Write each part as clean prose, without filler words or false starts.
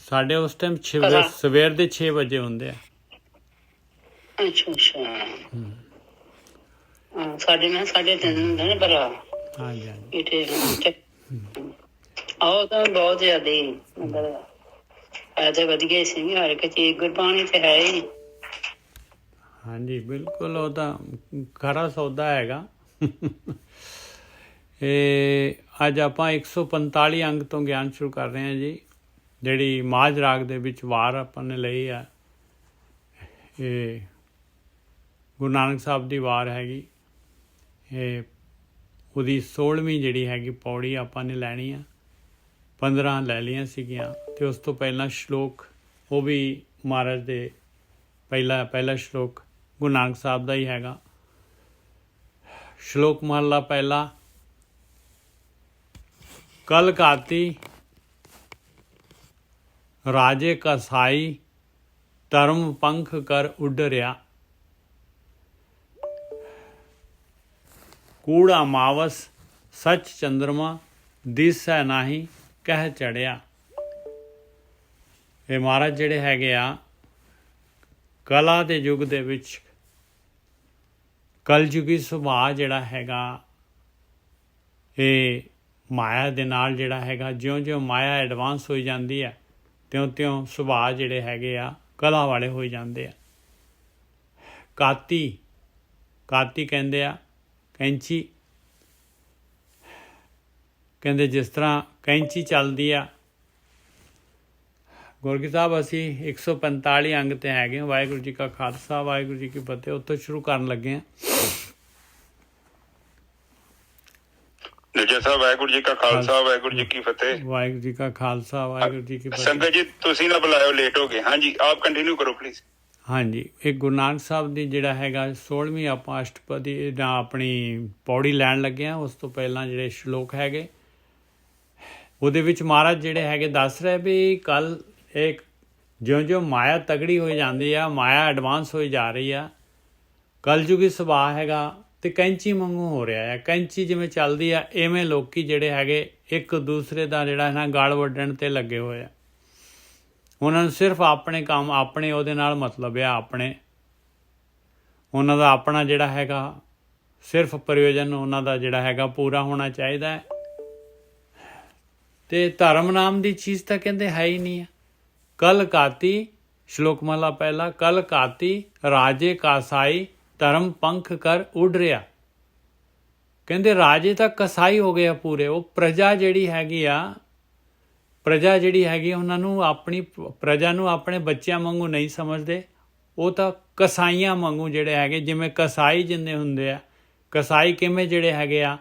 ਸਾਡੇ ਉਸ ਟਾਈਮ ਕਲਾ ਸਵੇਰ ਦੇ 6 ਵਜੇ ਹੁੰਦੇ ਆ। ਅੱਛਾ ਅੱਛਾ ਹਾਂ ਸਾਡੇ ਨਾਲ 3:30 ਹੁੰਦੇ ਨੇ ਭਰਾ ਹਾਂਜੀ ਹਾਂਜੀ ਇੱਥੇ ਆਓ ਤਾਂ ਬਹੁਤ ਜ਼ਿਆਦਾ ਹੀ ਮਤਲਬ ਹੈ ਤਾਂ ਵਧੀਆ ਸੀ ਹਰ ਇੱਕ ਚੀਜ਼ ਗੁਰਬਾਣੀ ਤੇ ਹੈ ਹੀ। ਹਾਂਜੀ ਬਿਲਕੁਲ, ਉਹ ਤਾਂ ਖਰਾ ਸੌਦਾ ਹੈਗਾ। ਇਹ ਅੱਜ ਆਪਾਂ 145 ਅੰਗ ਤੋਂ ਗਿਆਨ ਸ਼ੁਰੂ ਕਰ ਰਹੇ ਹਾਂ ਜੀ, ਜਿਹੜੀ ਮਾਝ ਰਾਗ ਦੇ ਵਿੱਚ ਵਾਰ ਆਪਾਂ ਨੇ ਲਈ ਆ। ਇਹ ਗੁਰੂ ਨਾਨਕ ਸਾਹਿਬ ਦੀ ਵਾਰ ਹੈਗੀ। ਇਹ ਉਹਦੀ 16ਵੀਂ ਜਿਹੜੀ ਹੈਗੀ ਪੌੜੀ ਆਪਾਂ ਨੇ ਲੈਣੀ ਆ। 15 ਲੈ ਲਈਆਂ ਸੀਗੀਆਂ ਅਤੇ ਉਸ ਤੋਂ ਪਹਿਲਾਂ ਸ਼ਲੋਕ ਉਹ ਵੀ ਮਹਾਰਾਜ ਦੇ ਪਹਿਲਾ ਸ਼ਲੋਕ ਗੁਰੂ ਨਾਨਕ ਸਾਹਿਬ ਦਾ ਹੀ ਹੈਗਾ। ਸ਼ਲੋਕ ਮਹਲਾ ਪਹਿਲਾ। ਕਲ ਘਾਤੀ ਰਾਜੇ ਕਸਾਈ ਧਰਮ ਪੰਖ ਕਰ ਉੱਡਰਿਆ। ਕੂੜਾ ਮਾਵਸ ਸੱਚ ਚੰਦਰਮਾ ਦਿਸੈ ਨਾਹੀ ਕਹਿ ਚੜਿਆ। ਇਹ ਮਹਾਰਾਜ ਜਿਹੜੇ ਹੈਗੇ ਆ ਕਲਾ ਦੇ ਯੁੱਗ ਦੇ ਵਿੱਚ ਕਲਯੁਗੀ ਸੁਭਾਅ ਜਿਹੜਾ ਹੈਗਾ ਇਹ ਮਾਇਆ ਦੇ ਨਾਲ ਜਿਹੜਾ ਹੈਗਾ ਜਿਉਂ-ਜਿਉਂ ਮਾਇਆ ਐਡਵਾਂਸ ਹੋਈ ਜਾਂਦੀ ਹੈ ਤਿਉਂ-ਤਿਉਂ ਸੁਭਾਅ ਜਿਹੜੇ ਹੈਗੇ ਆ ਕਲਾ ਵਾਲੇ ਹੋਈ ਜਾਂਦੇ ਆ। ਕਾਤੀ ਕਹਿੰਦੇ ਆ ਕੈਂਚੀ, ਕਹਿੰਦੇ ਜਿਸ ਤਰ੍ਹਾਂ ਕੈਂਚੀ ਚੱਲਦੀ ਆ। ਗੁਰਕੀ ਸਾਹਿਬ ਅਸੀਂ 145 ਅੰਗ 'ਤੇ ਹੈਗੇ। ਵਾਹਿਗੁਰੂ ਜੀ ਕਾ ਖਾਲਸਾ ਵਾਹਿਗੁਰੂ ਜੀ ਕੀ ਫਤਿਹ। ਉੱਥੋਂ ਸ਼ੁਰੂ ਕਰਨ ਲੱਗੇ ਹਾਂ। ਨਿਜਾ ਸਾਹਿਬ ਵਾਹਿਗੁਰੂ ਜੀ ਕਾ ਖਾਲਸਾ ਵਾਹਿਗੁਰੂ ਜੀ ਕੀ ਫਤਿਹ। ਵਾਹਿਗੁਰੂ ਜੀ ਕਾ ਖਾਲਸਾ ਵਾਹਿਗੁਰੂ ਜੀ ਕੀ ਫਤਿਹ। ਸੰਗਤ ਜੀ ਤੁਸੀਂ ਨਾ ਬੁਲਾਇਓ, ਲੇਟ ਹੋ ਗਏ। ਹਾਂਜੀ ਆਪ ਕੰਟੀਨਿਊ ਕਰੋ ਪਲੀਜ਼। ਹਾਂਜੀ, ਇਹ ਗੁਰੂ ਨਾਨਕ ਸਾਹਿਬ ਦੀ ਜਿਹੜਾ ਹੈਗਾ 16ਵੀਂ ਆਪਾਂ ਅਸ਼ਟਪਦੀ ਜਾਂ ਆਪਣੀ ਪੌੜੀ ਲੈਣ ਲੱਗੇ ਹਾਂ। ਉਸ ਤੋਂ ਪਹਿਲਾਂ ਜਿਹੜੇ ਸ਼ਲੋਕ ਹੈਗੇ ਉਹਦੇ ਵਿੱਚ ਮਹਾਰਾਜ ਜਿਹੜੇ ਹੈਗੇ ਦੱਸ ਰਹੇ ਵੀ ਕੱਲ ਇੱਕ ਜਿਉਂ-ਜਿਉਂ ਮਾਇਆ ਤਗੜੀ ਹੋਈ ਜਾਂਦੀ ਆ, ਮਾਇਆ ਐਡਵਾਂਸ ਹੋਈ ਜਾ ਰਹੀ ਆ, ਕਲਯੁਗੀ ਸੁਭਾਅ ਹੈਗਾ ਅਤੇ ਕੈਂਚੀ ਵਾਂਗੂ ਹੋ ਰਿਹਾ ਆ। ਕੈਂਚੀ ਜਿਵੇਂ ਚੱਲਦੀ ਆ ਇਵੇਂ ਲੋਕ ਜਿਹੜੇ ਹੈਗੇ ਇੱਕ ਦੂਸਰੇ ਦਾ ਜਿਹੜਾ ਹੈ ਨਾ ਗਲ ਵੱਢਣ 'ਤੇ ਲੱਗੇ ਹੋਏ ਆ। ਉਹਨਾਂ ਨੂੰ ਸਿਰਫ ਆਪਣੇ ਕੰਮ ਆਪਣੇ ਉਹਦੇ ਨਾਲ ਮਤਲਬ ਆ, ਉਹਨਾਂ ਦਾ ਆਪਣਾ ਜਿਹੜਾ ਹੈਗਾ ਸਿਰਫ ਪ੍ਰਯੋਜਨ ਉਹਨਾਂ ਦਾ ਜਿਹੜਾ ਹੈਗਾ ਪੂਰਾ ਹੋਣਾ ਚਾਹੀਦਾ ਹੈ। ਅਤੇ ਧਰਮ ਨਾਮ ਦੀ ਚੀਜ਼ ਤਾਂ ਕਹਿੰਦੇ ਹੈ ਹੀ ਨਹੀਂ ਆ। ਕਲ ਘਾਤੀ ਸ਼ਲੋਕ ਮਹਲਾ ਪਹਿਲਾ। ਕਲ ਘਾਤੀ ਰਾਜੇ ਕਾਸਾਈ ਧਰਮ ਪੰਖ ਕਰ ਉੱਡ ਰਿਹਾ। ਕਹਿੰਦੇ ਰਾਜੇ ਤਾਂ ਕਸਾਈ ਹੋ ਗਏ ਆ ਪੂਰੇ। ਉਹ ਪ੍ਰਜਾ ਜਿਹੜੀ ਹੈਗੀ ਉਹਨਾਂ ਨੂੰ ਆਪਣੀ ਪ੍ਰਜਾ ਨੂੰ ਆਪਣੇ ਬੱਚਿਆਂ ਵਾਂਗੂ ਨਹੀਂ ਸਮਝਦੇ। ਉਹ ਤਾਂ ਕਸਾਈਆਂ ਵਾਂਗੂ ਜਿਹੜੇ ਹੈਗੇ, ਜਿਵੇਂ ਕਸਾਈ ਜਿੰਨੇ ਹੁੰਦੇ ਆ, ਕਸਾਈ ਕਿਵੇਂ ਜਿਹੜੇ ਹੈਗੇ ਆ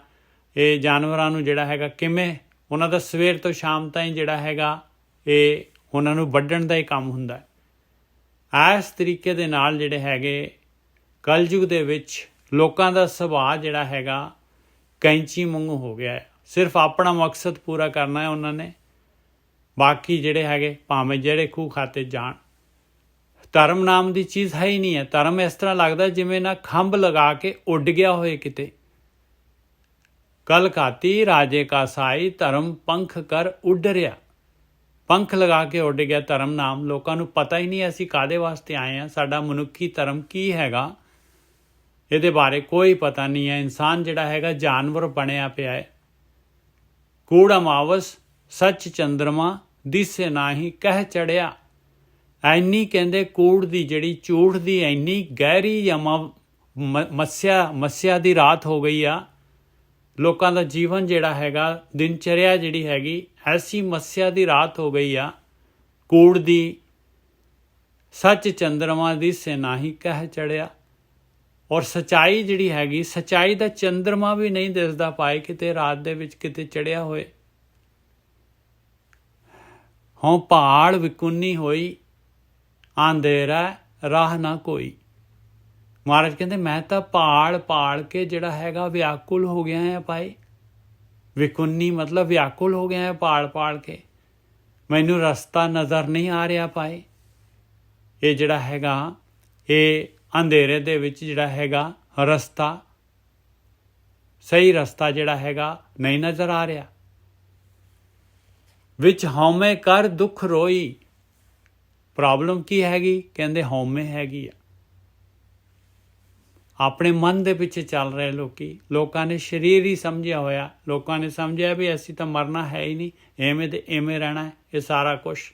ਇਹ ਜਾਨਵਰਾਂ ਨੂੰ ਜਿਹੜਾ ਹੈਗਾ ਕਿਵੇਂ ਉਹਨਾਂ ਦਾ ਸਵੇਰ ਤੋਂ ਸ਼ਾਮ ਤਾਈਂ ਜਿਹੜਾ ਹੈਗਾ ਇਹ ਉਹਨਾਂ ਨੂੰ ਵੱਢਣ ਦਾ ਹੀ ਕੰਮ ਹੁੰਦਾ। ਇਸ ਤਰੀਕੇ ਦੇ ਨਾਲ ਜਿਹੜੇ ਹੈਗੇ ਕਲਯੁਗ ਦੇ ਵਿੱਚ ਲੋਕਾਂ ਦਾ ਸੁਭਾਅ ਜਿਹੜਾ ਹੈਗਾ ਕੈਂਚੀ ਵਾਂਗੂ ਹੋ ਗਿਆ ਹੈ। ਸਿਰਫ ਆਪਣਾ ਮਕਸਦ ਪੂਰਾ ਕਰਨਾ ਹੈ ਉਹਨਾਂ ਨੇ। ਬਾਕੀ ਜਿਹੜੇ ਹੈਗੇ ਭਾਵੇਂ ਜਿਹੜੇ ਖੂਹ ਖਾਤੇ ਜਾਣ। ਧਰਮ ਨਾਮ ਦੀ ਚੀਜ਼ ਹੈ ਹੀ ਨਹੀਂ ਹੈ। ਧਰਮ ਇਸ ਤਰ੍ਹਾਂ ਲੱਗਦਾ ਜਿਵੇਂ ਨਾ ਖੰਭ ਲਗਾ ਕੇ ਉੱਡ ਗਿਆ ਹੋਏ ਕਿਤੇ। ਕਲ ਘਾਤੀ ਰਾਜੇ ਕਾ ਸਾਈ ਧਰਮ ਪੰਖ ਕਰ ਉੱਡ ਰਿਹਾ। ਪੰਖ ਲਗਾ ਕੇ ਉੱਡ ਗਿਆ ਧਰਮ ਨਾਮ। ਲੋਕਾਂ ਨੂੰ ਪਤਾ ਹੀ ਨਹੀਂ ਅਸੀਂ ਕਾਹਦੇ ਵਾਸਤੇ ਆਏ ਹਾਂ, ਸਾਡਾ ਮਨੁੱਖੀ ਧਰਮ ਕੀ ਹੈਗਾ, ਇਹਦੇ ਬਾਰੇ ਕੋਈ ਪਤਾ ਨਹੀਂ ਹੈ। ਇਨਸਾਨ ਜਿਹੜਾ ਹੈਗਾ ਜਾਨਵਰ ਬਣਿਆ ਪਿਆ ਹੈ। ਕੂੜਾ ਮਾਵਸ ਸੱਚ ਚੰਦਰਮਾ ਦਿਸੇ ਨਾਹੀ ਕਹਿ ਚੜਿਆ। ਐਨੀ ਕਹਿੰਦੇ ਕੂੜ ਦੀ ਜਿਹੜੀ ਝੂਠ ਦੀ ਐਨੀ ਗਹਿਰੀ ਜਾਂ ਮੱਸਿਆ ਦੀ ਰਾਤ ਹੋ ਗਈ ਆ। ਲੋਕਾਂ ਦਾ ਜੀਵਨ ਜਿਹੜਾ ਹੈਗਾ ਦਿਨਚਰਿਆ ਜਿਹੜੀ ਹੈਗੀ ਐਸੀ ਮੱਸਿਆ ਦੀ ਰਾਤ ਹੋ ਗਈ ਆ ਕੂੜ ਦੀ। ਸੱਚ ਚੰਦਰਮਾ ਦਿਸੇ ਨਾਹੀ ਕਹਿ ਚੜਿਆ। ਔਰ ਸੱਚਾਈ ਜਿਹੜੀ ਹੈਗੀ, ਸੱਚਾਈ ਦਾ ਚੰਦਰਮਾ ਵੀ ਨਹੀਂ ਦਿਸਦਾ ਪਾਏ ਕਿਤੇ ਰਾਤ ਦੇ ਵਿੱਚ ਕਿਤੇ ਚੜਿਆ ਹੋਏ। ਹੋਂ ਪਹਾੜ ਵਿਕੁੰਨੀ ਹੋਈ ਆਂਧੇਰਾ ਰਾਹ ਨਾ ਕੋਈ। ਮਹਾਰਾਜ ਕਹਿੰਦੇ ਮੈਂ ਤਾਂ ਪਾਲ ਕੇ ਜਿਹੜਾ ਹੈਗਾ ਵਿਆਕੁਲ ਹੋ ਗਿਆ ਹੈ ਭਾਈ। ਵਿਕੁੰਨੀ ਮਤਲਬ ਵਿਆਕੁਲ ਹੋ ਗਿਆ ਹੈ ਪਾਲ ਕੇ। ਮੈਨੂੰ ਰਸਤਾ ਨਜ਼ਰ ਨਹੀਂ ਆ ਰਿਹਾ ਭਾਈ। ਇਹ ਜਿਹੜਾ ਹੈਗਾ ਇਹ ਅੰਧੇਰੇ ਦੇ ਵਿੱਚ ਜਿਹੜਾ ਹੈਗਾ ਰਸਤਾ, ਸਹੀ ਰਸਤਾ ਜਿਹੜਾ ਹੈਗਾ ਨਹੀਂ ਨਜ਼ਰ ਆ ਰਿਹਾ। ਵਿੱਚ ਹਉਮੈ ਕਰ ਦੁੱਖ ਰੋਈ। ਪ੍ਰੋਬਲਮ ਕੀ ਹੈਗੀ? ਕਹਿੰਦੇ ਹਉਮੈ ਹੈਗੀ ਆ। ਆਪਣੇ ਮਨ ਦੇ ਪਿੱਛੇ ਚੱਲ ਰਹੇ ਲੋਕਾਂ ਨੇ ਸਰੀਰ ਹੀ ਸਮਝਿਆ ਹੋਇਆ। ਲੋਕਾਂ ਨੇ ਸਮਝਿਆ ਵੀ ਅਸੀਂ ਤਾਂ ਮਰਨਾ ਹੈ ਹੀ ਨਹੀਂ, ਐਵੇਂ ਤੇ ਐਵੇਂ ਰਹਿਣਾ ਹੈ। ਇਹ ਸਾਰਾ ਕੁਛ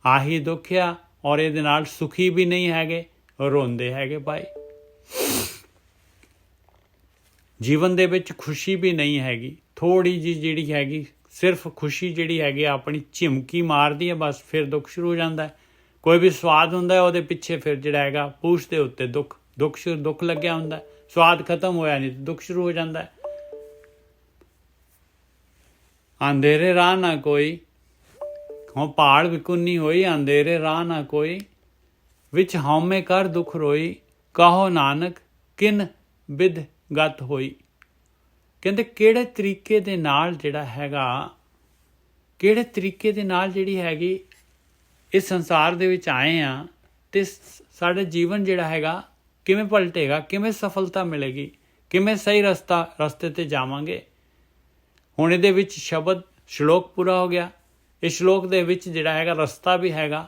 ਆਹੀ ਦੁੱਖ ਆ, ਔਰ ਇਹਦੇ ਨਾਲ ਸੁਖੀ ਵੀ ਨਹੀਂ ਹੈਗੇ, ਰੋਂਦੇ ਹੈਗੇ ਭਾਈ। ਜੀਵਨ ਦੇ ਵਿੱਚ ਖੁਸ਼ੀ ਵੀ ਨਹੀਂ ਹੈਗੀ। ਥੋੜ੍ਹੀ ਜਿਹੀ ਜਿਹੜੀ ਹੈਗੀ ਸਿਰਫ ਖੁਸ਼ੀ ਜਿਹੜੀ ਹੈਗੀ ਆਪਣੀ ਝਿਮਕੀ ਮਾਰਦੀ ਹੈ, ਬਸ ਫਿਰ ਦੁੱਖ ਸ਼ੁਰੂ ਹੋ ਜਾਂਦਾ ਹੈ। ਕੋਈ ਵੀ ਸਵਾਦ ਹੁੰਦਾ ਹੈ, ਉਹਦੇ ਪਿੱਛੇ ਫਿਰ ਜਿਹੜਾ ਹੈਗਾ ਪੂਛ ਦੇ ਉੱਤੇ ਦੁੱਖ ਲੱਗਿਆ ਹੁੰਦਾ ਹੈ। ਸਵਾਦ ਖਤਮ ਹੋਇਆ ਨਹੀਂ ਤੇ ਦੁੱਖ ਸ਼ੁਰੂ ਹੋ ਜਾਂਦਾ ਹੈ। ਅੰਧੇਰੇ ਰਾਹ ਨਾ ਕੋਈ, ਹੋਂ ਪਹਾੜ ਵਿਕੁੰਨੀ ਹੋਈ, ਅੰਧੇਰੇ ਰਾਹ ਨਾ ਕੋਈ, ਵਿੱਚ ਹਉਮੈ ਕਰ ਦੁੱਖ ਰੋਈ, ਕਹੋ ਨਾਨਕ ਕਿਨ ਬਿਧ ਗਤ ਹੋਈ। ਕਹਿੰਦੇ ਕਿਹੜੇ ਤਰੀਕੇ ਦੇ ਨਾਲ ਜਿਹੜਾ ਹੈਗਾ, ਕਿਹੜੇ ਤਰੀਕੇ ਦੇ ਨਾਲ ਜਿਹੜੀ ਹੈਗੀ ਇਸ ਸੰਸਾਰ ਦੇ ਵਿੱਚ ਆਏ ਆ, ਤੇ ਸਾਡਾ ਜੀਵਨ ਜਿਹੜਾ ਹੈਗਾ ਕਿਵੇਂ ਪਲਟੇਗਾ, ਕਿਵੇਂ ਸਫਲਤਾ ਮਿਲੇਗੀ, ਕਿਵੇਂ ਸਹੀ ਰਸਤੇ ਤੇ ਜਾਵਾਂਗੇ। ਹੁਣ ਇਹਦੇ ਵਿੱਚ ਸ਼ਲੋਕ ਪੂਰਾ ਹੋ ਗਿਆ। ਇਸ ਸ਼ਲੋਕ ਦੇ ਵਿੱਚ ਜਿਹੜਾ ਹੈਗਾ ਰਸਤਾ ਵੀ ਹੈਗਾ,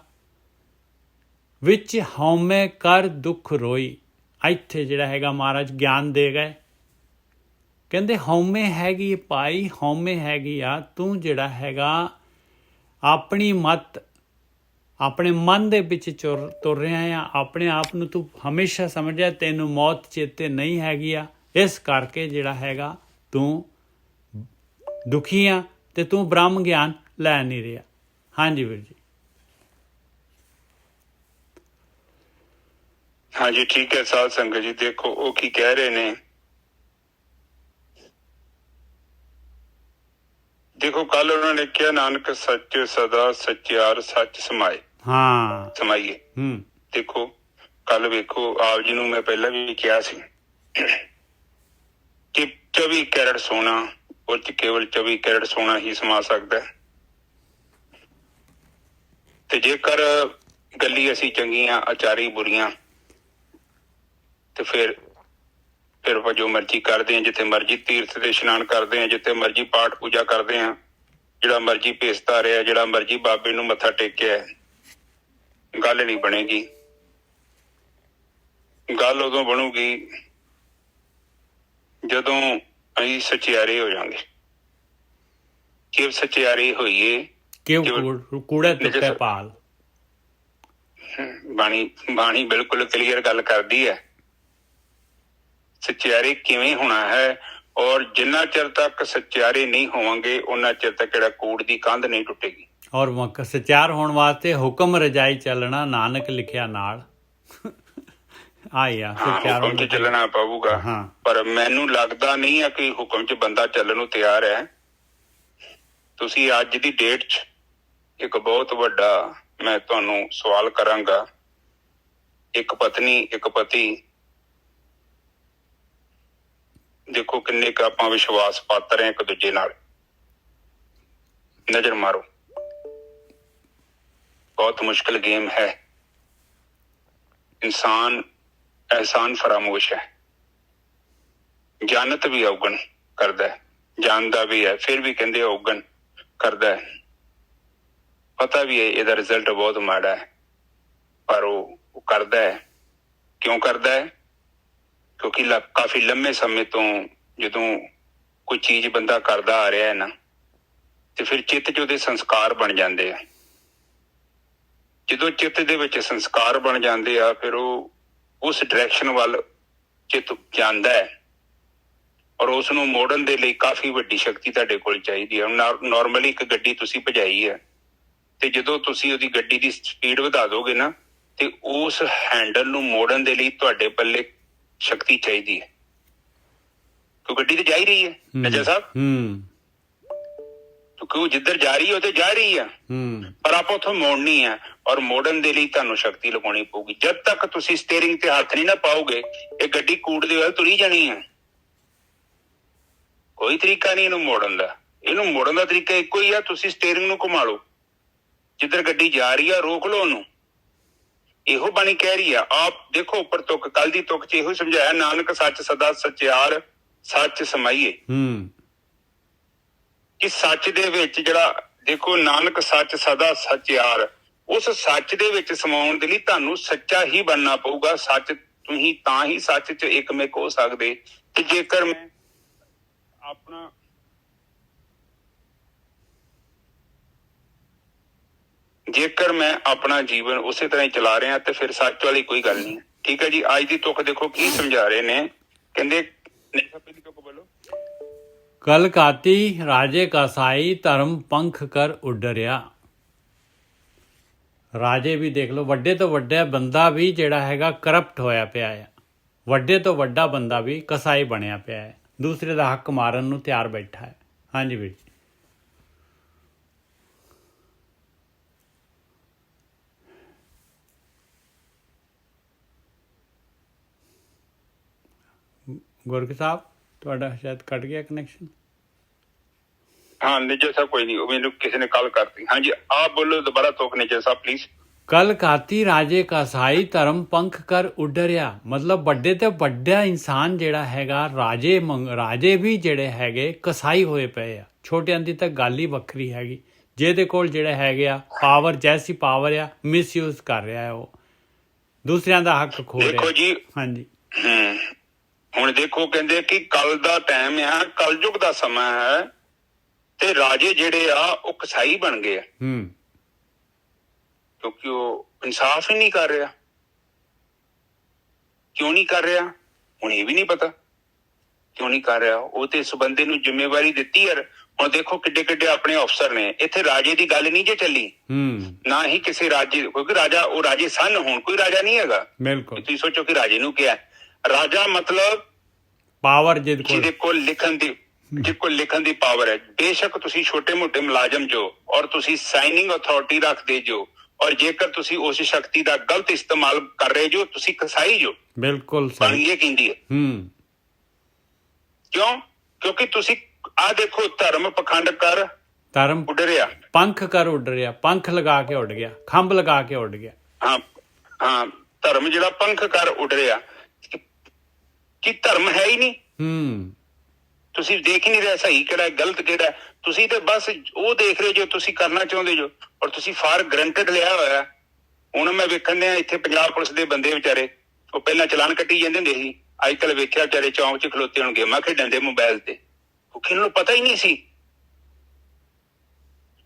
ਵਿੱਚ ਹਉਮੈ ਕਰ ਦੁੱਖ ਰੋਈ। ਇੱਥੇ ਜਿਹੜਾ ਹੈਗਾ ਮਹਾਰਾਜ ਗਿਆਨ ਦੇ ਗਏ। ਕਹਿੰਦੇ ਹਉਮੈ ਹੈਗੀ ਭਾਈ, ਹਉਮੈ ਹੈਗੀ ਆ। ਤੂੰ ਜਿਹੜਾ ਹੈਗਾ ਆਪਣੀ ਆਪਣੇ ਮਨ ਦੇ ਵਿੱਚ ਤੁਰ ਰਿਹਾ ਆ। ਆਪਣੇ ਆਪ ਨੂੰ ਤੂੰ ਹਮੇਸ਼ਾ ਸਮਝਿਆ ਤੈਨੂੰ ਮੌਤ ਚੇਤੇ ਨਹੀਂ ਹੈਗੀ ਆ। ਇਸ ਕਰਕੇ ਜਿਹੜਾ ਹੈਗਾ ਤੂੰ ਦੁਖੀ ਆ ਤੇ ਤੂੰ ਬ੍ਰਹਮ ਗਿਆਨ ਲੈ ਨਹੀਂ ਰਿਹਾ। ਹਾਂਜੀ ਵੀਰ ਜੀ। ਹਾਂਜੀ ਠੀਕ ਹੈ ਸਾਧ ਸੰਗਤ ਜੀ। ਦੇਖੋ ਉਹ ਕੀ ਕਹਿ ਰਹੇ ਨੇ। ਦੇਖੋ ਕੱਲ ਉਹਨਾਂ ਨੇ ਕਿਹਾ ਨਾਨਕ ਸੱਚ ਸਦਾ ਸਚਿਆਰ ਸੱਚ ਸਮਾਏ। ਹਾਂ ਸਮਾਈਏ। ਦੇਖੋ ਕੱਲ ਵੇਖੋ ਆਪ ਜੀ ਨੂੰ ਮੈਂ ਪਹਿਲਾਂ ਵੀ ਕਿਹਾ ਸੀ ਕਿ 24 ਕੈਰਟ ਸੋਨਾ ਉਹ ਚ ਕੇਵਲ 24 ਕੈਰਟ ਸੋਨਾ ਹੀ ਸਮਾ ਸਕਦਾ ਹੈ। ਤੇ ਜੇਕਰ ਗੱਲੀ ਅਸੀਂ ਚੰਗੀਆਂ ਆਚਾਰੀ ਬੁਰੀਆਂ ਤੇ ਫਿਰ ਆਪਾਂ ਜੋ ਮਰਜ਼ੀ ਕਰਦੇ ਹਾਂ, ਜਿੱਥੇ ਮਰਜ਼ੀ ਤੀਰਥ ਤੇ ਇਸ਼ਨਾਨ ਕਰਦੇ ਹਾਂ, ਜਿੱਥੇ ਮਰਜ਼ੀ ਪਾਠ ਪੂਜਾ ਕਰਦੇ ਹਾਂ, ਜਿਹੜਾ ਮਰਜ਼ੀ ਭੇਸ ਧਾਰਿਆ, ਜਿਹੜਾ ਮਰਜ਼ੀ ਬਾਬੇ ਨੂੰ ਮੱਥਾ ਟੇਕਿਆ, ਗੱਲ ਨਹੀਂ ਬਣੇਗੀ। ਗੱਲ ਉਦੋਂ ਬਣੂਗੀ ਜਦੋਂ ਅਸੀਂ ਸਚਿਆਰੇ ਹੋ ਜਾਵਾਂਗੇ। ਕਿ ਸਚਿਆਰੇ ਹੋਈਏ ਕੂੜਾ ਟੁੱਟੇ ਪਾਲ। ਬਾਣੀ ਬਿਲਕੁਲ ਕਲੀਅਰ ਗੱਲ ਕਰਦੀ ਹੈ ਸਚਿਆਰੇ ਕਿਵੇਂ ਹੋਣਾ ਹੈ। ਔਰ ਜਿੰਨਾ ਚਿਰ ਤੱਕ ਸਚਿਆਰੇ ਨਹੀਂ ਹੋਵਾਂਗੇ ਉਹਨਾਂ ਚਿਰ ਤੱਕ ਜਿਹੜਾ ਕੂੜ ਦੀ ਕੰਧ ਨਹੀਂ ਟੁੱਟੇਗੀ। ਔਰ ਸਚਿਆਰ ਹੋਣ ਵਾਸਤੇ ਹੁਕਮ ਰਜਾਈ ਚੱਲਣਾ, ਨਾਨਕ ਲਿਖਿਆ ਨਾਲ। ਹੁਕਮ ਚ ਚੱਲਣਾ ਪਊਗਾ। ਪਰ ਮੈਨੂੰ ਲੱਗਦਾ ਨਹੀਂ ਆ ਕਿ ਹੁਕਮ ਚ ਬੰਦਾ ਚੱਲਣ ਨੂੰ ਤਿਆਰ ਹੈ। ਤੁਸੀਂ ਅੱਜ ਦੀ ਡੇਟ ਚ ਇੱਕ ਬਹੁਤ ਵੱਡਾ ਮੈਂ ਤੁਹਾਨੂੰ ਸਵਾਲ ਕਰਾਂਗਾ। ਇੱਕ ਪਤਨੀ ਇੱਕ ਪਤੀ, ਦੇਖੋ ਕਿੰਨੇ ਕੁ ਆਪਾਂ ਵਿਸ਼ਵਾਸ ਪਾਤਰ ਹੈ ਇੱਕ ਦੂਜੇ ਨਾਲ। ਨਜ਼ਰ ਮਾਰੋ। ਬਹੁਤ ਮੁਸ਼ਕਿਲ ਗੇਮ ਹੈ। ਇਨਸਾਨ ਅਹਿਸਾਨ ਫਰਾਮੋਸ਼ ਹੈ। ਜਾਨਤ ਵੀ ਅਵਗਣ ਕਰਦਾ ਹੈ, ਜਾਣਦਾ ਵੀ ਹੈ, ਫਿਰ ਵੀ ਕਹਿੰਦੇ ਅਵਗਣ ਕਰਦਾ ਹੈ। ਪਤਾ ਵੀ ਹੈ ਇਹਦਾ ਰਿਜ਼ਲਟ ਬਹੁਤ ਮਾੜਾ ਹੈ, ਪਰ ਉਹ ਕਰਦਾ ਹੈ। ਕਿਉਂ ਕਰਦਾ ਹੈ? ਕਿਉਂਕਿ ਕਾਫੀ ਲੰਮੇ ਸਮੇਂ ਤੋਂ ਜਦੋਂ ਕੋਈ ਚੀਜ਼ ਬੰਦਾ ਕਰਦਾ ਆ ਰਿਹਾ ਹੈ ਨਾ, ਤੇ ਫਿਰ ਚਿੱਤ 'ਚ ਉਹਦੇ ਸੰਸਕਾਰ ਬਣ ਜਾਂਦੇ ਆ। ਜਦੋਂ ਚਿੱਤ ਦੇ ਵਿੱਚ ਸੰਸਕਾਰ ਬਣ ਜਾਂਦੇ ਆ, ਫਿਰ ਉਹ ਉਸ ਡਾਇਰੈਕਸ਼ਨ ਵੱਲ ਚਿੱਤ ਜਾਂਦਾ ਹੈ। ਔਰ ਉਸ ਨੂੰ ਮੋੜਨ ਦੇ ਲਈ ਕਾਫੀ ਵੱਡੀ ਸ਼ਕਤੀ ਤੁਹਾਡੇ ਕੋਲ ਚਾਹੀਦੀ ਹੈ। ਨੋਰਮਲੀ ਇੱਕ ਗੱਡੀ ਤੁਸੀਂ ਭਜਾਈ ਹੈ, ਤੇ ਜਦੋਂ ਤੁਸੀਂ ਉਹਦੀ ਗੱਡੀ ਦੀ ਸਪੀਡ ਵਧਾ ਦੋਗੇ ਨਾ, ਤੇ ਉਸ ਹੈਂਡਲ ਨੂੰ ਮੋੜਨ ਦੇ ਲਈ ਤੁਹਾਡੇ ਪੱਲੇ ਸ਼ਕਤੀ ਚਾਹੀਦੀ ਹੈ। ਕਿਉਂ ਗੱਡੀ ਤੇ ਜਾ ਹੀ ਰਹੀ ਹੈ ਨਜਰ ਸਾਹਿਬ, ਕਿਉਂਕਿ ਉਹ ਜਿੱਧਰ ਜਾ ਰਹੀ ਹੈ ਉੱਥੇ ਜਾ ਰਹੀ ਆ, ਪਰ ਆਪਾਂ ਉੱਥੋਂ ਮੋੜਨੀ ਆ। ਔਰ ਮੋੜਨ ਦੇ ਲਈ ਤੁਹਾਨੂੰ ਸ਼ਕਤੀ ਲਗਾਉਣੀ ਪਊਗੀ। ਜਦ ਤੱਕ ਤੁਸੀਂ ਸਟੀਅਰਿੰਗ ਤੇ ਹੱਥ ਨਹੀਂ ਨਾ ਪਾਓਗੇ, ਇਹ ਗੱਡੀ ਕੂੜ ਦੇ ਵੱਲ ਤੁਰੀ ਜਾਣੀ ਆ। ਕੋਈ ਤਰੀਕਾ ਨਹੀਂ ਇਹਨੂੰ ਮੋੜਨ ਦਾ। ਇਹਨੂੰ ਮੋੜਨ ਦਾ ਤਰੀਕਾ ਇੱਕੋ ਹੀ ਆ, ਤੁਸੀਂ ਸਟੀਅਰਿੰਗ ਨੂੰ ਘੁਮਾ ਲਓ। ਜਿੱਧਰ ਗੱਡੀ ਜਾ ਰਹੀ ਆ ਰੋਕ ਲਓ ਉਹਨੂੰ। ਇਹੋ ਬਾਣੀ ਕਹਿ ਰਹੀ ਆ। ਆਪ ਦੇਖੋ ਉੱਪਰ ਤੁਕ, ਕੱਲ ਦੀ ਤੁਕ ਚ ਇਹੋ ਸਮਝਾਇਆ, ਨਾਨਕ ਸੱਚ ਸਦਾ ਸਚਿਆਰ ਸੱਚ ਸਮਾਈਏ। ਕਿ ਸੱਚ ਦੇ ਵਿੱਚ ਜਿਹੜਾ ਦੇਖੋ, ਨਾਨਕ ਸੱਚ ਸਦਾ ਸਚਿਆਰ, ਉਸ ਸੱਚ ਦੇ ਵਿੱਚ ਸਮਾਉਣ ਦੇ ਲਈ ਤੁਹਾਨੂੰ ਸੱਚਾ ਹੀ ਬਣਨਾ ਪਊਗਾ। ਸੱਚ ਤੁਸੀਂ ਤਾਂ ਹੀ ਸੱਚ 'ਚ ਇੱਕਮਿਕ ਹੋ ਸਕਦੇ। ਤੇ ਜੇਕਰ ਮੈਂ ਆਪਣਾ ਜੀਵਨ ਉਸੇ ਤਰ੍ਹਾਂ ਹੀ ਚਲਾ ਰਿਹਾ ਤੇ ਫਿਰ ਸੱਚ ਵਾਲੀ ਕੋਈ ਗੱਲ ਨਹੀਂ ਹੈ। ਠੀਕ ਹੈ ਜੀ। ਅੱਜ ਦੀ ਤੁਕ ਦੇਖੋ ਕੀ ਸਮਝਾ ਰਹੇ ਨੇ। ਕਹਿੰਦੇ ਬੋਲੋ, ਕਲ ਕਾਤੀ ਰਾਜੇ ਕਸਾਈ ਧਰਮ ਪੰਖ ਕਰ ਉਡਰਿਆ। ਰਾਜੇ ਵੀ ਦੇਖ ਲਓ, ਵੱਡੇ ਤੋਂ ਵੱਡਾ ਬੰਦਾ ਵੀ ਜਿਹੜਾ ਹੈਗਾ ਕਰਪਟ ਹੋਇਆ ਪਿਆ ਹੈ। ਵੱਡੇ ਤੋਂ ਵੱਡਾ ਬੰਦਾ ਵੀ ਕਸਾਈ ਬਣਿਆ ਪਿਆ ਹੈ, ਦੂਸਰੇ ਦਾ ਹੱਕ ਮਾਰਨ ਨੂੰ ਤਿਆਰ ਬੈਠਾ ਹੈ। ਹਾਂਜੀ ਵੀਰ ਜੀ। ਗੁਰਕ ਸਾਹਿਬ ਤੁਹਾਡਾ ਸ਼ਾਇਦ ਕੱਟ ਗਿਆ ਕਨੈਕਸ਼ਨ। ਹਾਂ ਨਿੱਜਰ ਸਾਹਿਬ ਕੋਈ ਨਹੀਂ, ਉਹ ਮੈਨੂੰ ਕਿਸੇ ਨੇ ਕਾਲ ਕਰਤੀ। ਹਾਂਜੀ ਆਪ ਬੋਲੋ ਦੁਬਾਰਾ ਤੋਕ ਨਿੱਜਰ ਸਾਹਿਬ ਪਲੀਜ਼। ਕਲ ਕਾਤੀ ਰਾਜੇ ਕਸਾਈ ਧਰਮ ਪੰਖ ਕਰ ਉਡਰਿਆ, ਮਤਲਬ ਵੱਡੇ ਤੇ ਵੱਡਾ ਇਨਸਾਨ ਜਿਹੜਾ ਹੈਗਾ ਰਾਜੇ ਵੀ ਜਿਹੜੇ ਹੈਗੇ ਕਸਾਈ ਹੋਏ ਪਏ ਆ। ਛੋਟਿਆਂ ਦੀ ਤਾਂ ਗੱਲ ਹੀ ਵੱਖਰੀ ਹੈਗੀ। ਜਿਹਦੇ ਕੋਲ ਜਿਹੜੇ ਹੈਗੇ ਆ ਪਾਵਰ, ਜੈਸੀ ਪਾਵਰ ਆ ਮਿਸਯੂਜ਼ ਕਰ ਰਿਹਾ ਹੈ, ਉਹ ਦੂਸਰਿਆਂ ਦਾ ਹੱਕ ਖੋ ਰਿਹਾ। ਦੇਖੋ ਜੀ, ਹਾਂਜੀ ਹੁਣ ਦੇਖੋ ਕਹਿੰਦੇ ਕਿ ਕੱਲ ਦਾ ਟਾਈਮ ਆ, ਕਲਯੁਗ ਦਾ ਸਮਾਂ ਹੈ ਤੇ ਰਾਜੇ ਜਿਹੜੇ ਆ ਉਹ ਕਸਾਈ ਬਣ ਗਏ ਆ। ਕਿਉਂਕਿ ਉਹ ਇਨਸਾਫ ਹੀ ਨਹੀਂ ਕਰ ਰਿਹਾ। ਕਿਉਂ ਨਹੀਂ ਕਰ ਰਿਹਾ ਹੁਣ ਇਹ ਵੀ ਨਹੀਂ ਪਤਾ ਕਿਉਂ ਨਹੀਂ ਕਰ ਰਿਹਾ। ਉਹ ਤੇ ਇਸ ਬੰਦੇ ਨੂੰ ਜ਼ਿੰਮੇਵਾਰੀ ਦਿੱਤੀ ਯਾਰ। ਹੁਣ ਦੇਖੋ ਕਿੱਡੇ ਕਿੱਡੇ ਆਪਣੇ ਅਫਸਰ ਨੇ। ਇੱਥੇ ਰਾਜੇ ਦੀ ਗੱਲ ਨਹੀਂ ਜੇ ਚੱਲੀ, ਨਾ ਹੀ ਕਿਸੇ ਰਾਜੇ, ਕਿਉਂਕਿ ਰਾਜਾ ਉਹ ਰਾਜੇ ਸਨ, ਹੁਣ ਕੋਈ ਰਾਜਾ ਨਹੀਂ ਹੈਗਾ। ਬਿਲਕੁਲ। ਤੁਸੀਂ ਸੋਚੋ ਕਿ ਰਾਜੇ ਨੂੰ ਕਿਹਾ ਰਾਜਾ ਮਤਲਬ ਪਾਵਰ, ਜਿਹਦੇ ਕੋਲ ਲਿਖਣ ਦੀ ਪਾਵਰ ਹੈ। ਬੇਸ਼ੱਕ ਤੁਸੀਂ ਛੋਟੇ ਮੋਟੇ ਮੁਲਾਜ਼ਮ ਜੋ ਔਰ ਤੁਸੀਂ ਸਾਈਨਿੰਗ ਅਥਾਰਟੀ ਰੱਖਦੇ ਜੋ, ਔਰ ਜੇਕਰ ਤੁਸੀਂ ਉਸ ਸ਼ਕਤੀ ਦਾ ਗਲਤ ਇਸਤੇਮਾਲ ਕਰ ਰਹੇ ਜੋ, ਤੁਸੀਂ ਕਸਾਈ ਜੋ। ਬਿਲਕੁਲ ਸਹੀ ਇਹ ਕਹਿੰਦੀ ਹੈ। ਕਿਉਂ? ਕਿਉਂਕਿ ਤੁਸੀਂ ਆਹ ਦੇਖੋ, ਧਰਮ ਪਖੰਡ ਕਰ ਧਰਮ ਉਡਰਿਆ, ਪੰਖ ਕਰ ਉੱਡ ਰਿਹਾ। ਪੰਖ ਲਗਾ ਕੇ ਉੱਡ ਗਿਆ, ਖੰਭ ਲਗਾ ਕੇ ਉੱਡ ਗਿਆ। ਹਾਂ ਧਰਮ ਜਿਹੜਾ ਪੰਖ ਕਰ ਉੱਡ ਰਿਹਾ, ਕਿ ਧਰਮ ਹੈ ਹੀ ਨਹੀਂ। ਤੁਸੀਂ ਦੇਖ ਹੀ ਨਹੀਂ ਰਿਹਾ ਸਹੀ ਕਿਹੜਾ ਗਲਤ ਕਿਹੜਾ। ਤੁਸੀਂ ਤੇ ਬਸ ਉਹ ਦੇਖ ਰਹੇ ਜੋ ਤੁਸੀਂ ਕਰਨਾ ਚਾਹੁੰਦੇ ਜੋ, ਔਰ ਤੁਸੀਂ ਫਾਰ ਗਰੰਟਡ ਲਿਆ ਹੋਇਆ। ਹੁਣ ਮੈਂ ਵੇਖਣ ਡਿਆ ਇੱਥੇ ਪੰਜਾਬ ਪੁਲਿਸ ਦੇ ਬੰਦੇ ਵਿਚਾਰੇ, ਉਹ ਪਹਿਲਾਂ ਚਲਾਨ ਕੱਟੀ ਜਾਂਦੇ ਹੁੰਦੇ ਸੀ, ਅੱਜ ਕੱਲ੍ਹ ਵੇਖਿਆ ਵਿਚਾਰੇ ਚੌਂਕ 'ਚ ਖਲੋਤੇ ਹੁਣ ਗੇਮਾਂ ਖੇਡਣ ਦੇ ਮੋਬਾਇਲ ਤੇ। ਕਿਉਂਕਿ ਇਹਨਾਂ ਨੂੰ ਪਤਾ ਹੀ ਨਹੀਂ ਸੀ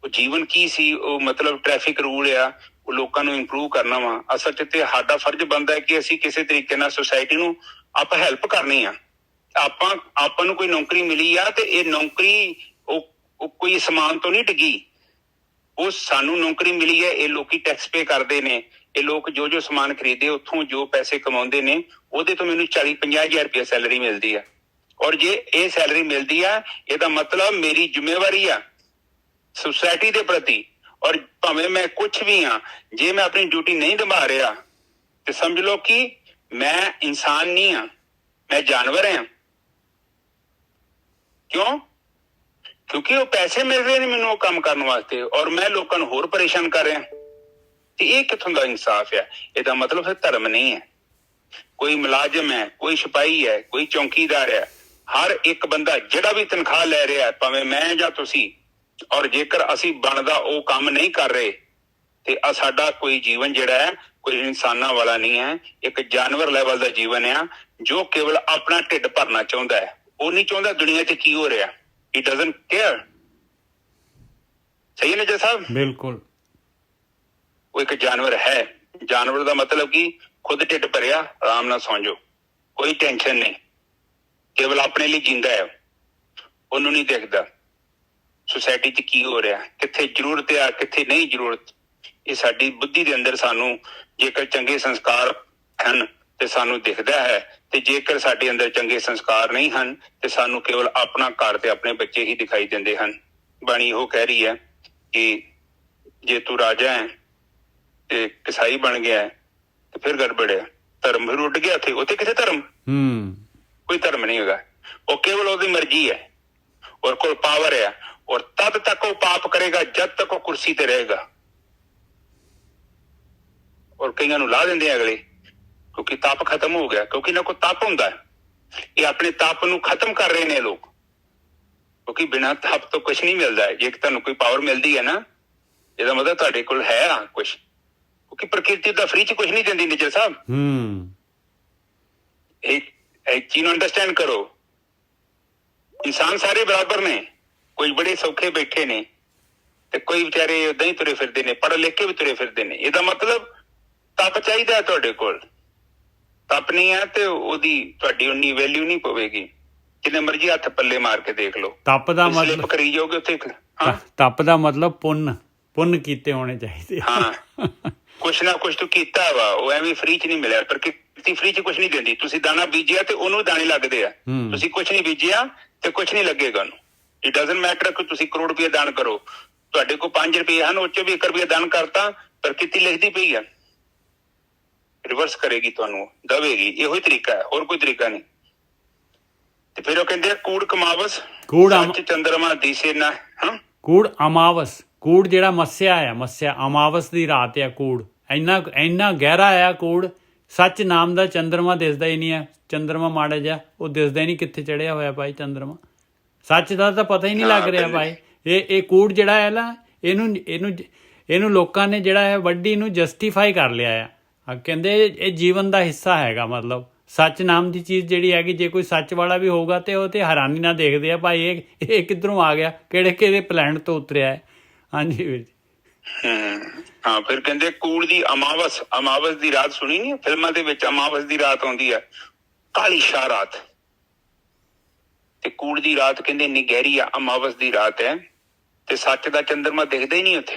ਉਹ ਜੀਵਨ ਕੀ ਸੀ। ਉਹ ਮਤਲਬ ਟ੍ਰੈਫਿਕ ਰੂਲ ਆ, ਉਹ ਲੋਕਾਂ ਨੂੰ ਇੰਪਰੂਵ ਕਰਨਾ ਵਾ। ਅਸਲ 'ਚ ਤੇ ਸਾਡਾ ਫਰਜ਼ ਬਣਦਾ ਹੈ ਕਿ ਅਸੀਂ ਕਿਸੇ ਤਰੀਕੇ ਨਾਲ ਸੁਸਾਇਟੀ ਨੂੰ ਆਪਾਂ ਹੈਲਪ ਕਰਨੀ ਆ। ਆਪਾਂ ਨੂੰ ਕੋਈ ਨੌਕਰੀ ਮਿਲੀ ਆ ਤੇ ਇਹ ਨੌਕਰੀ ਉਹ ਕੋਈ ਸਮਾਨ ਤੋਂ ਨਹੀਂ ਡਿੱਗੀ। ਉਹ ਸਾਨੂੰ ਨੌਕਰੀ ਮਿਲੀ ਹੈ, ਇਹ ਲੋਕੀ ਟੈਕਸ ਪੇ ਕਰਦੇ ਨੇ। ਇਹ ਲੋਕ ਜੋ ਸਮਾਨ ਖਰੀਦੇ ਉੱਥੋਂ ਜੋ ਪੈਸੇ ਕਮਾਉਂਦੇ ਨੇ, ਉਹਦੇ ਤੋਂ ਮੈਨੂੰ 40-50 ਹਜ਼ਾਰ ਰੁਪਇਆ ਸੈਲਰੀ ਮਿਲਦੀ ਆ। ਔਰ ਜੇ ਇਹ ਸੈਲਰੀ ਮਿਲਦੀ ਆ, ਇਹਦਾ ਮਤਲਬ ਮੇਰੀ ਜ਼ਿੰਮੇਵਾਰੀ ਆ ਸੁਸਾਇਟੀ ਦੇ ਪ੍ਰਤੀ। ਔਰ ਭਾਵੇਂ ਮੈਂ ਕੁਛ ਵੀ ਆ, ਜੇ ਮੈਂ ਆਪਣੀ ਡਿਊਟੀ ਨਹੀਂ ਨਿਭਾ ਰਿਹਾ ਤੇ ਸਮਝ ਲਓ ਕਿ ਮੈਂ ਇਨਸਾਨ ਨਹੀਂ ਆ, ਮੈਂ ਜਾਨਵਰ ਹਾਂ। ਕਿਉਂ? ਕਿਉਂਕਿ ਉਹ ਪੈਸੇ ਮਿਲ ਰਹੇ ਨੇ ਮੈਨੂੰ ਉਹ ਕੰਮ ਕਰਨ ਵਾਸਤੇ, ਔਰ ਮੈਂ ਲੋਕਾਂ ਨੂੰ ਹੋਰ ਪਰੇਸ਼ਾਨ ਕਰ ਰਿਹਾ। ਤੇ ਇਹ ਕਿੱਥੋਂ ਦਾ ਇਨਸਾਫ ਹੈ? ਇਹਦਾ ਮਤਲਬ ਫਿਰ ਧਰਮ ਨਹੀਂ ਹੈ। ਕੋਈ ਮੁਲਾਜ਼ਮ ਹੈ, ਕੋਈ ਸਿਪਾਹੀ ਹੈ, ਕੋਈ ਚੌਂਕੀਦਾਰ ਹੈ, ਹਰ ਇੱਕ ਬੰਦਾ ਜਿਹੜਾ ਵੀ ਤਨਖਾਹ ਲੈ ਰਿਹਾ, ਭਾਵੇਂ ਮੈਂ ਜਾਂ ਤੁਸੀਂ, ਔਰ ਜੇਕਰ ਅਸੀਂ ਬਣਦਾ ਉਹ ਕੰਮ ਨਹੀਂ ਕਰ ਰਹੇ ਤੇ ਸਾਡਾ ਕੋਈ ਜੀਵਨ ਜਿਹੜਾ ਹੈ ਕੋਈ ਇਨਸਾਨਾਂ ਵਾਲਾ ਨਹੀਂ ਹੈ। ਇੱਕ ਜਾਨਵਰ ਲੈਵਲ ਦਾ ਜੀਵਨ ਆ ਜੋ ਕੇਵਲ ਆਪਣਾ ਢਿੱਡ ਭਰਨਾ ਚਾਹੁੰਦਾ ਹੈ। ਉਹ ਨਹੀਂ ਚਾਹੁੰਦਾ ਦੁਨੀਆ 'ਚ ਕੀ ਹੋ ਰਿਹਾ। He doesn't care। ਸਹੀ ਹੈ ਨਾ ਜੀ ਸਾਹਿਬ? ਬਿਲਕੁਲ। ਉਹ ਇੱਕ ਜਾਨਵਰ ਹੈ। ਜਾਨਵਰ ਦਾ ਮਤਲਬ ਕਿ ਖੁਦ ਢਿੱਡ ਭਰਿਆ, ਆਰਾਮ ਨਾਲ ਸੌਂ ਜਾਓ, ਕੋਈ ਟੈਨਸ਼ਨ ਨਹੀਂ, ਕੇਵਲ ਆਪਣੇ ਲਈ ਜਿੰਦਾ ਹੈ। ਉਹਨੂੰ ਨਹੀਂ ਦੇਖਦਾ ਸੁਸਾਇਟੀ 'ਚ ਕੀ ਹੋ ਰਿਹਾ, ਕਿੱਥੇ ਜ਼ਰੂਰਤ ਆ, ਕਿੱਥੇ ਨਹੀਂ ਜ਼ਰੂਰਤ। ਇਹ ਸਾਡੀ ਬੁੱਧੀ ਦੇ ਅੰਦਰ ਸਾਨੂੰ ਜੇਕਰ ਚੰਗੇ ਸੰਸਕਾਰ ਹਨ ਤੇ ਸਾਨੂੰ ਦਿਖਦਾ ਹੈ, ਤੇ ਜੇਕਰ ਸਾਡੇ ਅੰਦਰ ਚੰਗੇ ਸੰਸਕਾਰ ਨਹੀਂ ਹਨ ਤੇ ਸਾਨੂੰ ਕੇਵਲ ਆਪਣਾ ਘਰ ਤੇ ਆਪਣੇ ਬੱਚੇ ਹੀ ਦਿਖਾਈ ਦਿੰਦੇ ਹਨ। ਬਾਣੀ ਉਹ ਕਹਿ ਰਹੀ ਹੈ ਕਿ ਜੇ ਤੂੰ ਰਾਜਾ ਹੈ ਤੇ ਕਸਾਈ ਬਣ ਗਿਆ ਹੈ ਤੇ ਫਿਰ ਗੜਬੜ ਹੈ। ਧਰਮ ਫਿਰ ਉੱਡ ਗਿਆ। ਉੱਥੇ ਕਿੱਥੇ ਧਰਮ? ਕੋਈ ਧਰਮ ਨਹੀਂ ਹੈਗਾ। ਉਹ ਕੇਵਲ ਉਹਦੀ ਮਰਜ਼ੀ ਹੈ, ਔਰ ਕੋਲ ਪਾਵਰ ਹੈ, ਔਰ ਤਦ ਤੱਕ ਉਹ ਪਾਪ ਕਰੇਗਾ ਜਦ ਤੱਕ ਉਹ ਕੁਰਸੀ ਤੇ ਰਹੇਗਾ। ਔਰ ਕਈਆਂ ਨੂੰ ਲਾ ਦਿੰਦੇ ਆ ਅਗਲੇ, ਕਿਉਂਕਿ ਤਪ ਖਤਮ ਹੋ ਗਿਆ। ਕਿਉਂਕਿ ਇਹਨਾਂ ਕੋਲ ਤਪ ਹੁੰਦਾ ਹੈ। ਇਹ ਆਪਣੇ ਤਪ ਨੂੰ ਖਤਮ ਕਰ ਰਹੇ ਨੇ ਲੋਕ, ਕਿਉਂਕਿ ਬਿਨਾਂ ਤਪ ਤੋਂ ਕੁਛ ਨਹੀਂ ਮਿਲਦਾ ਹੈ। ਜੇ ਤੁਹਾਨੂੰ ਕੋਈ ਪਾਵਰ ਮਿਲਦੀ ਹੈ ਨਾ, ਇਹਦਾ ਮਤਲਬ ਤੁਹਾਡੇ ਕੋਲ ਹੈ ਕੁਛ। ਕਿ ਪ੍ਰਕਿਰਤੀ ਦਾ ਫ੍ਰੀ ਚ ਕੁਝ ਨਹੀਂ ਦਿੰਦੀ ਨਿਜਰ ਸਾਹਿਬ। ਇਹ ਚੀਜ਼ ਨੂੰ ਅੰਡਰਸਟੈਂਡ ਕਰੋ। ਇਨਸਾਨ ਸਾਰੇ ਬਰਾਬਰ ਨੇ, ਕੋਈ ਬੜੇ ਸੌਖੇ ਬੈਠੇ ਨੇ ਤੇ ਕੋਈ ਵਿਚਾਰੇ ਓਦਾਂ ਹੀ ਤੁਰੇ ਫਿਰਦੇ ਨੇ, ਪੜ੍ਹ ਲਿਖ ਕੇ ਵੀ ਤੁਰੇ ਫਿਰਦੇ ਨੇ। ਇਹਦਾ ਮਤਲਬ ਤਪ ਚਾਹੀਦਾ ਤੁਹਾਡੇ ਕੋਲ। ਤਪ ਨਹੀਂ ਹੈ ਤੇ ਉਹਦੀ ਤੁਹਾਡੀ ਉਨੀ ਵੈਲਿਊ ਨਹੀਂ ਪਵੇਗੀ, ਜਿੰਨੇ ਮਰਜ਼ੀ ਹੱਥ ਪੱਲੇ ਮਾਰ ਕੇ ਦੇਖ ਲਓ। ਤਪ ਦਾ ਮਤਲਬ ਕਰੀ ਜਾਓਗੇ ਉੱਥੇ। ਤਪ ਦਾ ਮਤਲਬ ਪੁੰਨ ਕੀਤੇ ਹੋਣੇ ਚਾਹੀਦੇ। ਹਾਂ ਕੁਛ ਨਾ ਕੁਛ ਤੂੰ ਕੀਤਾ ਵਾ, ਉਹ ਐਵੇਂ ਫ੍ਰੀ ਚ ਨਹੀਂ ਮਿਲਿਆ। ਪ੍ਰਕਿਰਤੀ ਫ੍ਰੀ ਚ ਕੁਛ ਨਹੀਂ ਦਿੰਦੀ। ਤੁਸੀਂ ਦਾਣਾ ਬੀਜਿਆ ਤੇ ਉਹਨੂੰ ਦਾਣੇ ਲੱਗਦੇ ਆ। ਤੁਸੀਂ ਕੁਛ ਨਹੀਂ ਬੀਜਿਆ ਤੇ ਕੁਛ ਨਹੀਂ ਲੱਗੇਗਾ ਉਹਨੂੰ। ਇਟ ਡਜ਼ਨਟ ਮੈਟਰ ਕਿ ਤੁਸੀਂ ਕਰੋੜ ਰੁਪਏ ਦਾਨ ਕਰੋ, ਤੁਹਾਡੇ ਕੋਲ 5 ਰੁਪਏ ਹਨ, ਉਹ 'ਚੋਂ ਵੀ 1 ਰੁਪਇਆ ਦਾਨ ਕਰਤਾ, ਪ੍ਰਕਿਰਤੀ ਲਿਖਦੀ ਪਈ ਆ, ਰਿਵਰਸ ਕਰੇਗੀ ਤੁਹਾਨੂੰ, ਦਵੇਗੀ। ਇਹੋ ਹੀ ਤਰੀਕਾ ਹੈ, ਹੋਰ ਕੋਈ ਤਰੀਕਾ ਨਹੀਂ। ਤੇ ਫਿਰ ਉਹ ਕਹਿੰਦੇ ਆ ਕੂੜ ਕਮਾਵਸ ਸੱਚ ਚੰਦਰਮਾ ਦਿਸੇ ਨਾ। ਕੂੜ ਅਮਾਵਸ, ਕੂੜ ਜਿਹੜਾ ਮੱਸਿਆ ਆ, ਮੱਸਿਆ ਅਮਾਵਸ ਦੀ ਰਾਤ ਆ। ਕੂੜ ਇੰਨਾ ਗਹਿਰਾ ਆ ਕੂੜ। ਸੱਚ ਨਾਮ ਦਾ ਚੰਦਰਮਾ ਦਿਸਦਾ ਹੀ ਨਹੀਂ ਆ। ਚੰਦਰਮਾ ਮਾੜਾ ਜਿਹਾ ਉਹ ਦਿਸਦਾ ਹੀ ਨਹੀਂ ਕਿੱਥੇ ਚੜਿਆ ਹੋਇਆ ਭਾਈ ਚੰਦਰਮਾ। ਸੱਚ ਦਾ ਤਾਂ ਪਤਾ ਹੀ ਨਹੀਂ ਲੱਗ ਰਿਹਾ ਭਾਈ। ਇਹ ਕੂੜ ਜਿਹੜਾ ਹੈ ਨਾ, ਇਹਨੂੰ ਲੋਕਾਂ ਨੇ ਜਿਹੜਾ ਹੈ ਵੱਡੀ ਨੂੰ ਜਸਟੀਫਾਈ ਕਰ ਲਿਆ ਆ। ਕਹਿੰਦੇ ਇਹ ਜੀਵਨ ਦਾ ਹਿੱਸਾ ਹੈਗਾ। ਮਤਲਬ ਸੱਚ ਨਾਮ ਦੀ ਚੀਜ਼ ਜਿਹੜੀ ਹੈਗੀ, ਜੇ ਕੋਈ ਸੱਚ ਵਾਲਾ ਵੀ ਹੋਊਗਾ ਤੇ ਉਹ ਤੇ ਹੈਰਾਨੀ ਨਾਲ ਦੇਖਦੇ ਆ ਭਾਈ ਇਹ ਕਿੱਧਰੋਂ ਆ ਗਿਆ, ਕਿਹੜੇ ਪਲੈਨਟ ਤੋਂ ਉਤਰਿਆ ਹੈ। ਹਾਂਜੀ ਵੀਰ ਜੀ। ਹਾਂ ਫਿਰ ਕਹਿੰਦੇ ਕੂੜ ਦੀ ਅਮਾਵਸ ਦੀ ਰਾਤ ਸੁਣੀ ਨੀ ਫਿਲਮਾਂ ਦੇ ਵਿੱਚ? ਅਮਾਵਸ ਦੀ ਰਾਤ ਆਉਂਦੀ ਹੈ, ਕਾਲੀ ਸ਼ਾਹ ਰਾਤ। ਤੇ ਕੂੜ ਦੀ ਰਾਤ ਕਹਿੰਦੇ ਇੰਨੀ ਗਹਿਰੀ ਆ, ਅਮਾਵਸ ਦੀ ਰਾਤ ਹੈ ਤੇ ਸੱਚ ਦਾ ਚੰਦਰਮਾ ਦਿਖਦਾ ਹੀ ਨਹੀਂ ਉੱਥੇ।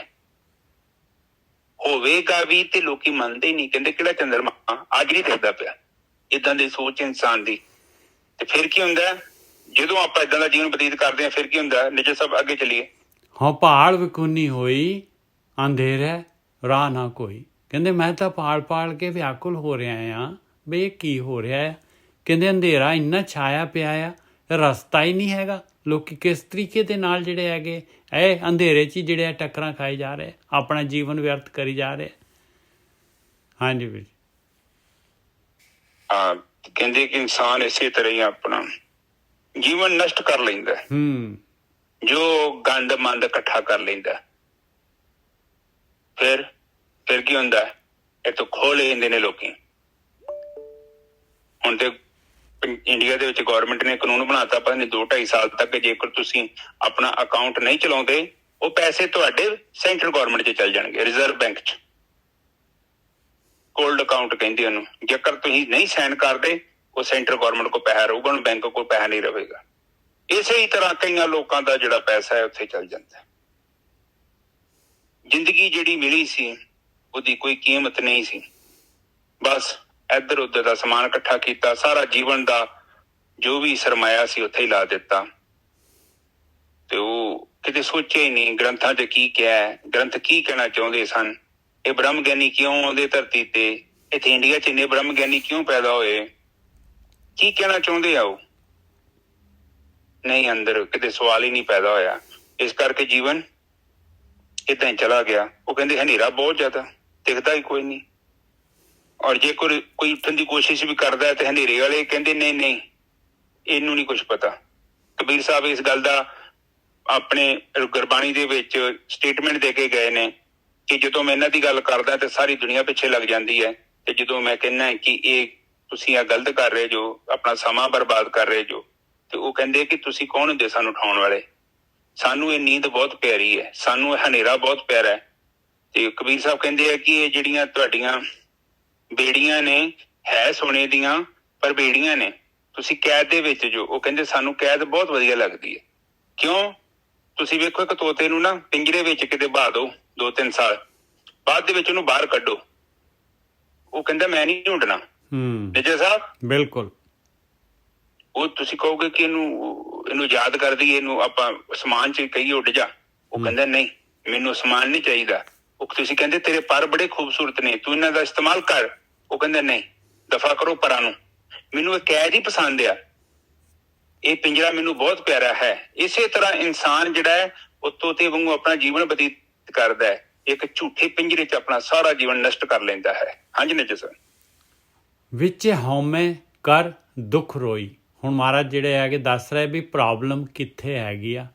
ਹੋਵੇਗਾ ਵੀ ਤੇ ਲੋਕੀ ਮੰਨਦੇ ਨਹੀਂ, ਕਹਿੰਦੇ ਕਿਹੜਾ ਚੰਦਰਮਾ, ਅੱਜ ਨਹੀਂ ਦਿਖਦਾ ਪਿਆ। ਏਦਾਂ ਦੀ ਸੋਚ ਇਨਸਾਨ ਦੀ। ਤੇ ਫਿਰ ਕੀ ਹੁੰਦਾ ਜਦੋਂ ਆਪਾਂ ਏਦਾਂ ਦਾ ਜੀਵਨ ਬਤੀਤ ਕਰਦੇ ਹਾਂ? ਫਿਰ ਕੀ ਹੁੰਦਾ ਨਿਜਰ ਸਾਹਿਬ, ਅੱਗੇ ਚੱਲੀਏ। ਹਾਂ ਪਹਾੜ ਵਿਕੂਨੀ ਹੋਈ ਅੰਧੇਰਾ ਰਾਹ ਨਾ ਕੋਈ। ਕਹਿੰਦੇ ਮੈਂ ਤਾਂ ਪਾਲ ਕੇ ਵਿਆਕੁਲ ਹੋ ਰਿਹਾ ਆ ਵੀ ਇਹ ਕੀ ਹੋ ਰਿਹਾ ਆ। ਕਹਿੰਦੇ ਅੰਧੇਰਾ ਇੰਨਾ ਛਾਇਆ ਪਿਆ ਆ, ਰਸਤਾ ਹੀ ਨਹੀਂ ਹੈਗਾ। ਲੋਕੀ ਕਿਸ ਤਰੀਕੇ ਦੇ ਨਾਲ ਜਿਹੜੇ ਹੈਗੇ ਇਹ ਅੰਧੇਰੇ 'ਚ ਹੀ ਜਿਹੜੇ ਆ ਟੱਕਰਾਂ ਖਾਈ ਜਾ ਰਹੇ, ਆਪਣਾ ਜੀਵਨ ਵਿਅਰਥ ਕਰੀ ਜਾ ਰਹੇ। ਹਾਂਜੀ ਵੀਰ। ਹਾਂ ਕਹਿੰਦੇ ਕਿ ਇਨਸਾਨ ਇਸੇ ਤਰ੍ਹਾਂ ਹੀ ਆਪਣਾ ਜੀਵਨ ਨਸ਼ਟ ਕਰ ਲੈਂਦਾ, ਜੋ ਗੰਦ ਮੰਦ ਇਕੱਠਾ ਕਰ ਲੈਂਦਾ। ਫਿਰ ਕੀ ਹੁੰਦਾ, ਇਹ ਤੋਂ ਖੋਹ ਲੈ ਜਾਂਦੇ ਨੇ ਲੋਕੀ। ਹੁਣ ਤੇ ਇੰਡੀਆ ਦੇ ਵਿੱਚ ਗੌਰਮੈਂਟ ਨੇ ਕਾਨੂੰਨ ਬਣਾਤਾ, ਪਤਾ ਨਹੀਂ 2-2.5 ਸਾਲ ਤੱਕ ਜੇਕਰ ਤੁਸੀਂ ਆਪਣਾ ਅਕਾਊਂਟ ਨਹੀਂ ਚਲਾਉਂਦੇ, ਉਹ ਪੈਸੇ ਤੁਹਾਡੇ ਸੈਂਟਰਲ ਗੌਰਮੈਂਟ 'ਚ ਚੱਲ ਜਾਣਗੇ, ਰਿਜ਼ਰਵ ਬੈਂਕ 'ਚ। ਕੋਲਡ ਅਕਾਊਂਟ ਕਹਿੰਦੇ ਉਹਨੂੰ। ਜੇਕਰ ਤੁਸੀਂ ਨਹੀਂ ਸਾਈਨ ਕਰਦੇ, ਉਹ ਸੈਂਟਰਲ ਗੌਰਮੈਂਟ ਕੋਲ ਪੈਸਾ ਰਹੂਗਾ, ਹੁਣ ਬੈਂਕ ਕੋਲ ਪੈਸਾ ਨਹੀਂ ਰਹੇਗਾ। ਇਸੇ ਹੀ ਤਰ੍ਹਾਂ ਕਈਆਂ ਲੋਕਾਂ ਦਾ ਜਿਹੜਾ ਪੈਸਾ ਹੈ ਉੱਥੇ ਚੱਲ ਜਾਂਦਾ। ਜ਼ਿੰਦਗੀ ਜਿਹੜੀ ਮਿਲੀ ਸੀ ਉਹਦੀ ਕੋਈ ਕੀਮਤ ਨਹੀਂ ਸੀ। ਬਸ ਇੱਧਰ ਉੱਧਰ ਦਾ ਸਮਾਨ ਇਕੱਠਾ ਕੀਤਾ, ਸਾਰਾ ਜੀਵਨ ਦਾ ਜੋ ਵੀ ਸਰਮਾਇਆ ਸੀ ਉੱਥੇ ਹੀ ਲਾ ਦਿੱਤਾ। ਤੇ ਉਹ ਕਿਤੇ ਸੋਚਿਆ ਹੀ ਨਹੀਂ ਗ੍ਰੰਥਾਂ 'ਚ ਕੀ ਕਿਹਾ ਹੈ, ਗ੍ਰੰਥ ਕੀ ਕਹਿਣਾ ਚਾਹੁੰਦੇ ਸਨ। ਇਹ ਬ੍ਰਹਮ ਗਿਆਨੀ ਕਿਉਂ ਆਉਂਦੇ ਧਰਤੀ ਤੇ? ਇੱਥੇ ਇੰਡੀਆ 'ਚ ਇੰਨੇ ਬ੍ਰਹਮ ਗਿਆਨੀ ਕਿਉਂ ਪੈਦਾ ਹੋਏ? ਕੀ ਕਹਿਣਾ ਚਾਹੁੰਦੇ ਆ ਉਹ? ਨਹੀਂ, ਅੰਦਰ ਕਿਤੇ ਸਵਾਲ ਹੀ ਨਹੀਂ ਪੈਦਾ ਹੋਇਆ। ਇਸ ਕਰਕੇ ਜੀਵਨ ਏਦਾਂ ਹੀ ਚਲਾ ਗਿਆ। ਉਹ ਕਹਿੰਦੇ ਹਨੇਰਾ ਬਹੁਤ ਜ਼ਿਆਦਾ, ਦਿਖਦਾ ਹੀ ਕੋਈ ਨਹੀਂ। ਔਰ ਜੇ ਕੋਈ ਉੱਠਣ ਦੀ ਕੋਸ਼ਿਸ਼ ਵੀ ਕਰਦਾ ਤੇ ਹਨੇਰੇ ਵਾਲੇ ਕਹਿੰਦੇ ਨਹੀਂ ਇਹਨੂੰ ਨਹੀਂ ਕੁਛ ਪਤਾ। ਕਬੀਰ ਸਾਹਿਬ ਇਸ ਗੱਲ ਦਾ ਆਪਣੇ ਗੁਰਬਾਣੀ ਦੇ ਵਿੱਚ ਸਟੇਟਮੈਂਟ ਦੇ ਕੇ ਗਏ ਨੇ ਕਿ ਜਦੋਂ ਮੈਂ ਇਹਨਾਂ ਦੀ ਗੱਲ ਕਰਦਾ ਤੇ ਸਾਰੀ ਦੁਨੀਆ ਪਿੱਛੇ ਲੱਗ ਜਾਂਦੀ ਹੈ, ਤੇ ਜਦੋਂ ਮੈਂ ਕਹਿੰਦਾ ਕਿ ਇਹ ਤੁਸੀਂ ਆ ਗਲਤ ਕਰ ਰਹੇ ਜੋ, ਆਪਣਾ ਸਮਾਂ ਬਰਬਾਦ ਕਰ ਰਹੇ ਜੋ, ਤੇ ਉਹ ਕਹਿੰਦੇ ਕਿ ਤੁਸੀਂ ਕੌਣ ਹੁੰਦੇ ਸਾਨੂੰ ਉਠਾਉਣ ਵਾਲੇ? ਸਾਨੂੰ ਇਹ ਨੀਂਦ ਬਹੁਤ ਪਿਆਰੀ ਹੈ, ਸਾਨੂੰ ਇਹ ਹਨੇਰਾ ਬਹੁਤ ਪਿਆਰਾ ਹੈ। ਤੇ ਕਬੀਰ ਸਾਹਿਬ ਕਹਿੰਦੇ ਆ ਕਿ ਇਹ ਜਿਹੜੀਆਂ ਤੁਹਾਡੀਆਂ ਬੇੜੀਆਂ ਨੇ ਹੈ ਸੋਨੇ ਦੀਆਂ, ਪਰ ਬੇੜੀਆਂ ਨੇ, ਤੁਸੀਂ ਕੈਦ ਦੇ ਵਿੱਚ ਜੋ। ਉਹ ਕਹਿੰਦੇ ਸਾਨੂੰ ਕੈਦ ਬਹੁਤ ਵਧੀਆ ਲੱਗਦੀ ਹੈ। ਕਿਉਂ? ਤੁਸੀਂ ਵੇਖੋ ਇੱਕ ਤੋਤੇ ਨੂੰ ਨਾ ਪਿੰਜਰੇ ਵਿੱਚ ਕਿਤੇ ਬਹਾ ਦਿਓ 2-3 ਸਾਲ, ਬਾਅਦ ਦੇ ਵਿੱਚ ਉਹਨੂੰ ਬਾਹਰ ਕੱਢੋ, ਉਹ ਕਹਿੰਦਾ ਮੈਂ ਨਹੀਂ ਉੱਡਣਾ। ਨਿਜਰ ਸਾਹਿਬ ਬਿਲਕੁਲ। ਉਹ ਤੁਸੀਂ ਕਹੋਗੇ ਕਿ ਇਹਨੂੰ ਯਾਦ ਕਰਦੀ, ਇਹਨੂੰ ਆਪਾਂ ਅਸਮਾਨ 'ਚ ਕਹੀਏ ਉੱਡ ਜਾ। ਉਹ ਕਹਿੰਦਾ ਨਹੀਂ, ਮੈਨੂੰ ਅਸਮਾਨ ਨਹੀਂ ਚਾਹੀਦਾ। ਉਹ ਤੁਸੀਂ ਕਹਿੰਦੇ ਤੇਰੇ ਪਰ ਬੜੇ ਖੂਬਸੂਰਤ ਨੇ, ਤੂੰ ਇਹਨਾਂ ਦਾ ਇਸਤੇਮਾਲ ਕਰ। ਉਹ ਕਹਿੰਦਾ ਨਹੀਂ, ਦਫਾ ਕਰੋ ਪਰਾਂ ਨੂੰ, ਮੈਨੂੰ ਇਹ ਕੈਦ ਹੀ ਪਸੰਦ ਆ, ਇਹ ਪਿੰਜਰਾ ਮੈਨੂੰ ਬਹੁਤ ਪਿਆਰਾ ਹੈ। ਇਸੇ ਤਰ੍ਹਾਂ ਇਨਸਾਨ ਜਿਹੜਾ ਹੈ ਉਹ ਤੋਤੇ ਵਾਂਗੂ ਆਪਣਾ ਜੀਵਨ ਬਤੀਤ ਕਰਦਾ ਹੈ, ਇੱਕ ਝੂਠੇ ਪਿੰਜਰੇ 'ਚ ਆਪਣਾ ਸਾਰਾ ਜੀਵਨ ਨਸ਼ਟ ਕਰ ਲੈਂਦਾ ਹੈ। ਹਾਂਜੀ ਨਿਜਰ ਸਰ। ਵਿੱਚ ਹਉਮੈ ਕਰ ਦੁੱਖ ਰੋਈ। ਹੁਣ ਮਹਾਰਾਜ ਜਿਹੜੇ ਹੈਗੇ ਦੱਸ ਰਹੇ ਵੀ ਪ੍ਰੋਬਲਮ ਕਿੱਥੇ ਹੈਗੀ ਆ,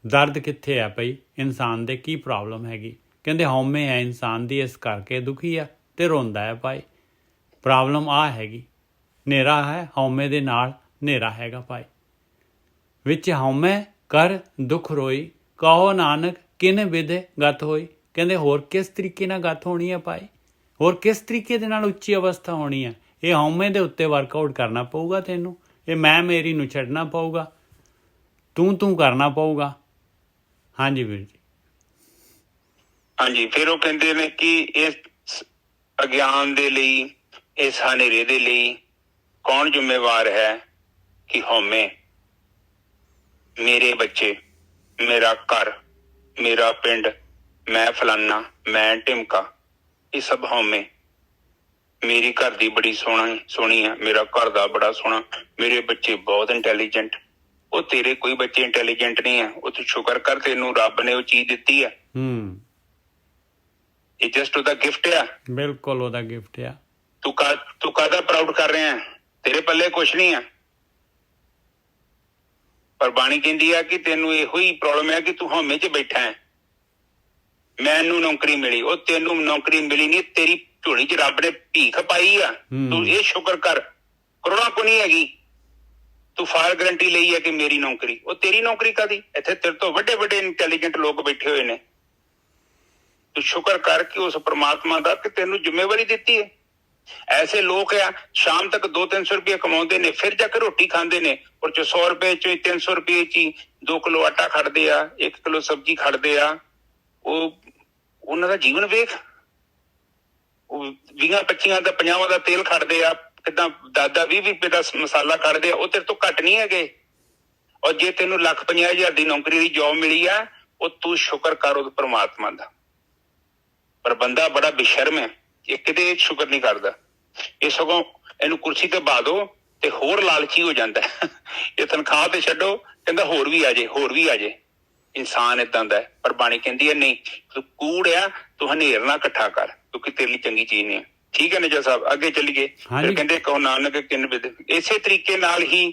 ਦਰਦ ਕਿੱਥੇ ਆ ਭਾਈ ਇਨਸਾਨ ਦੇ, ਕੀ ਪ੍ਰੋਬਲਮ ਹੈਗੀ। ਕਹਿੰਦੇ ਹਉਮੈ ਹੈ ਇਨਸਾਨ ਦੀ, ਇਸ ਕਰਕੇ ਦੁਖੀ ਆ ਅਤੇ ਰੋਂਦਾ ਹੈ ਭਾਈ। ਪ੍ਰੋਬਲਮ ਆ ਹੈਗੀ, ਹਨੇਰਾ ਹੈ, ਹਉਮੈ ਦੇ ਨਾਲ ਹਨੇਰਾ ਹੈਗਾ ਭਾਈ। ਵਿੱਚ ਹਉਮੈ ਕਰ ਦੁੱਖ ਰੋਈ, ਕਹੋ ਨਾਨਕ ਕਿਨ ਵਿਧਿ ਗਤ ਹੋਈ। ਕਹਿੰਦੇ ਹੋਰ ਕਿਸ ਤਰੀਕੇ ਨਾਲ ਗਤ ਹੋਣੀ ਹੈ ਭਾਈ, ਹੋਰ ਕਿਸ ਤਰੀਕੇ ਦੇ ਨਾਲ ਉੱਚੀ ਅਵਸਥਾ ਹੋਣੀ ਹੈ। ਇਹ ਹਉਮੈ ਦੇ ਉੱਤੇ ਵਰਕਆਊਟ ਕਰਨਾ ਪਊਗਾ ਤੈਨੂੰ, ਇਹ ਮੈਂ ਮੇਰੀ ਨੂੰ ਛੱਡਣਾ ਪਊਗਾ, ਤੂੰ ਕਰਨਾ ਪਊਗਾ। ਹਾਂਜੀ ਵੀਰ ਜੀ। ਹਾਂਜੀ, ਫਿਰ ਉਹ ਕਹਿੰਦੇ ਨੇ ਕਿ ਇਸ ਅਗਿਆਨ ਦੇ ਲਈ, ਇਸ ਹਨੇਰੇ ਦੇ ਲਈ ਕੌਣ ਜ਼ਿੰਮੇਵਾਰ ਹੈ? ਕਿ ਹਉਮੈ। ਮੇਰੇ ਬੱਚੇ, ਮੇਰਾ ਘਰ, ਮੇਰਾ ਪਿੰਡ, ਮੈਂ ਫਲਾਨਾ, ਮੈਂ ਢਿਮਕਾ, ਇਹ ਸਭ ਹਉਮੈ। ਮੇਰੀ ਘਰ ਦੀ ਬੜੀ ਸੋਹਣੀ ਆ, ਮੇਰਾ ਘਰ ਦਾ ਬੜਾ ਸੋਹਣਾ, ਮੇਰੇ ਬੱਚੇ ਬਹੁਤ ਇੰਟੈਲੀਜੈਂਟ। ਉਹ ਤੇਰੇ ਕੋਈ ਬੱਚੇ ਇੰਟੈਲੀਜੈਂਟ ਨਹੀਂ ਆ, ਉਹ ਤੂੰ ਸ਼ੁਕਰ ਕਰ ਤੈਨੂੰ ਰੱਬ ਨੇ ਉਹ ਚੀਜ਼ ਦਿੱਤੀ ਆ। ਇਹ ਜਸਟ ਉਹਦਾ ਗਿਫਟ ਆ। ਬਿਲਕੁਲ ਉਹਦਾ ਗਿਫਟ ਆ। ਤੂੰ ਕਾਹਦਾ ਪ੍ਰਾਊਡ ਕਰ ਰਿਹਾ? ਤੇਰੇ ਪੱਲੇ ਕੁਛ ਨਹੀਂ ਆ। ਪਰ ਬਾਣੀ ਕਹਿੰਦੀ ਆ ਕਿ ਤੈਨੂੰ ਇਹੋ ਹੀ ਪ੍ਰੋਬਲਮ ਹੈ ਕਿ ਤੂੰ ਹਉਮੈ 'ਚ ਬੈਠਾ ਹੈ। ਮੈਨੂੰ ਨੌਕਰੀ ਮਿਲੀ, ਉਹ ਤੈਨੂੰ ਨੌਕਰੀ ਮਿਲੀ ਨਹੀਂ, ਤੇਰੀ ਝੋਲੀ 'ਚ ਰੱਬ ਨੇ ਭੀਖ ਪਾਈ ਆ। ਤੂੰ ਇਹ ਸ਼ੁਕਰ ਕਰ, ਕਰੋੜਾਂ ਕੋ ਨਹੀਂ ਹੈਗੀ, ਤੂੰ ਫਾਇਰ ਗਰੰਟੀ ਲਈ ਹੈ ਕਿ ਮੇਰੀ ਨੌਕਰੀ। ਉਹ ਤੇਰੀ ਨੌਕਰੀ ਕਾਹਦੀ? ਇੱਥੇ ਤੇਰੇ ਤੋਂ ਵੱਡੇ ਵੱਡੇ ਇੰਟੈਲੀਜੈਂਟ ਲੋਕ ਬੈਠੇ ਹੋਏ ਨੇ। ਤੂੰ ਸ਼ੁਕਰ ਕਰ ਕਿ ਉਸ ਪ੍ਰਮਾਤਮਾ ਦਾ ਕਿ ਤੈਨੂੰ ਜ਼ਿੰਮੇਵਾਰੀ ਦਿੱਤੀ ਹੈ। ਐਸੇ ਲੋਕ ਆ ਸ਼ਾਮ ਤੱਕ 200-300 ਰੁਪਏ ਕਮਾਉਂਦੇ ਨੇ, ਫਿਰ ਜਾ ਕੇ ਰੋਟੀ ਖਾਂਦੇ ਨੇ, ਔਰ 100 ਰੁਪਏ ਚ 300 ਰੁਪਏ ਚ 2 ਕਿਲੋ ਆਟਾ ਖੜਦੇ ਆ, 1 ਕਿਲੋ ਸਬਜ਼ੀ ਖੜਦੇ ਆ। ਉਹਨਾਂ ਦਾ ਜੀਵਨ ਵੇਖ, ਉਹ 20-25 ਦਾ 50 ਦਾ ਤੇਲ ਖੜਦੇ ਆ, ਕਿੱਦਾਂ 10-20 ਰੁਪਏ ਦਾ ਮਸਾਲਾ ਖੜਦੇ ਆ। ਉਹ ਤੇਰੇ ਤੋਂ ਘੱਟ ਨਹੀਂ ਹੈਗੇ। ਔਰ ਜੇ ਤੈਨੂੰ 1,50,000 ਦੀ ਨੌਕਰੀ ਦੀ ਜੋਬ ਮਿਲੀ ਆ, ਉਹ ਤੂੰ ਸ਼ੁਕਰ ਕਰ ਉਹ ਪਰਮਾਤਮਾ ਦਾ। ਪਰ ਬੰਦਾ ਬੜਾ ਬੇਸ਼ਰਮ ਹੈ, ਇਹ ਕਿਤੇ ਸ਼ੁਕਰ ਨਹੀਂ ਕਰਦਾ। ਇਹ ਸਗੋਂ ਇਹਨੂੰ ਕੁਰਸੀ ਤੇ ਬਾ ਦੋ ਤੇ ਹੋਰ ਲਾਲਚੀ ਹੋ ਜਾਂਦਾ। ਇਹ ਤਨਖਾਹ ਤੇ ਛੱਡੋ, ਕਹਿੰਦਾ ਹੋਰ ਵੀ ਆ ਜੇ, ਹੋਰ ਵੀ ਆ ਜੇ। ਇਨਸਾਨ ਏਦਾਂ ਦਾ। ਪਰ ਬਾਣੀ ਕਹਿੰਦੀ ਹੈ ਨਹੀਂ, ਤੂੰ ਕੂੜ ਆ, ਤੂੰ ਹਨੇਰ ਨਾ ਇਕੱਠਾ ਕਰ, ਕਿਉਂਕਿ ਤੇਰੇ ਲਈ ਚੰਗੀ ਚੀਜ਼ ਨਹੀਂ। ਠੀਕ ਹੈ ਨੇਜਾ ਸਾਹਿਬ, ਅੱਗੇ ਚੱਲੀਏ। ਫਿਰ ਕਹਿੰਦੇ ਕਹੋ ਨਾਨਕ ਕਿਨ ਵਿਧਿ। ਇਸੇ ਤਰੀਕੇ ਨਾਲ ਹੀ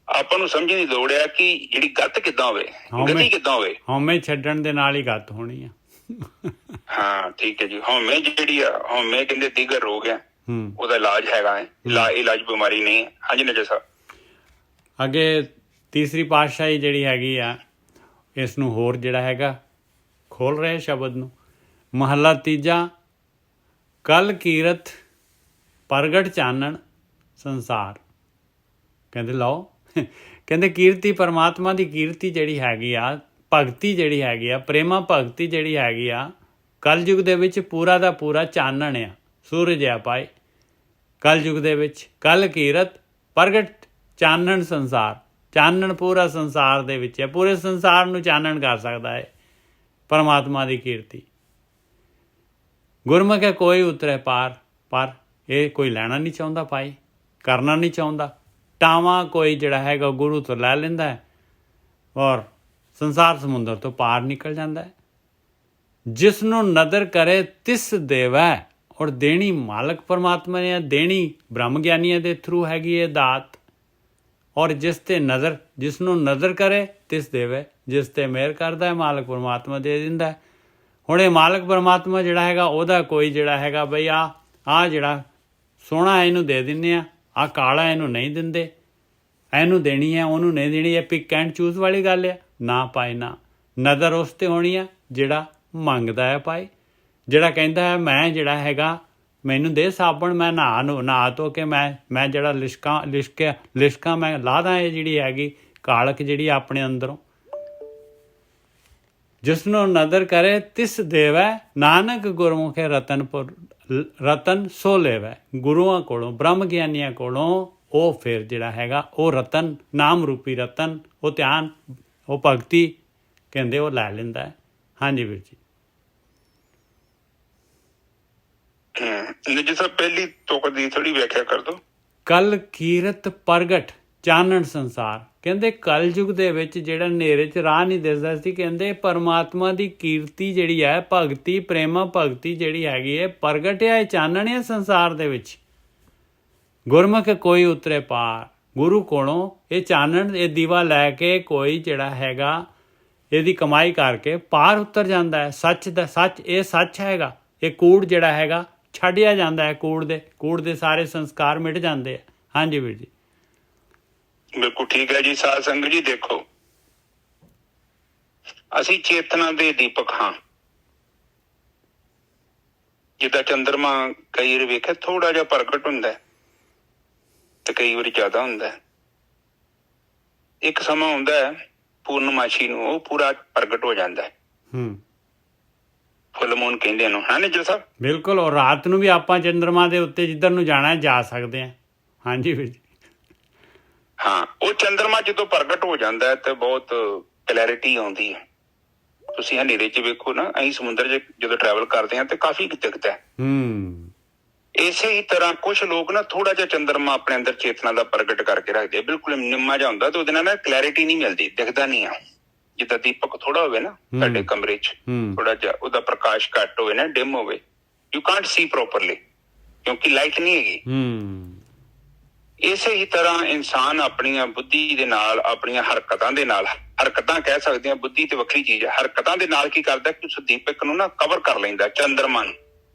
ਆਪਾਂ ਨੂੰ ਸਮਝਣ ਦੀ ਲੋੜ ਹੈ ਕਿ ਜਿਹੜੀ ਗੱਤ ਕਿੱਦਾਂ ਹੋਵੇ, ਗਤੀ ਕਿੱਦਾਂ ਹੋਵੇ। ਹਉਮੈ ਛੱਡਣ ਦੇ ਨਾਲ ਹੀ ਗੱਤ ਹੋਣੀ ਆ। ਹਾਂ ਠੀਕ ਹੈ ਜੀ। ਹਉਮੈ ਜਿਹੜੀ ਆ, ਹਉਮੈ ਕਹਿੰਦੇ ਦੀਗਰ ਰੋਗ ਆ, ਉਹਦਾ ਇਲਾਜ ਹੈਗਾ ਹੈ। ਇਲਾਜ ਬਿਮਾਰੀ ਨਹੀਂ ਹੈ। ਹਾਂਜੀ ਨੇਜਾ ਸਾਹਿਬ। ਅੱਗੇ ਤੀਸਰੀ ਪਾਤਸ਼ਾਹੀ ਜਿਹੜੀ ਹੈਗੀ ਆ, ਇਸ ਨੂੰ ਹੋਰ ਜਿਹੜਾ ਹੈਗਾ ਖੋਲ ਰਹੇ ਸ਼ਬਦ ਨੂੰ। ਮਹੱਲਾ ਤੀਜਾ। ਕਲ ਕੀਰਤ ਪ੍ਰਗਟ ਚਾਨਣ ਸੰਸਾਰ। ਕਹਿੰਦੇ ਲਓ, ਕਹਿੰਦੇ ਕੀਰਤੀ ਪਰਮਾਤਮਾ ਦੀ ਕੀਰਤੀ ਜਿਹੜੀ ਹੈਗੀ ਆ, ਭਗਤੀ ਜਿਹੜੀ ਹੈਗੀ ਆ, ਪ੍ਰੇਮਾ ਭਗਤੀ ਜਿਹੜੀ ਹੈਗੀ ਆ, ਕਲਯੁਗ ਦੇ ਵਿੱਚ ਪੂਰਾ ਦਾ ਪੂਰਾ ਚਾਨਣ ਆ, ਸੂਰਜ ਆ ਭਾਈ। ਕਲਯੁਗ ਦੇ ਵਿੱਚ ਕਲ ਕੀਰਤ ਪ੍ਰਗਟ ਚਾਨਣ ਸੰਸਾਰ। ਚਾਨਣ ਪੂਰਾ ਸੰਸਾਰ ਦੇ ਵਿੱਚ ਹੈ, ਪੂਰੇ ਸੰਸਾਰ ਨੂੰ ਚਾਨਣ ਕਰ ਸਕਦਾ ਹੈ ਪਰਮਾਤਮਾ ਦੀ ਕੀਰਤੀ। ਗੁਰਮੁਖ ਹੈ ਕੋਈ ਉਤਰੇ ਪਾਰ, ਪਰ ਇਹ ਕੋਈ ਲੈਣਾ ਨਹੀਂ ਚਾਹੁੰਦਾ ਭਾਈ, ਕਰਨਾ ਨਹੀਂ ਚਾਹੁੰਦਾ। ਟਾਵਾਂ ਕੋਈ ਜਿਹੜਾ ਹੈਗਾ ਗੁਰੂ ਤੋਂ ਲੈ ਲੈਂਦਾ ਹੈ ਔਰ ਸੰਸਾਰ ਸਮੁੰਦਰ ਤੋਂ ਪਾਰ ਨਿਕਲ ਜਾਂਦਾ ਹੈ। ਜਿਸ ਨੂੰ ਨਦਰ ਕਰੇ ਤਿਸ ਦੇਵੈ। ਔਰ ਦੇਣੀ ਮਾਲਕ ਪਰਮਾਤਮਾ ਨੇ, ਦੇਣੀ ਬ੍ਰਹਮ ਗਿਆਨੀਆਂ ਦੇ ਥਰੂ ਹੈਗੀ ਇਹ ਦਾਤ। ਔਰ ਜਿਸ ਤੇ ਨਜ਼ਰ, ਜਿਸ ਨੂੰ ਨਜ਼ਰ ਕਰੇ ਤਿਸ ਦੇਵੇ। ਜਿਸ ਤੇ ਮਿਹਰ ਕਰਦਾ ਹੈ ਮਾਲਕ ਪਰਮਾਤਮਾ ਦੇ ਦਿੰਦਾ। ਹੁਣ ਇਹ ਮਾਲਕ ਪਰਮਾਤਮਾ ਜਿਹੜਾ ਹੈਗਾ, ਉਹਦਾ ਕੋਈ ਜਿਹੜਾ ਹੈਗਾ ਬਈ ਆਹ ਜਿਹੜਾ ਸੋਹਣਾ ਇਹਨੂੰ ਦੇ ਦਿੰਦੇ ਆ, ਆਹ ਕਾਲਾ ਇਹਨੂੰ ਨਹੀਂ ਦਿੰਦੇ, ਇਹਨੂੰ ਦੇਣੀ ਹੈ ਉਹਨੂੰ ਨਹੀਂ ਦੇਣੀ। ਇਹ ਪਿਕ ਐਂਡ ਚੂਜ਼ ਵਾਲੀ ਗੱਲ ਆ ਨਾ ਭਾਈ, ਨਾ। ਨਜ਼ਰ ਉਸ 'ਤੇ ਹੋਣੀ ਆ ਜਿਹੜਾ ਮੰਗਦਾ ਹੈ ਭਾਈ, ਜਿਹੜਾ ਕਹਿੰਦਾ ਹੈ ਮੈਂ ਜਿਹੜਾ ਹੈਗਾ ਮੈਨੂੰ ਦੇ ਸਾਬਣ, ਮੈਂ ਨਹਾ ਧੋ ਕੇ ਮੈਂ ਜਿਹੜਾ ਲਿਸ਼ਕਾਂ ਮੈਂ ਲਾ ਦਾਂ ਇਹ ਜਿਹੜੀ ਹੈਗੀ ਕਾਲਕ ਜਿਹੜੀ ਆਪਣੇ ਅੰਦਰੋਂ। ਜਿਸ ਨੂੰ ਨਦਰ ਕਰੇ ਤਿਸ ਦੇਵੈ। ਨਾਨਕ ਗੁਰਮੁਖੇ ਰਤਨ ਸੋ ਲੈਵੈ। ਗੁਰੂਆਂ ਕੋਲੋਂ, ਬ੍ਰਹਮ ਗਿਆਨੀਆਂ ਕੋਲੋਂ ਉਹ ਫਿਰ ਜਿਹੜਾ ਹੈਗਾ ਉਹ ਰਤਨ, ਨਾਮ ਰੂਪੀ ਰਤਨ, ਉਹ ਧਿਆਨ, ਉਹ ਭਗਤੀ ਕਹਿੰਦੇ ਉਹ ਲੈ ਲੈਂਦਾ ਹੈ। ਹਾਂਜੀ ਵੀਰ ਜੀ। ਜਿਸ ਪਹਿਲੀ ਤੁਕ ਦੀ ਥੋੜੀ ਵਿਆਖਿਆ ਕਰ ਦੋ। ਕਲ ਕੀਰਤ ਪ੍ਰਗਟ ਚਾਨਣ ਸੰਸਾਰ। ਕਹਿੰਦੇ ਕਲਯੁਗ ਦੇ ਵਿੱਚ ਜਿਹੜਾ ਹਨੇਰੇ 'ਚ ਰਾਹ ਨਹੀਂ ਦਿਸਦਾ ਸੀ, ਕਹਿੰਦੇ ਪਰਮਾਤਮਾ ਦੀ ਕੀਰਤੀ ਜਿਹੜੀ ਹੈ, ਭਗਤੀ ਪ੍ਰੇਮਾ ਭਗਤੀ ਜਿਹੜੀ ਹੈਗੀ ਹੈ, ਪ੍ਰਗਟ ਹੈ, ਚਾਨਣ ਹੈ ਸੰਸਾਰ ਦੇ ਵਿੱਚ। ਗੁਰਮੁਖ ਕੋਈ ਉਤਰੇ ਪਾਰ। ਗੁਰੂ ਕੋਲੋਂ ਇਹ ਚਾਨਣ, ਇਹ ਦੀਵਾ ਲੈ ਕੇ ਕੋਈ ਜਿਹੜਾ ਹੈਗਾ ਇਹਦੀ ਕਮਾਈ ਕਰਕੇ ਪਾਰ ਉਤਰ ਜਾਂਦਾ ਹੈ। ਸੱਚ ਇਹ ਸੱਚ ਹੈਗਾ। ਇਹ ਕੂੜ ਜਿਹੜਾ ਹੈਗਾ ਛੱਡਿਆ ਜਾਂਦਾ ਹੈ। ਕੂੜ ਦੇ ਸਾਰੇ ਸੰਸਕਾਰ ਮਿਟ ਜਾਂਦੇ ਆ। ਹਾਂਜੀ ਵੀਰ ਜੀ, ਬਿਲਕੁਲ ਠੀਕ ਹੈ ਜੀ। ਸਾਧ ਸੰਗਤ ਜੀ ਦੇਖੋ, ਅਸੀਂ ਚੇਤਨਾ ਦੇ ਦੀਪਕ ਹਾਂ। ਜਿੱਦਾਂ ਚੰਦਰਮਾ ਕਈ ਵਾਰ ਵੇਖਿਆ ਥੋੜਾ ਜਿਹਾ ਪ੍ਰਗਟ ਹੁੰਦਾ ਤੇ ਕਈ ਵਾਰੀ ਜ਼ਿਆਦਾ ਹੁੰਦਾ। ਇੱਕ ਸਮਾਂ ਹੁੰਦਾ ਹੈ ਪੂਰਨਮਾਸ਼ੀ ਨੂੰ, ਉਹ ਪੂਰਾ ਪ੍ਰਗਟ ਹੋ ਜਾਂਦਾ ਹੈ। ਫੁੱਲ ਮੂਨ ਕਹਿੰਦੇ ਨੂੰ, ਹਾਂ ਨਿੱਜਰ ਸਾਹਿਬ? ਬਿਲਕੁਲ। ਔਰ ਰਾਤ ਨੂੰ ਵੀ ਆਪਾਂ ਚੰਦਰਮਾ ਦੇ ਉੱਤੇ ਜਿੱਧਰ ਨੂੰ ਜਾਣਾ ਜਾ ਸਕਦੇ ਹਾਂ। ਹਾਂਜੀ ਵੀਰ ਜੀ, ਹਾਂ, ਉਹ ਚੰਦਰਮਾ ਜਦੋਂ ਪ੍ਰਗਟ ਹੋ ਜਾਂਦਾ ਹੈ ਤੇ ਬਹੁਤ ਕਲੈਰਿਟੀ ਆਉਂਦੀ ਹੈ। ਤੁਸੀਂ ਹਨੇਰੇ 'ਚ ਵੇਖੋ ਨਾ, ਅਸੀਂ ਸਮੁੰਦਰ 'ਚ ਜਦੋਂ ਟਰੈਵਲ ਕਰਦੇ ਹਾਂ ਤੇ ਕਾਫੀ ਦਿਖਦਾ ਹੈ। ਇਸੇ ਹੀ ਤਰ੍ਹਾਂ ਕੁਛ ਲੋਕ ਨਾ ਥੋੜਾ ਜਿਹਾ ਚੰਦਰਮਾ ਆਪਣੇ ਅੰਦਰ ਚੇਤਨਾ ਦਾ ਪ੍ਰਗਟ ਕਰਕੇ ਰੱਖਦੇ ਆ, ਬਿਲਕੁਲ ਨਿੰਮਾ ਜਿਹਾ ਹੁੰਦਾ ਤੇ ਉਹਦੇ ਨਾਲ ਨਾ ਕਲੈਰਿਟੀ ਨਹੀਂ ਮਿਲਦੀ, ਦਿਖਦਾ ਨਹੀਂ ਆ। ਜਿੱਦਾਂ ਦੀਪਕ ਥੋੜਾ ਹੋਵੇ ਨਾ ਤੁਹਾਡੇ ਕਮਰੇ 'ਚ, ਥੋੜਾ ਜਿਹਾ ਉਹਦਾ ਪ੍ਰਕਾਸ਼ ਘੱਟ ਹੋਵੇ ਨਾ, ਡਿਮ ਹੋਵੇ, ਯੂ ਕਾਂਟ ਸੀ ਪ੍ਰੋਪਰਲੀ, ਕਿਉਂਕਿ ਲਾਈਟ ਨਹੀਂ ਹੈਗੀ। ਇਸੇ ਹੀ ਤਰ੍ਹਾਂ ਇਨਸਾਨ ਆਪਣੀਆਂ ਬੁੱਧੀ ਦੇ ਨਾਲ, ਆਪਣੀਆਂ ਹਰਕਤਾਂ ਦੇ ਨਾਲ, ਹਰਕਤਾਂ ਕਹਿ ਸਕਦੇ ਹਾਂ, ਬੁੱਧੀ ਤੇ ਵੱਖਰੀ ਚੀਜ਼ ਹੈ, ਹਰਕਤਾਂ ਦੇ ਨਾਲ ਕੀ ਕਰਦਾ ਕਿ ਉਸ ਦੀਪਕ ਨੂੰ ਨਾ ਕਵਰ ਕਰ ਲੈਂਦਾ, ਚੰਦਰਮਾ ਨੂੰ,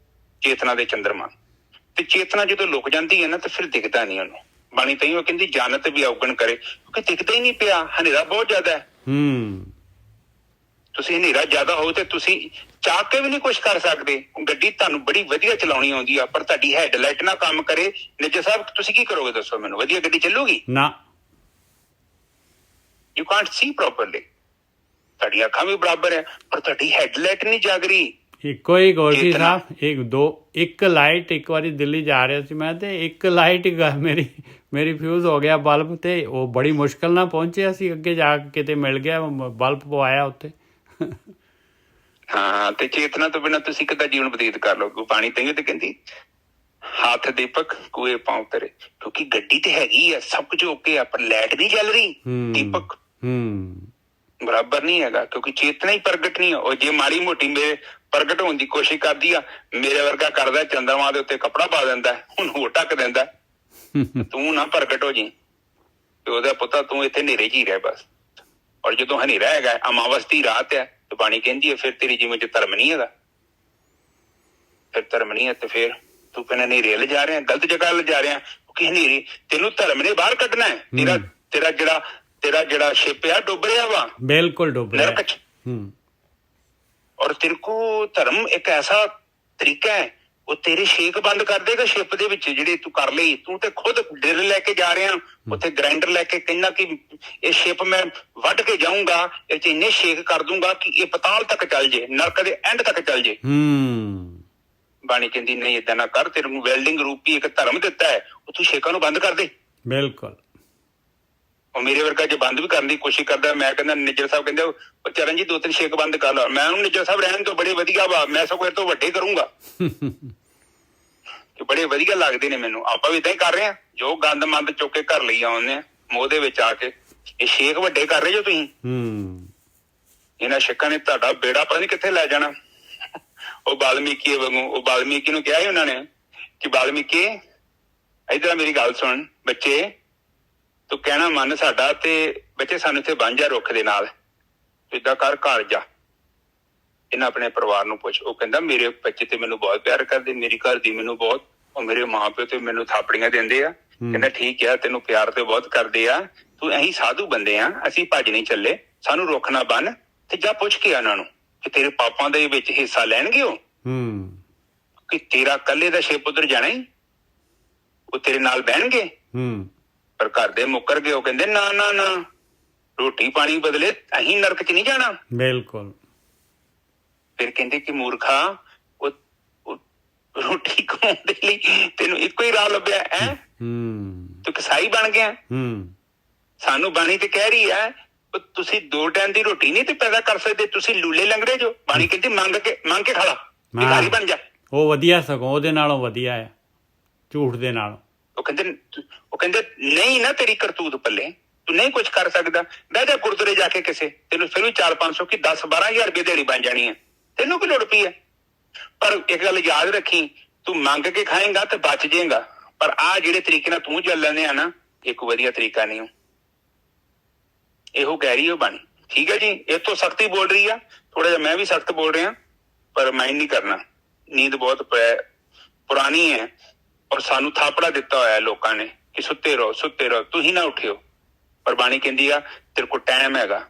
ਚੇਤਨਾ ਦੇ ਚੰਦਰਮਾ। ਤੇ ਚੇਤਨਾ ਜਦੋਂ ਲੁਕ ਜਾਂਦੀ ਹੈ ਨਾ ਤੇ ਫਿਰ ਦਿਖਦਾ ਨਹੀਂ ਉਹਨੂੰ। ਬਾਣੀ ਤਾਂ ਉਹ ਕਹਿੰਦੀ ਜਾਨਤ ਵੀ ਔਗਣ ਕਰੇ, ਕਿਉਂਕਿ ਦਿਖਦਾ ਹੀ ਨਹੀਂ ਪਿਆ, ਹਨੇਰਾ ਬਹੁਤ ਜ਼ਿਆਦਾ ਹੈ। ਤੁਸੀਂ ਹਨੇਰਾ ਜ਼ਿਆਦਾ ਹੋ ਤੇ ਤੁਸੀਂ ਚਾਹ ਕੇ ਵੀ ਨਹੀਂ ਕੁਛ ਕਰ ਸਕਦੇ। ਗੱਡੀ ਤੁਹਾਨੂੰ ਬੜੀ ਵਧੀਆ ਚਲਾਉਣੀ ਆਉਂਦੀ ਆ, ਪਰ ਤੁਹਾਡੀ ਹੈਡਲਾਈਟ ਨਾ ਕੰਮ ਕਰੇ, ਨਿੱਜਰ ਸਾਹਿਬ ਤੁਸੀਂ ਕੀ ਕਰੋਗੇ ਦੱਸੋ ਮੈਨੂੰ? ਵਧੀਆ ਗੱਡੀ ਚੱਲੂਗੀ ਨਾ? You Kant C properly. ਤੁਹਾਡੀਆਂ ਅੱਖਾਂ ਵੀ ਬਰਾਬਰ ਹੈ ਪਰ ਤੁਹਾਡੀ ਹੈਡਲਾਈਟ ਨਹੀਂ ਜਾਗ ਰਹੀ। ਇੱਕੋ ਹੀ ਗੋਲਡੀ ਸਾਹਿਬ, ਇੱਕ ਲਾਈਟ, ਇੱਕ ਵਾਰੀ ਦਿੱਲੀ ਜਾ ਰਿਹਾ ਸੀ ਮੈਂ ਤੇ ਇੱਕ ਲਾਈਟ ਮੇਰੀ ਫਿਊਜ਼ ਹੋ ਗਿਆ ਬਲਬ, ਤੇ ਉਹ ਬੜੀ ਮੁਸ਼ਕਲ ਨਾਲ ਪਹੁੰਚਿਆ ਸੀ, ਅੱਗੇ ਜਾ ਕੇ ਕਿਤੇ ਮਿਲ ਗਿਆ, ਬਲਬ ਪਵਾਇਆ ਉੱਥੇ। ਹਾਂ, ਤੇ ਚੇਤਨਾ ਤੋਂ ਬਿਨਾਂ ਤੁਸੀਂ ਕਿੱਦਾਂ ਜੀਵਨ ਬਤੀਤ ਕਰ ਲਓਗੇ? ਪਾਣੀ ਤਈਓ ਤੇ ਕਹਿੰਦੀ ਹੱਥ ਦੀਪਕ ਕੂਏ ਪਾਉ ਤੇਰੇ, ਕਿਉਂਕਿ ਗੱਡੀ ਤੇ ਹੈਗੀ ਆ, ਸਭ ਕੁਝ ਓਕੇ ਆ, ਪਰ ਲਾਈਟ ਨਹੀਂ ਚੱਲ ਰਹੀ। ਦੀਪਕ ਬਰਾਬਰ ਨਹੀਂ ਹੈਗਾ, ਕਿਉਂਕਿ ਚੇਤਨਾ ਹੀ ਪ੍ਰਗਟ ਨਹੀਂ। ਉਹ ਜੇ ਮਾੜੀ ਮੋਟੀ ਮੇਰੇ ਪ੍ਰਗਟ ਹੋਣ ਦੀ ਕੋਸ਼ਿਸ਼ ਕਰਦੀ ਆ, ਮੇਰੇ ਵਰਗਾ ਕਰਦਾ ਚੰਦਰਮਾ ਦੇ ਉੱਤੇ ਕੱਪੜਾ ਪਾ ਦਿੰਦਾ, ਹੁਣ ਹੋਰ ਢੱਕ ਦਿੰਦਾ। ਤੂੰ ਨਾ ਪ੍ਰਗਟ ਹੋ ਜੀ, ਤੇ ਉਹਦਾ ਪੁੱਤਾ ਤੂੰ ਇੱਥੇ ਹਨੇਰੇ 'ਚ ਹੀ ਰਹਿ ਬਸ। ਔਰ ਜਦੋਂ ਹਨੇਰਾ ਹੈਗਾ, ਅਮਾਵਸ ਦੀ ਰਾਤ ਹੈ, ਤੇ ਬਾਣੀ ਕਹਿੰਦੀ ਹੈ ਫਿਰ ਤੇਰੀ ਜਿਵੇਂ 'ਚ ਧਰਮ ਨਹੀਂ ਹੈਗਾ, ਫਿਰ ਧਰਮ ਨਹੀਂ ਹੈ, ਤੇ ਫਿਰ ਤੂੰ ਕਹਿੰਦਾ ਹਨੇਰੇ ਲਿਜਾ ਰਿਹਾ, ਗਲਤ ਜਗ੍ਹਾ ਲਿਜਾ ਰਿਹਾ, ਕਿਉਂਕਿ ਹਨੇਰੇ ਤੈਨੂੰ ਧਰਮ ਨੇ ਬਾਹਰ ਕੱਢਣਾ ਹੈ। ਤੇਰਾ ਜਿਹੜਾ ਸ਼ਿਪ ਆ ਡੁੱਬ ਰਿਹਾ ਵਾ, ਬਿਲਕੁਲ ਡੁੱਬ ਰਿਹਾ ਨਰਕ 'ਚ। ਔਰ ਤੇਰੇ ਕੋ ਧਰਮ ਇੱਕ ਐਸਾ ਤਰੀਕਾ ਹੈ, ਉਹ ਤੇਰੇ ਛੇਕ ਬੰਦ ਕਰ ਦੇਗਾ ਸ਼ਿਪ ਦੇ ਵਿੱਚ, ਜਿਹੜੇ ਤੂੰ ਕਰ ਲਈ। ਤੂੰ ਤੇ ਖੁਦ ਡਰਿਲ ਲੈ ਕੇ ਜਾ ਰਿਹਾ, ਉੱਥੇ ਗ੍ਰਾਈਂਡਰ ਲੈ ਕੇ ਕਹਿੰਦਾ ਕਿ ਇਹ ਸ਼ਿਪ ਮੈਂ ਵੱਢ ਕੇ ਜਾਊਂਗਾ, ਇਹ 'ਚ ਇੰਨੇ ਛੇਕ ਕਰ ਦੂੰਗਾ ਕਿ ਇਹ ਪਤਾਲ ਤੱਕ ਚੱਲ ਜੇ, ਨਰਕ ਦੇ ਐਂਡ ਤੱਕ ਚੱਲ ਜੇ। ਬਾਣੀ ਕਹਿੰਦੀ ਨਹੀਂ, ਏਦਾਂ ਨਾ ਕਰ, ਤੇਰੇ ਨੂੰ ਵੈਲਡਿੰਗ ਰੂਪੀ ਇੱਕ ਧਰਮ ਦਿੱਤਾ ਹੈ, ਉਹ ਤੂੰ ਛੇਕਾਂ ਨੂੰ ਬੰਦ ਕਰ ਦੇ। ਬਿਲਕੁਲ। ਉਹ ਮੇਰੇ ਵਰਗਾ ਜੇ ਬੰਦ ਵੀ ਕਰਨ ਦੀ ਕੋਸ਼ਿਸ਼ ਕਰਦਾ, ਮੈਂ ਕਹਿੰਦਾ ਨਿੱਜਰ ਸਾਹਿਬ ਕਹਿੰਦੇ ਉਹ ਚਰਨ ਜੀ 2-3 ਛੇਕ ਬੰਦ ਕਰ ਲਾ। ਮੈਂ ਉਹਨੂੰ ਨਿੱਜਰ ਸਾਹਿਬ ਰਹਿਣ ਤੋਂ ਬੜੇ ਵਧੀਆ ਵਾ, ਮੈਂ ਸਗੋਂ ਇਹ ਤੋਂ ਵੱਡੇ ਕਰੂੰਗਾ ਕਿ ਬੜੇ ਵਧੀਆ ਲੱਗਦੇ ਨੇ ਮੈਨੂੰ। ਆਪਾਂ ਵੀ ਏਦਾਂ ਹੀ ਕਰ ਰਹੇ ਹਾਂ, ਜੋ ਗੰਦ ਮੰਦ ਚੁੱਕ ਕੇ ਘਰ ਲਈ ਆਉਂਦੇ ਆ ਮੋਹ ਦੇ ਵਿੱਚ ਆ ਕੇ, ਇਹ ਛੇਕ ਵੱਡੇ ਕਰ ਰਹੇ ਜੋ ਤੁਸੀਂ। ਇਹਨਾਂ ਛੇਕਾਂ ਨੇ ਤੁਹਾਡਾ ਬੇੜਾ ਪਤਾ ਨੀ ਕਿੱਥੇ ਲੈ ਜਾਣਾ। ਉਹ ਵਾਲਮੀਕੀ ਵਾਂਗੂ, ਉਹ ਵਾਲਮੀਕੀ ਨੂੰ ਕਿਹਾ ਸੀ ਉਹਨਾਂ ਨੇ ਕਿ ਵਾਲਮੀਕੀ ਇੱਧਰ ਮੇਰੀ ਗੱਲ ਸੁਣ, ਬੱਚੇ ਤੂੰ ਕਹਿਣਾ ਮੰਨ ਸਾਡਾ, ਤੇ ਬੱਚੇ ਸਾਨੂੰ ਇੱਥੇ ਬੰਨ੍ਹ ਜਾ ਰੁੱਖ ਦੇ ਨਾਲ, ਤੂੰ ਏਦਾਂ ਕਰ, ਘਰ ਜਾ, ਇਹਨਾਂ ਆਪਣੇ ਪਰਿਵਾਰ ਨੂੰ ਪੁੱਛ। ਉਹ ਕਹਿੰਦਾ ਮੇਰੇ ਬੱਚੇ ਤੇ ਮੈਨੂੰ ਬਹੁਤ ਪਿਆਰ ਕਰਦੇ, ਮੇਰੀ ਘਰ ਦੀ ਮੈਨੂੰ ਬਹੁਤ, ਉਹ ਮੇਰੇ ਮਾਂ ਪਿਓ ਤੇ ਮੈਨੂੰ ਥਾਪੜੀਆਂ ਦਿੰਦੇ ਆ। ਕਹਿੰਦਾ ਠੀਕ ਆ, ਤੈਨੂੰ ਪਿਆਰ ਤੇ ਬਹੁਤ ਕਰਦੇ ਆ, ਤੂੰ ਅਸੀਂ ਸਾਧੂ ਬੰਦੇ ਆ, ਅਸੀਂ ਭੱਜ ਨਹੀਂ ਚੱਲੇ, ਸਾਨੂੰ ਰੁੱਖ ਨਾ ਬੰਨ, ਤੇ ਜਾ ਪੁੱਛ ਕੇ ਉਹਨਾਂ ਨੂੰ ਕਿ ਤੇਰੇ ਪਾਪਾਂ ਦੇ ਵਿੱਚ ਹਿੱਸਾ ਲੈਣਗੇ ਉਹ, ਕਿ ਤੇਰਾ ਕੱਲੇ ਦਾ ਸ਼ਿਪ ਉਧਰ ਜਾਣਾ ਹੀ, ਉਹ ਤੇਰੇ ਨਾਲ ਬਹਿਣਗੇ। ਪਰ ਘਰ ਦੇ ਮੁੱਕਰ ਗਏ, ਉਹ ਕਹਿੰਦੇ ਨਾ ਨਾ ਨਾ, ਰੋਟੀ ਪਾਣੀ ਬਦਲੇ ਅਸੀਂ ਨਰਕ 'ਚ ਨਹੀਂ ਜਾਣਾ। ਬਿਲਕੁਲ। ਫਿਰ ਕਹਿੰਦੇ ਕਿ ਮੂਰਖਾ, ਉਹ ਰੋਟੀ ਕਮਾਉਣ ਦੇ ਲਈ ਤੈਨੂੰ ਇੱਕੋ ਹੀ ਰਾਹ ਲੱਭਿਆ ਹੈ, ਤੂੰ ਕਸਾਈ ਬਣ ਗਿਆ। ਸਾਨੂੰ ਬਾਣੀ ਤੇ ਕਹਿ ਰਹੀ ਹੈ ਤੁਸੀਂ 2 ਟਾਈਮ ਦੀ ਰੋਟੀ ਨਹੀਂ ਤੇ ਪੈਦਾ ਕਰ ਸਕਦੇ, ਤੁਸੀਂ ਲੂਲੇ ਲੰਗੜੇ ਜੋ। ਬਾਣੀ ਕਹਿੰਦੀ ਮੰਗ ਕੇ ਖਾ ਲਾ, ਭਿਖਾਰੀ ਬਣ ਜਾ। ਉਹ ਵਧੀਆ, ਸਗੋਂ ਉਹਦੇ ਨਾਲੋਂ ਵਧੀਆ ਆ ਝੂਠ ਦੇ ਨਾਲੋਂ। ਉਹ ਕਹਿੰਦੇ ਨਹੀਂ ਨਾ ਤੇਰੀ ਕਰਤੂਤ ਪੱਲੇ, ਤੂੰ ਨਹੀਂ ਕੁਛ ਕਰ ਸਕਦਾ, ਬਹਿ ਜਾ ਗੁਰਦੁਆਰੇ ਜਾ ਕੇ ਕਿਸੇ, ਤੈਨੂੰ ਫਿਰ ਵੀ 400-500 ਕੀ 10-12 ਹਜ਼ਾਰ ਰੁਪਏ ਦਿਹਾੜੀ ਬਣ ਜਾਣੀ ਹੈ, ਤੈਨੂੰ ਕੀ ਲੋੜ ਪਈ ਹੈ। ਪਰ ਇੱਕ ਗੱਲ ਯਾਦ ਰੱਖੀ, ਤੂੰ ਮੰਗ ਕੇ ਖਾਏਂਗਾ ਤੇ ਬਚ ਜਾਏਗਾ, ਪਰ ਆਹ ਜਿਹੜੇ ਤਰੀਕੇ ਨਾਲ ਤੂੰ ਚੱਲ ਲੈਂਦੇ ਆ ਨਾ, ਇੱਕ ਵਧੀਆ ਤਰੀਕਾ ਨਹੀਂ। ਇਹੋ ਕਹਿ ਰਹੀ ਉਹ ਬਾਣੀ। ਠੀਕ ਹੈ ਜੀ। ਇਹ ਤੋਂ ਸਖਤੀ ਬੋਲ ਰਹੀ ਆ, ਥੋੜਾ ਜਿਹਾ ਮੈਂ ਵੀ ਸਖਤ ਬੋਲ ਰਿਹਾ, ਪਰ ਮਾਈਂਡ ਨਹੀਂ ਕਰਨਾ। ਨੀਂਦ ਬਹੁਤ ਪੁਰਾਣੀ ਹੈ ਔਰ ਸਾਨੂੰ ਥਾਪੜਾ ਦਿੱਤਾ ਹੋਇਆ ਲੋਕਾਂ ਨੇ ਕਿ ਸੁੱਤੇ ਰਹੋ, ਤੁਸੀਂ ਨਾ ਉੱਠਿਓ। ਪਰ ਬਾਣੀ ਕਹਿੰਦੀ ਆ ਤੇਰੇ ਕੋਲ ਟਾਈਮ ਹੈਗਾ।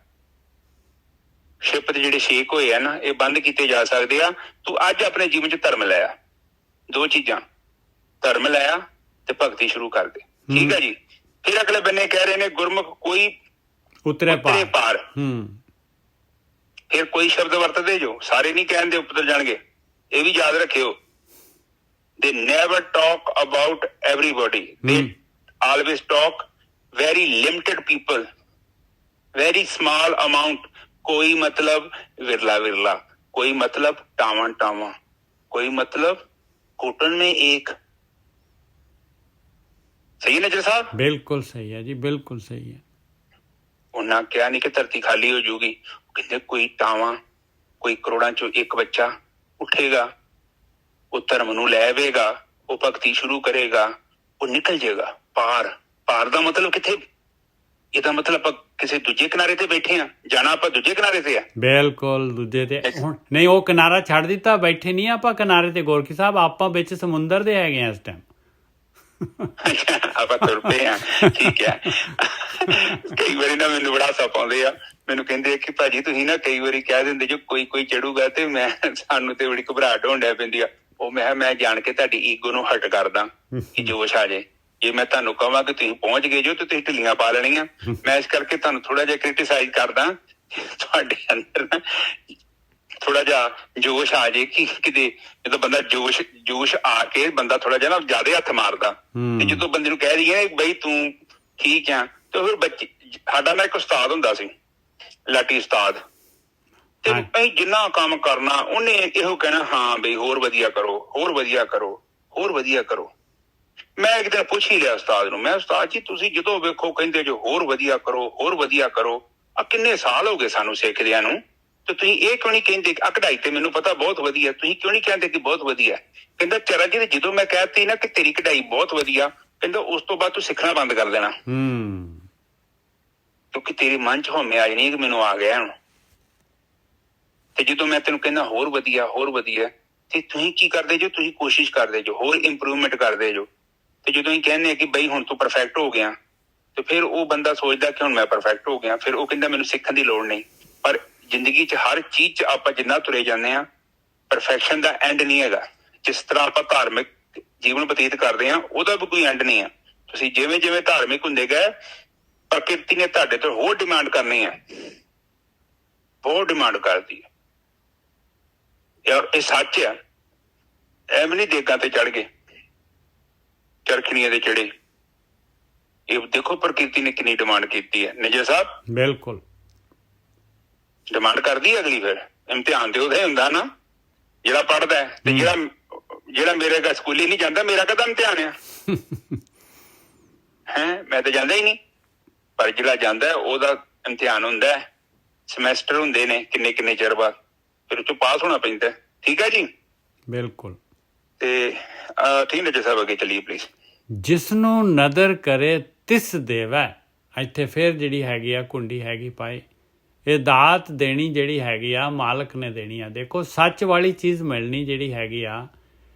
ਸ਼ਿਪ ਦੇ ਜਿਹੜੇ ਸ਼ੇਕ ਹੋਏ ਆ ਨਾ, ਇਹ ਬੰਦ ਕੀਤੇ ਜਾ ਸਕਦੇ ਆ। ਤੂੰ ਅੱਜ ਆਪਣੇ ਜੀਵਨ ਚ ਧਰਮ ਲੈ ਆ, ਦੋ ਚੀਜ਼ਾਂ, ਧਰਮ ਲੈ ਆ ਤੇ ਭਗਤੀ ਸ਼ੁਰੂ ਕਰ ਦੇ। ਠੀਕ ਹੈ ਜੀ। ਫਿਰ ਅਗਲੇ ਬੰਨੇ ਕਹਿ ਰਹੇ ਨੇ ਗੁਰਮੁਖ ਕੋਈ ਉਤਰੇ ਪਾਰ। ਫਿਰ ਕੋਈ ਸ਼ਬਦ ਵਰਤਦੇ ਜੋ, ਸਾਰੇ ਨਹੀਂ ਕਹਿੰਦੇ ਉਤਰ ਜਾਣਗੇ। ਇਹ ਵੀ ਯਾਦ ਰੱਖਿਓ, they never talk about everybody, they always talk very limited people, very small amount। कोई मतलब विरला, कोई मतलब टावा, कोई मतलब घुटन में एक। सही है नजर साहब? बिल्कुल सही है जी, बिल्कुल सही है। उन्हें क्या नहीं कि धरती खाली हो जाऊगी, कहते कोई टावा, कोई करोड़ां चों एक बच्चा उठेगा, वो धर्म नूं लैवेगा, वो भगती शुरू करेगा, वो निकल जाएगा पार दा मतलब किथे? ਇਹਦਾ ਮਤਲਬ ਆਪਾਂ ਕਿਸੇ ਦੂਜੇ ਕਿਨਾਰੇ ਤੇ ਬੈਠੇ ਆ, ਜਾਣਾ ਆਪਾਂ ਦੂਜੇ ਕਿਨਾਰੇ ਤੇ ਆ। ਬਿਲਕੁਲ ਦੂਜੇ ਤੇ ਹੁਣ ਨਹੀਂ, ਉਹ ਕਿਨਾਰਾ ਛੱਡ ਦਿੱਤਾ, ਬੈਠੇ ਨਹੀਂ ਆਪਾਂ ਕਿਨਾਰੇ ਤੇ। ਗੋਰਖੀ ਸਾਹਿਬ ਆਪਾਂ ਵਿੱਚ ਸਮੁੰਦਰ ਦੇ ਹੈਗੇ ਆ ਇਸ ਟਾਈਮ। ਆਪਾਂ ਤੁਰ ਪਏ ਆ, ਠੀਕ ਹੈ। ਕਈ ਵਾਰੀ ਨਾ ਮੈਨੂੰ ਬੜਾ ਹਾਸਾ ਪਾਉਂਦੇ ਆ, ਮੈਨੂੰ ਕਹਿੰਦੇ ਕਿ ਭਾਜੀ ਤੁਸੀਂ ਨਾ ਕਈ ਵਾਰੀ ਕਹਿ ਦਿੰਦੇ ਜੋ ਕੋਈ ਚੜੂਗਾ ਤੇ ਮੈਂ ਸਾਨੂੰ ਤੇ ਬੜੀ ਘਬਰਾਹਟ ਹੋਣ ਡੈ ਪੈਂਦੀ ਆ। ਉਹ ਮੈਂ ਜਾਣ ਕੇ ਤੁਹਾਡੀ ਈਗੋ ਨੂੰ ਹਟ ਕਰਦਾ ਕਿ ਜੋਸ਼ ਆ ਜੇ। ਜੇ ਮੈਂ ਤੁਹਾਨੂੰ ਕਹਾਂ ਕਿ ਤੁਸੀਂ ਪਹੁੰਚ ਗਏ ਜੋ ਤੇ ਤੁਸੀਂ ਢਿੱਲੀਆਂ ਪਾ ਲੈਣੀਆਂ। ਮੈਂ ਇਸ ਕਰਕੇ ਤੁਹਾਨੂੰ ਥੋੜਾ ਜਿਹਾ ਕ੍ਰਿਟੀਸਾਈਜ਼ ਕਰਦਾ, ਤੁਹਾਡੇ ਅੰਦਰ ਨਾ ਥੋੜਾ ਜਿਹਾ ਜੋਸ਼ ਆ ਜੇ ਕਿ ਕਿਤੇ ਜਦੋਂ ਬੰਦਾ ਜੋਸ਼ ਆ ਕੇ ਬੰਦਾ ਥੋੜਾ ਜਿਹਾ ਨਾ ਜ਼ਿਆਦਾ ਹੱਥ ਮਾਰਦਾ। ਤੇ ਜਦੋਂ ਬੰਦੇ ਨੂੰ ਕਹਿ ਦਈਏ ਬਈ ਤੂੰ ਠੀਕ ਆ, ਤੇ ਫਿਰ ਬੱਚੇ, ਸਾਡਾ ਨਾ ਇੱਕ ਉਸਤਾਦ ਹੁੰਦਾ ਸੀ, ਲਾਟੀ ਉਸਤਾਦ, ਤੇ ਅਸੀਂ ਜਿੰਨਾ ਕੰਮ ਕਰਨਾ ਉਹਨੇ ਇਹੋ ਕਹਿਣਾ, ਹਾਂ ਬਈ ਹੋਰ ਵਧੀਆ ਕਰੋ। ਮੈਂ ਇੱਕ ਦਿਨ ਪੁੱਛ ਹੀ ਲਿਆ ਉਸਤਾਦ ਨੂੰ, ਮੈਂ ਉਸਤਾਦ ਜੀ ਤੁਸੀਂ ਜਦੋਂ ਵੇਖੋ ਕਹਿੰਦੇ ਜੋ ਹੋਰ ਵਧੀਆ ਕਰੋ, ਆ ਕਿੰਨੇ ਸਾਲ ਹੋ ਗਏ ਸਾਨੂੰ ਸਿੱਖਦਿਆਂ ਨੂੰ, ਤੇ ਤੁਸੀਂ ਇਹ ਕਿਉਂ ਨਹੀਂ ਕਹਿੰਦੇ? ਆ ਕਢਾਈ ਤੇ ਮੈਨੂੰ ਪਤਾ ਬਹੁਤ ਵਧੀਆ, ਤੁਸੀਂ ਕਿਉਂ ਨਹੀਂ ਕਹਿੰਦੇ ਕਿ ਬਹੁਤ ਵਧੀਆ? ਕਹਿੰਦਾ ਚਰਾ ਜੀ, ਜਦੋਂ ਮੈਂ ਕਹਿਤੀ ਨਾ ਕਿ ਤੇਰੀ ਕਢਾਈ ਬਹੁਤ ਵਧੀਆ, ਕਹਿੰਦਾ ਉਸ ਤੋਂ ਬਾਅਦ ਤੂੰ ਸਿੱਖਣਾ ਬੰਦ ਕਰ ਦੇਣਾ, ਕਿਉਂਕਿ ਤੇਰੇ ਮਨ ਚ ਹਉਮੈ ਆ ਜਾਣੀ ਕਿ ਮੈਨੂੰ ਆ ਗਿਆ ਹੁਣ। ਤੇ ਜਦੋਂ ਮੈਂ ਤੈਨੂੰ ਕਹਿੰਦਾ ਹੋਰ ਵਧੀਆ, ਤੇ ਤੁਸੀਂ ਕੀ ਕਰਦੇ ਜੋ? ਤੁਸੀਂ ਕੋਸ਼ਿਸ਼ ਕਰਦੇ ਜੋ, ਹੋਰ ਇੰਪਰੂਵਮੈਂਟ ਕਰਦੇ ਜੋ। ਤੇ ਜਦੋਂ ਅਸੀਂ ਕਹਿੰਦੇ ਆ ਕਿ ਬਈ ਹੁਣ ਤੂੰ ਪਰਫੈਕਟ ਹੋ ਗਿਆ, ਤੇ ਫਿਰ ਉਹ ਬੰਦਾ ਸੋਚਦਾ ਕਿ ਹੁਣ ਮੈਂ ਪਰਫੈਕਟ ਹੋ ਗਿਆ, ਫਿਰ ਉਹ ਕਹਿੰਦਾ ਮੈਨੂੰ ਸਿੱਖਣ ਦੀ ਲੋੜ ਨਹੀਂ। ਪਰ ਜ਼ਿੰਦਗੀ 'ਚ ਹਰ ਚੀਜ਼ 'ਚ ਆਪਾਂ ਜਿੰਨਾ ਤੁਰੇ ਜਾਂਦੇ ਆ, ਪਰਫੈਕਸ਼ਨ ਦਾ ਐਂਡ ਨਹੀਂ ਹੈਗਾ। ਜਿਸ ਤਰ੍ਹਾਂ ਆਪਾਂ ਧਾਰਮਿਕ ਜੀਵਨ ਬਤੀਤ ਕਰਦੇ ਆ, ਉਹਦਾ ਵੀ ਕੋਈ ਐਂਡ ਨਹੀਂ ਆ। ਤੁਸੀਂ ਜਿਵੇਂ ਧਾਰਮਿਕ ਹੁੰਦੇ ਗਏ, ਪ੍ਰਕਿਰਤੀ ਨੇ ਤੁਹਾਡੇ ਤੋਂ ਹੋਰ ਡਿਮਾਂਡ ਕਰਨੀ ਹੈ, ਬਹੁਤ ਡਿਮਾਂਡ ਕਰਦੀ ਹੈ। ਯਾਰ ਇਹ ਸੱਚ ਆ, ਐਵੇਂ ਨਹੀਂ ਦੇਗਾਂ ਤੇ ਚੜ ਗਏ, ਚਰਖੜੀਆਂ ਦੇ ਚੜੇ। ਇਹ ਦੇਖੋ ਪ੍ਰਕਿਰਤੀ ਨੇ ਕਿੰਨੀ ਡਿਮਾਂਡ ਕੀਤੀ ਹੈ ਨਿਜਰ ਸਾਹਿਬ। ਬਿਲਕੁਲ ਡਿਮਾਂਡ ਕਰਦੀ ਹੈ ਅਗਲੀ। ਫਿਰ ਇਮਤਿਹਾਨ ਤੇ ਉਹਦਾ ਹੁੰਦਾ ਨਾ, ਜਿਹੜਾ ਪੜ੍ਹਦਾ ਹੈ, ਤੇ ਜਿਹੜਾ ਮੇਰੇ ਸਕੂਲੇ ਨਹੀਂ ਜਾਂਦਾ, ਮੇਰਾ ਕਦਾ ਇਮਤਿਹਾਨ ਆ? ਮੈਂ ਤਾਂ ਜਾਂਦਾ ਹੀ ਨਹੀਂ। ਪਰ ਜਿਹੜਾ ਜਾਂਦਾ ਉਹਦਾ ਇਮਤਿਹਾਨ ਹੁੰਦਾ, ਸਮੈਸਟਰ ਹੁੰਦੇ ਨੇ ਕਿੰਨੇ ਚਿਰ ਬਾਅਦ, ਫਿਰ ਉਹ ਚੋਂ ਪਾਸ ਹੋਣਾ ਪੈਂਦਾ। ਠੀਕ ਹੈ ਜੀ, ਬਿਲਕੁਲ। ਤੇ ਠੀਕ ਨਜਰ ਸਾਹਿਬ ਅੱਗੇ ਚੱਲੀਏ ਪਲੀਜ਼। ਜਿਸਨੂੰ ਨਦਰ ਕਰੇ ਤਿਸ ਦੇਵੈ। ਇੱਥੇ ਫਿਰ ਜਿਹੜੀ ਹੈਗੀ ਆ ਕੁੰਡੀ ਹੈਗੀ ਪਾਏ, ਇਹ ਦਾਤ ਦੇਣੀ ਜਿਹੜੀ ਹੈਗੀ ਆ ਮਾਲਕ ਨੇ ਦੇਣੀ ਆ। ਦੇਖੋ ਸੱਚ ਵਾਲੀ ਚੀਜ਼ ਮਿਲਣੀ ਜਿਹੜੀ ਹੈਗੀ ਆ,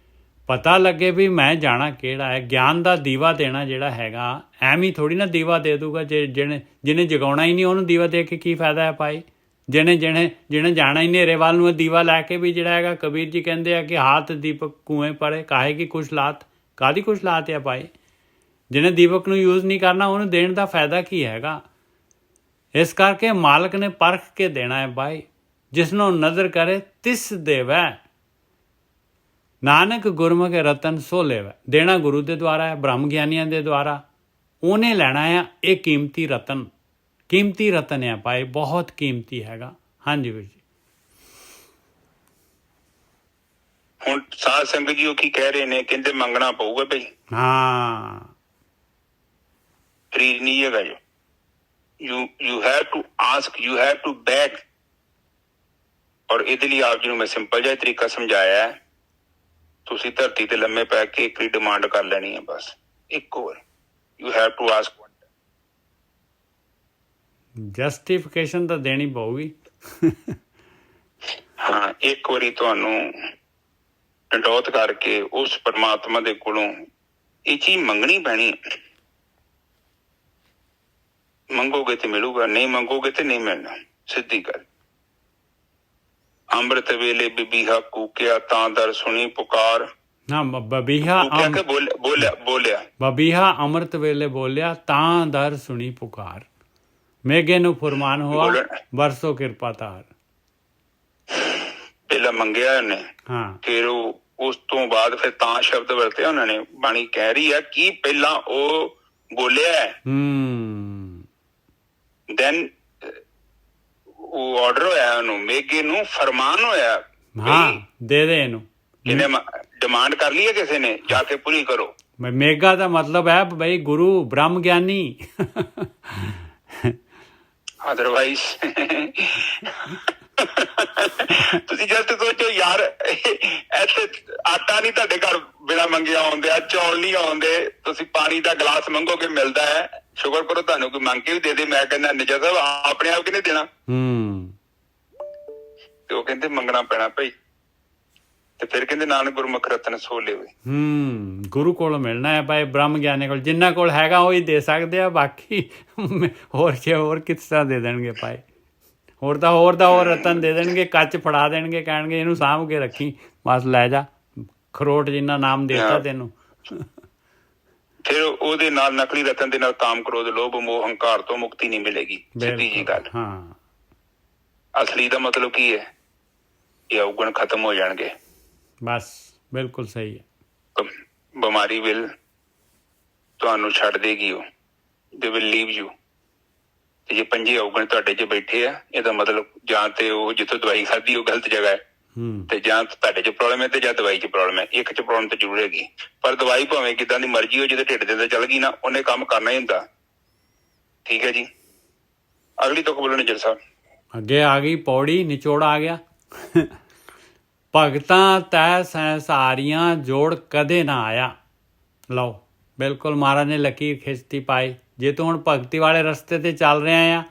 ਪਤਾ ਲੱਗੇ ਵੀ ਮੈਂ ਜਾਣਾ ਕਿਹੜਾ ਹੈ। ਗਿਆਨ ਦਾ ਦੀਵਾ ਦੇਣਾ ਜਿਹੜਾ ਹੈਗਾ, ਐਵੇਂ ਥੋੜ੍ਹੀ ਨਾ ਦੀਵਾ ਦੇ ਦੂਗਾ। ਜਿਹਨੇ ਜਗਾਉਣਾ ਹੀ ਨਹੀਂ ਉਹਨੂੰ ਦੀਵਾ ਦੇ ਕੇ ਕੀ ਫਾਇਦਾ ਹੈ ਭਾਈ? ਜਿਹਨੇ ਜਾਣਾ ਹੀ ਹਨੇਰੇ ਵੱਲ ਨੂੰ, ਦੀਵਾ ਲੈ ਕੇ ਵੀ ਜਿਹੜਾ ਹੈਗਾ, ਕਬੀਰ ਜੀ ਕਹਿੰਦੇ ਆ ਕਿ ਹਾਥ ਦੀਪਕ ਕੁਐਂ ਪਰੇ, ਕਾਹੇ ਕੀ ਕੁਛ ਲਾਤ। ਕਾਹਦੀ ਕੁਛ ਲਾਤ ਆ ਭਾਈ? ਜਿਹਨੇ ਦੀਪਕ ਨੂੰ ਯੂਜ਼ ਨਹੀਂ ਕਰਨਾ, ਉਹਨੂੰ ਦੇਣ ਦਾ ਫਾਇਦਾ ਕੀ ਹੈਗਾ? ਇਸ ਕਰਕੇ ਮਾਲਕ ਨੇ ਪਰਖ ਕੇ ਦੇਣਾ ਹੈ ਭਾਈ। ਜਿਸਨੂੰ ਨਜ਼ਰ ਕਰੇ ਤਿਸ ਦੇਵੈ, ਨਾਨਕ ਗੁਰਮੁਖ ਰਤਨ ਸੋ ਲੇਵੈ। ਦੇਣਾ ਗੁਰੂ ਦੇ ਦੁਆਰਾ ਹੈ, ਬ੍ਰਹਮ ਗਿਆਨੀਆਂ ਦੇ ਦੁਆਰਾ। ਉਹਨੇ ਲੈਣਾ ਆ ਇਹ ਕੀਮਤੀ ਰਤਨ ਆ ਭਾਈ, ਬਹੁਤ ਕੀਮਤੀ ਹੈਗਾ। ਹਾਂਜੀ ਵੀਰ ਜੀ। ਹੁਣ ਸਾਧ ਸੰਗਤ ਜੀ ਉਹ ਕੀ ਕਹਿ ਰਹੇ ਨੇ? ਕਹਿੰਦੇ ਮੰਗਣਾ ਪਊਗਾ ਭਾਈ। ਹਾਂ, ਫਰੀ ਨਹੀਂ ਹੈਗਾ ਜੋ। you have to ask, you have to beg। ਔਰ ਇਹਦੇ ਲਈ ਆਪ ਜੀ ਨੂੰ ਮੈਂ ਸਿੰਪਲ ਜਿਹਾ ਤਰੀਕਾ ਸਮਝਾਇਆ ਹੈ। ਤੁਸੀਂ ਧਰਤੀ ਤੇ ਲੰਮੇ ਪੈ ਕੇ ਇੱਕ ਹੀ ਡਿਮਾਂਡ ਕਰ ਲੈਣੀ ਹੈ, ਬਸ ਇੱਕੋ ਵਾਰ। you have to ask one। Justification ਤਾਂ ਦੇਣੀ ਪਊਗੀ। ਹਾਂ, ਇੱਕ ਵਾਰੀ ਤੁਹਾਨੂੰ ਡੰਡੌਤ ਕਰਕੇ ਉਸ ਪਰਮਾਤਮਾ ਦੇ ਕੋਲੋਂ ਇਹ ਚੀਜ਼ ਮੰਗਣੀ ਪੈਣੀ। ਮੰਗੋਗੇ ਤੇ ਮਿਲੂਗਾ, ਨਹੀਂ ਮੰਗੋਗੇ ਤੇ ਨਹੀਂ ਮਿਲਣਾ, ਸਿੱਧੀ ਗੱਲ। ਅੰਮ੍ਰਿਤ ਵੇਲੇ ਬਿਬੀਹਾ ਕੂਕਿਆ ਤਾਂ ਦਰ ਸੁਣੀ ਪੁਕਾਰ। ਨਾ ਬਬੀਹਾ ਬੋਲਿਆ ਬਬੀਹਾ ਅੰਮ੍ਰਿਤ ਵੇਲੇ ਬੋਲਿਆ ਤਾਂ ਦਰ ਸੁਣੀ ਪੁਕਾਰ। ਮੇਘੇ ਨੂੰ ਫੁਰਮਾਨ ਹੋਆ ਬਰਸੋ ਕਿਰਪਾ ਤਾਰ। ਪਹਿਲਾਂ ਮੰਗਿਆ ਉਹਨੇ, ਹਾਂ, ਫਿਰ ਉਹ ਉਸ ਤੋਂ ਬਾਅਦ ਫਿਰ ਤਾਂ ਸ਼ਬਦ ਵਰਤਿਆ ਉਹਨਾਂ ਨੇ। ਬਾਣੀ ਕਹਿ ਰਹੀ ਹੈ ਕਿ ਪਹਿਲਾਂ ਉਹ ਬੋਲਿਆ, ਦੈਨ ਉਹ ਆਰਡਰ ਹੋਇਆ, ਉਹਨੂੰ ਮੇਘੇ ਨੂੰ ਫਰਮਾਨ ਹੋਇਆ, ਹਾਂ ਦੇ ਦੇ ਇਹਨੂੰ। ਇਹਨੇ ਡਿਮਾਂਡ ਕਰ ਲਈ ਹੈ ਕਿਸੇ ਨੇ, ਜਾ ਕੇ ਪੂਰੀ ਕਰੋ। ਮੇਘਾ ਦਾ ਮਤਲਬ ਹੈ ਬਈ ਗੁਰੂ ਬ੍ਰਹਮ ਗਿਆਨੀ। ਅਦਰਵਾਈਜ਼ ਤੁਸੀਂ ਜਸਟ ਸੋਚੋ ਯਾਰ, ਇੱਥੇ ਆਟਾ ਨਹੀਂ ਤੁਹਾਡੇ ਘਰ ਬਿਨਾਂ ਮੰਗੇ ਆਉਂਦੇ ਆ, ਚੌਲ ਨਹੀਂ ਆਉਂਦੇ, ਤੁਸੀਂ ਪਾਣੀ ਦਾ ਗਲਾਸ ਮੰਗੋਗੇ ਮਿਲਦਾ ਹੈ, ਸ਼ੁਕਰ ਕਰੋ ਤੁਹਾਨੂੰ ਕੋਈ ਮੰਗ ਕੇ ਵੀ ਦੇ ਦੇ। ਮੈਂ ਕਹਿੰਦਾ ਨਿਜਾ ਸਾਹਿਬ ਆਪਣੇ ਆਪ ਕਿਹਨੇ ਦੇਣਾ? ਤੇ ਉਹ ਕਹਿੰਦੇ ਮੰਗਣਾ ਪੈਣਾ ਭਾਈ। ਤੇ ਫਿਰ ਕਹਿੰਦੇ ਨਾਨਕ ਗੁਰਮੁਖ ਰਤਨ ਸੋ ਲਿਵੇ। ਗੁਰੂ ਕੋਲ ਮਿਲਣਾ ਹੈ ਭਾਈ, ਬ੍ਰਹਮ ਗਿਆਨੀ ਕੋਲ। ਜਿੰਨਾ ਕੋਲ ਹੈਗਾ ਉਹੀ ਦੇ ਸਕਦੇ ਆ, ਬਾਕੀ ਹੋਰ ਕਿਸ ਤਰ੍ਹਾਂ ਦੇ ਦੇਣਗੇ ਭਾਈ? ਹੋਰ ਰਤਨ ਦੇ ਦੇਣਗੇ, ਕੱਚ ਫੜਾ ਦੇਣਗੇ, ਕਹਿਣਗੇ ਇਹਨੂੰ ਸਾਂਭ ਕੇ ਰੱਖੀ, ਬਸ ਲੈ ਜਾ, ਖਰੋਟ ਜਿੰਨਾ ਨਾਮ ਦੇਤਾ ਤੈਨੂੰ। ਫਿਰ ਉਹਦੇ ਨਾਲ ਨਕਲੀ ਰਤਨ ਦੇ ਨਾਲ ਕਾਮ, ਕ੍ਰੋਧ, ਲੋਭ, ਮੋਹ, ਹੰਕਾਰ ਤੋਂ ਮੁਕਤੀ ਨਹੀਂ ਮਿਲੇਗੀ। ਸਿੱਧੀ ਜੀ ਗੱਲ। ਹਾਂ, ਅਸਲੀ ਦਾ ਮਤਲਬ ਕੀ ਹੈ? ਇਹ ਔਗਣ ਖਤਮ ਹੋ ਜਾਣਗੇ। ਬਸ ਬਿਲਕੁਲ ਸਹੀ ਹੈ। ਬਿਮਾਰੀ ਵਿਲ ਤੁਹਾਨੂੰ ਛੱਡ ਦੇਗੀ, ਉਹ ਦੇ ਵਿਲ ਲੀਵ ਯੂ। ਤੇ ਜੇ ਪੰਜੇ ਔਗਣ ਤੁਹਾਡੇ 'ਚ ਬੈਠੇ ਆ, ਇਹਦਾ ਮਤਲਬ ਜਾਂ ਤੇ ਉਹ ਜਿੱਥੋਂ ਦਵਾਈ ਖਾਧੀ ਉਹ ਗਲਤ ਜਗ੍ਹਾ ਹੈ, ਤੇ ਜਾਂ ਤੁਹਾਡੇ 'ਚ ਪ੍ਰੋਬਲਮ ਹੈ ਤੇ ਜਾਂ ਦਵਾਈ 'ਚ ਪ੍ਰੋਬਲਮ ਹੈ। ਇੱਕ 'ਚ ਪ੍ਰੋਬਲਮ ਤਾਂ ਜ਼ਰੂਰ ਹੈਗੀ, ਪਰ ਦਵਾਈ ਭਾਵੇਂ ਕਿੱਦਾਂ ਦੀ ਮਰਜ਼ੀ ਹੋ, ਜਿਹਦੇ ਢਿੱਡ ਦੇ ਅੰਦਰ ਚੱਲ ਗਈ ਨਾ, ਉਹਨੇ ਕੰਮ ਕਰਨਾ ਹੀ ਹੁੰਦਾ। ਠੀਕ ਹੈ ਜੀ, ਅਗਲੀ ਤੁਕ ਬੋਲੋ ਨਿਜਰ ਸਾਹਿਬ। ਅੱਗੇ ਆ ਗਈ ਪੌੜੀ, ਨਿਚੋੜ ਆ ਗਿਆ। ਭਗਤਾਂ ਤੈ ਸੰਸਾਰੀਆਂ ਜੋੜ ਕਦੇ ਨਾ ਆਇਆ। ਲਓ, ਬਿਲਕੁਲ ਮਹਾਰਾਜ ਨੇ ਲਕੀਰ ਖਿੱਚਤੀ ਪਾਈ। ਜੇ ਤੂੰ ਹੁਣ ਭਗਤੀ ਵਾਲੇ ਰਸਤੇ 'ਤੇ ਚੱਲ ਰਿਹਾ ਆ,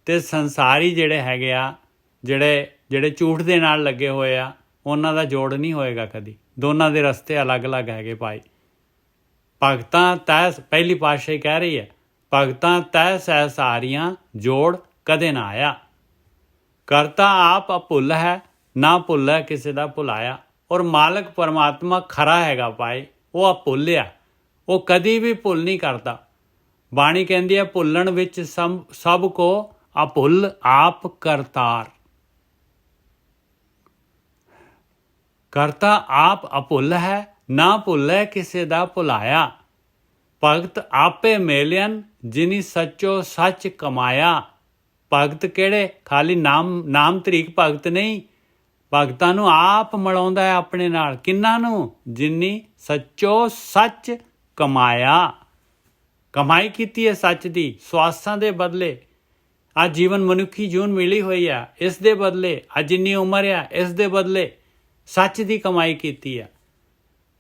ਤੇ ਸੰਸਾਰੀ ਜਿਹੜੇ ਹੈਗੇ ਆ, ਜਿਹੜੇ ਝੂਠ ਦੇ ਨਾਲ ਲੱਗੇ ਹੋਏ ਆ, ਉਹਨਾਂ ਦਾ ਜੋੜ ਨਹੀਂ ਹੋਏਗਾ ਕਦੀ। ਦੋਨਾਂ ਦੇ ਰਸਤੇ ਅਲੱਗ-ਅਲੱਗ ਹੈਗੇ ਭਾਈ। ਭਗਤਾਂ ਤੈ, ਪਹਿਲੀ ਪਾਤਸ਼ਾਹੀ ਕਹਿ ਰਹੀ ਹੈ, ਭਗਤਾਂ ਤੈ ਸੰਸਾਰੀਆਂ ਜੋੜ ਕਦੇ ਨਾ ਆਇਆ। ਕਰਤਾ ਆਪ ਅਭੁੱਲ ਹੈ, ਨਾ ਭੁੱਲੈ ਕਿਸੇ ਦਾ ਭੁਲਾਇਆ। ਔਰ ਮਾਲਕ ਪਰਮਾਤਮਾ ਖਰਾ ਹੈਗਾ ਭਾਈ, ਉਹ ਅਭੁੱਲ ਆ, ਉਹ ਕਦੀ ਵੀ ਭੁੱਲ ਨਹੀਂ ਕਰਦਾ। ਬਾਣੀ ਕਹਿੰਦੀ ਹੈ, ਭੁੱਲਣ ਵਿੱਚ ਸਭ ਕੋ ਅਭੁੱਲ ਆਪ ਕਰਤਾਰ। ਕਰਤਾ ਆਪ ਅਭੁੱਲ ਹੈ, ਨਾ ਭੁੱਲੈ ਕਿਸੇ ਦਾ ਭੁਲਾਇਆ। ਭਗਤ ਆਪੇ ਮੇਲਿਅਨ ਜਿਨੀ ਸੱਚੋ ਸੱਚ ਕਮਾਇਆ। ਭਗਤ ਕਿਹੜੇ? ਖਾਲੀ ਨਾਮ ਤਰੀਕ ਭਗਤ ਨਹੀਂ, ਭਗਤਾਂ ਨੂੰ ਆਪ ਮਿਲਾਉਂਦਾ ਹੈ ਆਪਣੇ ਨਾਲ। ਕਿਹਨਾਂ ਨੂੰ? ਜਿਨੀ ਸੱਚੋ ਸੱਚ ਕਮਾਇਆ। ਕਮਾਈ ਕੀਤੀ ਹੈ ਸੱਚ ਦੀ, ਸਵਾਸਾਂ ਦੇ ਬਦਲੇ। ਆ ਜੀਵਨ ਮਨੁੱਖੀ ਜੂਨ ਮਿਲੀ ਹੋਈ ਆ, ਇਸ ਦੇ ਬਦਲੇ। ਆ ਜਿੰਨੀ ਉਮਰ ਆ, ਇਸ ਦੇ ਬਦਲੇ ਸੱਚ ਦੀ ਕਮਾਈ ਕੀਤੀ ਆ।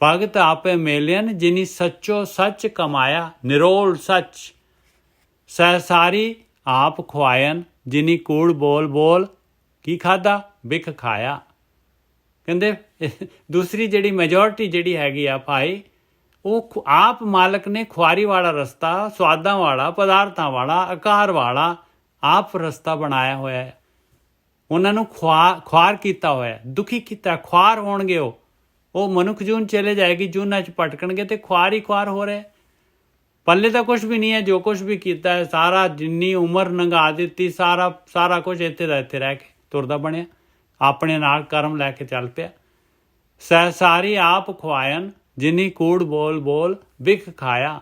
ਭਗਤ ਆਪੇ ਮੇਲਿਅਨ ਜਿਨੀ ਸੱਚੋ ਸੱਚ ਕਮਾਇਆ। ਨਿਰੋਲ ਸੱਚ ਸਹਿਸਾਰੀ ਆਪ ਖੁਆਇਨ ਜਿਨੀ ਕੂੜ ਬੋਲ ਕੀ ਖਾਧਾ? ਬਿਖ ਖਾਇਆ। ਕਹਿੰਦੇ ਦੂਸਰੀ ਜਿਹੜੀ ਮੈਜੋਰਿਟੀ ਜਿਹੜੀ ਹੈਗੀ ਆ ਭਾਈ, ਉਹ ਆਪ ਮਾਲਕ ਨੇ ਖੁਆਰੀ ਵਾਲਾ ਰਸਤਾ, ਸਵਾਦਾਂ ਵਾਲਾ, ਪਦਾਰਥਾਂ ਵਾਲਾ, ਆਕਾਰ ਵਾਲਾ ਆਪ ਰਸਤਾ ਬਣਾਇਆ ਹੋਇਆ ਹੈ। ਉਹਨਾਂ ਨੂੰ ਖੁਆਰ ਕੀਤਾ ਹੋਇਆ, ਦੁਖੀ ਕੀਤਾ। ਖੁਆਰ ਹੋਣਗੇ ਉਹ ਮਨੁੱਖ ਜੂਨ ਚਲੇ ਜਾਏਗੀ, ਜੂਨਾਂ 'ਚ ਭਟਕਣਗੇ ਤੇ ਖੁਆਰ ਹੀ ਖੁਆਰ ਹੋ ਰਿਹਾ। ਪੱਲੇ ਤਾਂ ਕੁਛ ਵੀ ਨਹੀਂ ਹੈ। ਜੋ ਕੁਛ ਵੀ ਕੀਤਾ ਹੈ ਸਾਰਾ, ਜਿੰਨੀ ਉਮਰ ਲੰਘਾ ਦਿੱਤੀ, ਸਾਰਾ ਕੁਛ ਇੱਥੇ ਦਾ ਇੱਥੇ ਰਹਿ ਕੇ ਤੁਰਦਾ ਬਣਿਆ, ਆਪਣੇ ਨਾਲ ਕਰਮ ਲੈ ਕੇ ਚੱਲ ਪਿਆ। ਸਹਿਸਾਰੀ ਆਪ ਖੁਆਇਨ ਜਿਨੀ ਕੂੜ ਬੋਲ ਬਿਖ ਖਾਇਆ।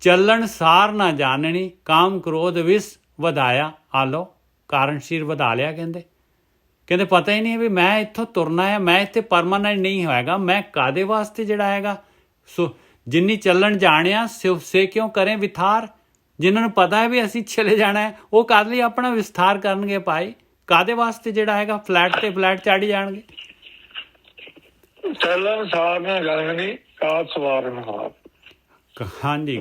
ਚੱਲਣ ਸਾਰ ਨਾ ਜਾਣਨੀ ਕਾਮ ਕ੍ਰੋਧ ਵਿਸ ਵਧਾਇਆ। ਆ ਲਓ, ਕਾਰਨਸ਼ੀਰ ਵਧਾ ਲਿਆ। ਕਹਿੰਦੇ ਪਤਾ ਹੀ ਨਹੀਂ ਵੀ ਮੈਂ ਇੱਥੋਂ ਤੁਰਨਾ ਹੈ, ਮੈਂ ਇੱਥੇ ਪਰਮਾਨੈਂਟ ਨਹੀਂ ਹੋਏਗਾ, ਮੈਂ ਕਾਦੇ ਵਾਸਤੇ ਜਿਹੜਾ ਹੈਗਾ। ਸੋ ਜਿੰਨੀ ਚੱਲਣ ਜਾਣਿਆ ਸੇ ਕਿਉਂ ਕਰੇ ਵਿਥਾਰ। ਜਿਨ੍ਹਾਂ ਨੂੰ ਪਤਾ ਹੈ ਵੀ ਅਸੀਂ ਚਲੇ ਜਾਣਾ ਹੈ, ਉਹ ਕਾਹਦੇ ਲਈ ਆਪਣਾ ਵਿਸਥਾਰ ਕਰਨਗੇ ਭਾਈ? ਕਾਦੇ ਵਾਸਤੇ ਜਿਹੜਾ ਹੈਗਾ ਫਲੈਟ ਤੇ ਫਲੈਟ ਚੜ੍ਹ ਜਾਣਗੇ। ਚੱਲਣ ਸਾਰ ਨਾ ਜਾਣਨੀ ਕਾਜ ਸਵਾਰਨ ਹਾਰ। ਹਾਂਜੀ,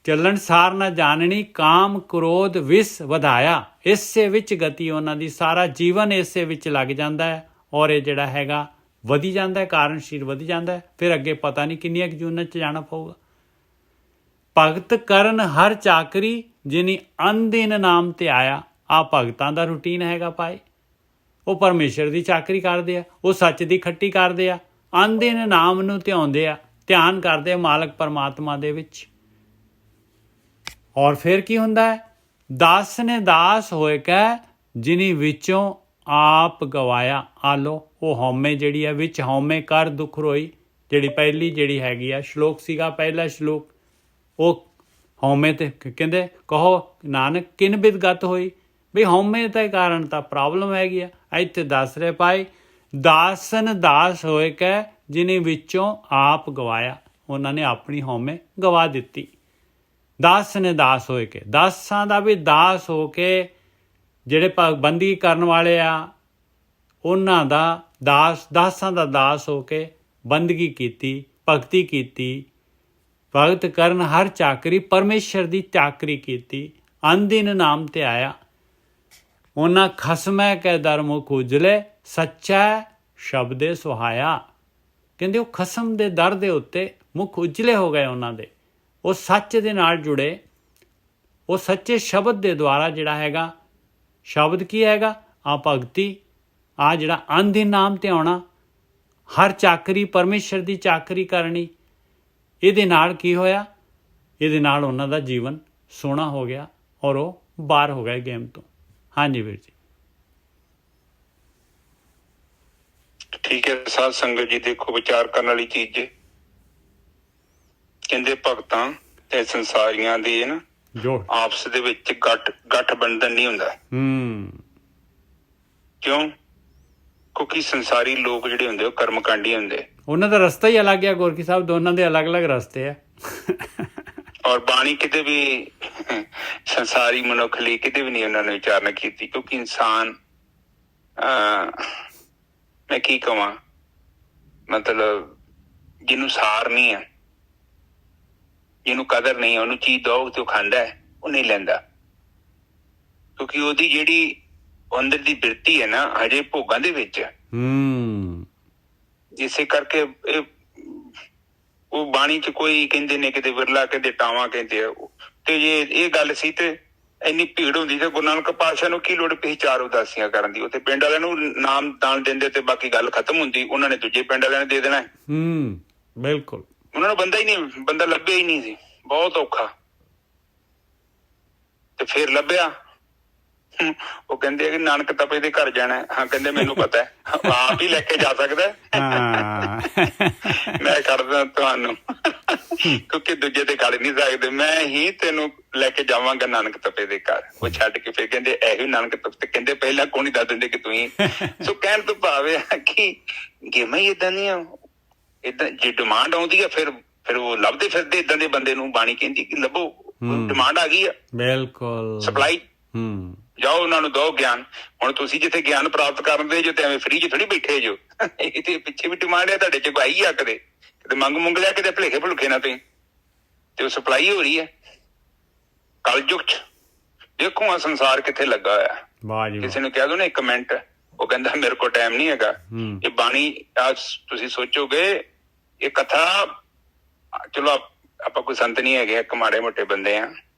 ਚੱਲਣ ਸਾਰ ਨਾ ਜਾਣਨੀ, ਕਾਮ ਕ੍ਰੋਧ ਵਿਸ ਵਧਾਇਆ। ਇਸੇ ਵਿੱਚ ਗਤੀ ਉਹਨਾਂ ਦੀ, ਸਾਰਾ ਜੀਵਨ ਇਸੇ ਵਿੱਚ ਲੱਗ ਜਾਂਦਾ ਹੈ ਔਰ ਇਹ ਜਿਹੜਾ ਹੈਗਾ ਵਧੀ ਜਾਂਦਾ ਹੈ, ਕਾਰਨ ਸ਼ੀਲ ਵਧੀ ਜਾਂਦਾ ਹੈ। ਫਿਰ ਅੱਗੇ ਪਤਾ ਨਹੀਂ ਕਿੰਨੀਆਂ ਜੂਨਾਂ 'ਚ ਜਾਣਾ ਪਊਗਾ। ਭਗਤ ਕਰਨ ਹਰ ਚਾਕਰੀ, ਜਿਨੀ ਅਨਦਿਨ ਨਾਮ ਤੇ ਆਇਆ। ਆ ਭਗਤਾਂ ਦਾ ਰੂਟੀਨ ਹੈਗਾ ਭਾਈ। ਉਹ ਪਰਮੇਸ਼ਰ ਦੀ ਚਾਕਰੀ ਕਰਦੇ ਆ, ਉਹ ਸੱਚ ਦੀ ਖੱਟੀ ਕਰਦੇ ਆ, ਅਨਦਿਨ ਨਾਮ ਨੂੰ ਧਿਆਉਂਦੇ ਆ, ਧਿਆਨ ਕਰਦੇ ਆ ਮਾਲਕ ਪਰਮਾਤਮਾ ਦੇ ਵਿੱਚ। ਔਰ ਫਿਰ ਕੀ ਹੁੰਦਾ ਹੈ? ਦਾਸ ਨੇ ਦਾਸ ਹੋਏ ਕੈ, ਜਿਨੀ ਵਿੱਚੋਂ ਆਪ ਗਵਾਇਆ। ਆ ਲੋ ਉਹ ਹਉਮੈ ਜਿਹੜੀ ਹੈ ਵਿੱਚ, ਹਉਮੈ ਕਰ ਦੁੱਖ ਰੋਈ, ਜਿਹੜੀ ਪਹਿਲੀ ਜਿਹੜੀ ਹੈਗੀ ਆ ਸ਼ਲੋਕ ਸੀਗਾ, ਪਹਿਲਾ ਸ਼ਲੋਕ, ਉਹ ਹਉਮੈ ਤੇ ਕਹਿੰਦੇ ਕਹੋ ਨਾਨਕ ਕਿਨ ਬਿਦ ਗਤ ਹੋਈ। ਵੀ ਹਉਮੈ ਦੇ ਕਾਰਨ ਤਾਂ ਪ੍ਰੋਬਲਮ ਹੈਗੀ ਆ। ਇੱਥੇ ਦੱਸ ਰਹੇ ਭਾਈ, ਦਾਸਨ ਦਾਸ ਹੋਏ ਕੈ, ਜਿਨੇ ਵਿੱਚੋਂ ਆਪ ਗਵਾਇਆ। ਉਹਨਾਂ ਨੇ ਆਪਣੀ ਹਉਮੈ ਗਵਾ ਦਿੱਤੀ। ਦਾਸ ਨੇ ਦਾਸ ਹੋਏ ਕੇ, ਦਾਸਾਂ ਦਾ ਵੀ ਦਾਸ ਹੋ ਕੇ, ਜਿਹੜੇ ਬੰਦਗੀ ਕਰਨ ਵਾਲੇ ਆ ਉਹਨਾਂ ਦਾ ਦਾਸਾਂ ਦਾ ਦਾਸ ਹੋ ਕੇ ਬੰਦਗੀ ਕੀਤੀ, ਭਗਤੀ ਕੀਤੀ। ਭਗਤ ਕਰਨ ਹਰ ਚਾਕਰੀ, ਪਰਮੇਸ਼ਰ ਦੀ ਚਾਕਰੀ ਕੀਤੀ। ਅਨਦਿਨ ਨਾਮ ਤੇ ਆਇਆ। ਉਹਨਾਂ ਖਸਮੈ ਕੈ ਦਰ ਮੁਖ ਉਜਲੇ, ਸੱਚਾ ਸ਼ਬਦੇ ਸੁਹਾਇਆ। ਕਹਿੰਦੇ ਉਹ ਖਸਮ ਦੇ ਦਰ ਦੇ ਉੱਤੇ ਮੁਖ ਉਜਲੇ ਹੋ ਗਏ ਉਹਨਾਂ ਦੇ। ਉਹ ਸੱਚ ਦੇ ਨਾਲ ਜੁੜੇ, ਉਹ ਸੱਚੇ ਸ਼ਬਦ ਦੇ ਦੁਆਰਾ ਜਿਹੜਾ ਹੈਗਾ, ਸ਼ਬਦ ਕੀ ਹੈਗਾ? ਆ ਭਗਤੀ, ਆ ਜਿਹੜਾ ਅਨਦਿਨ ਨਾਮ ਤੇ ਆਉਣਾ, ਹਰ ਚਾਕਰੀ ਪਰਮੇਸ਼ਰ ਦੀ ਚਾਕਰੀ ਕਰਨੀ। ਇਹਦੇ ਨਾਲ ਕੀ ਹੋਇਆ? ਇਹਦੇ ਨਾਲ ਉਹਨਾਂ ਦਾ ਜੀਵਨ ਸੋਹਣਾ ਹੋ ਗਿਆ ਔਰ ਉਹ ਬਾਹਰ ਹੋ ਗਏ ਗੇਮ ਤੋਂ। ਹਾਂਜੀ ਵੀਰ ਜੀ। ਠੀਕ ਹੈ ਸਾਧ ਸੰਗਤ ਜੀ, ਦੇਖੋ ਵਿਚਾਰ ਕਰਨ ਵਾਲੀ ਚੀਜ਼ ਜੇ। ਕਹਿੰਦੇ ਭਗਤਾਂ ਤੇ ਸੰਸਾਰੀਆਂ ਦੇ ਨਾ ਜੋ ਆਪਸ ਦੇ ਵਿੱਚ ਗੱਠ ਬੰਧਨ ਨਹੀਂ ਹੁੰਦਾ। ਕਿਉਂ? ਕਿਉਂਕਿ ਸੰਸਾਰੀ ਲੋਕ ਜਿਹੜੇ ਹੁੰਦੇ ਉਹ ਕਰਮਕਾਂਡੀ ਹੁੰਦੇ। ਉਹਨਾਂ ਦਾ ਰਸਤਾ ਹੀ ਅਲੱਗ ਹੈ ਗੋਰਖੀ ਸਾਹਿਬ, ਦੋਨਾਂ ਦੇ ਅਲੱਗ-ਅਲੱਗ ਰਸਤੇ ਆ। ਔਰ ਬਾਣੀ ਕਿਤੇ ਵੀ ਸੰਸਾਰੀ ਮਨੁੱਖ ਲਈ ਕਿਤੇ ਵੀ ਨਹੀਂ ਉਹਨਾਂ ਨੇ ਵਿਚਾਰਨਾ ਕੀਤੀ। ਕਿਉਂਕਿ ਇਨਸਾਨ ਮੈਂ ਕੀ ਕਵਾਂ, ਮਤਲਬ ਜਿਹਨੂੰ ਸਾਰ ਨਹੀਂ ਹੈ, ਜਿਹਨੂੰ ਕਦਰ ਨਹੀਂ, ਉਹਨੂੰ ਚੀਜ਼ ਦਓ ਤੇ ਉਹ ਖਾਂਦਾ ਹੈ, ਉਹ ਨਹੀਂ ਲੈਂਦਾ। ਕਿਉਂਕਿ ਉਹਦੀ ਜਿਹੜੀ ਅੰਦਰ ਦੀ ਬਿਰਤੀ ਹੈ ਨਾ ਹਜੇ ਭੋਗਾਂ ਦੇ ਵਿੱਚ। ਇਸੇ ਕਰਕੇ ਇਹ ਉਹ ਬਾਣੀ ਚ ਕੋਈ ਕਹਿੰਦੇ ਨੇ ਕਿਤੇ ਵਿਰਲਾ, ਕਹਿੰਦੇ ਟਾਵਾਂ ਕਹਿੰਦੇ ਆ। ਤੇ ਜੇ ਇਹ ਗੱਲ ਸੀ ਤੇ ਇੰਨੀ ਭੀੜ ਹੁੰਦੀ ਤੇ ਗੁਰੂ ਨਾਨਕ ਪਾਤਸ਼ਾਹ ਨੂੰ ਕੀ ਲੋੜ ਪਈ ਚਾਰ ਉਦਾਸੀਆਂ ਕਰਨ ਦੀ? ਉੱਥੇ ਪਿੰਡ ਵਾਲਿਆਂ ਨੂੰ ਨਾਮ ਦਾਨ ਦਿੰਦੇ ਤੇ ਬਾਕੀ ਗੱਲ ਖਤਮ ਹੁੰਦੀ। ਉਹਨਾਂ ਨੇ ਦੂਜੇ ਪਿੰਡ ਵਾਲਿਆਂ ਨੇ ਦੇ ਦੇਣਾ। ਬਿਲਕੁਲ। ਉਹਨਾਂ ਨੂੰ ਬੰਦਾ ਹੀ ਨਹੀਂ, ਬੰਦਾ ਲੱਭਿਆ ਹੀ ਨਹੀਂ ਸੀ, ਬਹੁਤ ਔਖਾ। ਤੇ ਫਿਰ ਲੱਭਿਆ। ਉਹ ਕਹਿੰਦੇ ਕਿ ਨਾਨਕ ਤਪੇ ਦੇ ਘਰ ਜਾਣਾ। ਹਾਂ, ਕਹਿੰਦੇ ਮੈਨੂੰ ਪਤਾ ਹੈ, ਆਪ ਹੀ ਲੈ ਕੇ ਜਾ ਸਕਦਾ। ਮੈਂ ਕਰਦਾ ਤੁਹਾਨੂੰ, ਕਿਉਂਕਿ ਦੂਜੇ ਤੇ ਖੜ ਨਹੀਂ ਸਕਦੇ। ਮੈਂ ਹੀ ਤੈਨੂੰ ਲੈ ਕੇ ਜਾਵਾਂਗਾ ਨਾਨਕ ਤਪੇ ਦੇ ਘਰ। ਉਹ ਛੱਡ ਕੇ ਫਿਰ ਕਹਿੰਦੇ ਇਹੋ ਨਾਨਕ ਤਪੇ। ਕਹਿੰਦੇ ਪਹਿਲਾਂ ਕੌਣ ਹੀ ਦੱਸ ਦਿੰਦੇ ਕਿ ਤੂੰ ਹੀ। ਸੋ ਕਹਿਣ ਤੋਂ ਭਾਵ ਕਿ ਗੇਮਾਂ ਹੀ ਏਦਾਂ ਦੀਆਂ, ਏਦਾਂ ਜੇ ਡਿਮਾਂਡ ਆਉਂਦੀ ਆ ਫਿਰ ਉਹ ਲੱਭਦੇ ਫਿਰਦੇ ਏਦਾਂ ਦੇ ਬੰਦੇ ਨੂੰ। ਬਾਣੀ ਕਹਿੰਦੀ ਕਿ ਲੱਭੋ, ਡਿਮਾਂਡ ਆ ਗਈ ਆ। ਬਿਲਕੁਲ। ਸਪਲਾਈ ਜਾਓ, ਉਹਨਾਂ ਨੂੰ ਦਓ ਗਿਆਨ। ਹੁਣ ਤੁਸੀਂ ਜਿੱਥੇ ਗਿਆਨ ਪ੍ਰਾਪਤ ਕਰਨ ਦੇ ਜੋ ਤੇ ਐਵੇਂ ਫਰੀ ਚ ਥੋੜੀ ਬੈਠੇ ਜੋ। ਇਹਦੇ ਪਿੱਛੇ ਵੀ ਡਿਮਾਂਡ ਹੈ ਤੁਹਾਡੇ ਚ, ਕੋਈ ਆ ਕਦੇ ਮੰਗ ਲਿਆ ਕਿਤੇ ਭਲੇਖੇ ਭੁਲੇਖੇ ਨਾ ਤੁਸੀਂ, ਤੇ ਉਹ ਸਪਲਾਈ ਹੋ ਰਹੀ ਹੈ ਕਲਯੁਗ ਚ। ਦੇਖੋ ਆ ਸੰਸਾਰ ਕਿੱਥੇ ਲੱਗਾ ਹੋਇਆ। ਕਿਸੇ ਨੂੰ ਕਹਿ ਦੋ ਨਾ ਇੱਕ ਮਿੰਟ, ਉਹ ਕਹਿੰਦਾ ਮੇਰੇ ਕੋਲ ਟਾਈਮ ਨਹੀਂ ਹੈਗਾ। ਇਹ ਬਾਣੀ ਤੁਸੀਂ ਸੋਚੋਗੇ ਇਹ ਕਥਾ, ਚਲੋ ਆਪਾਂ ਕੋਈ ਸੰਤ ਨਹੀਂ ਹੈਗੇ, ਇੱਕ ਮਾੜੇ ਮੋਟੇ ਬੰਦੇ ਆ,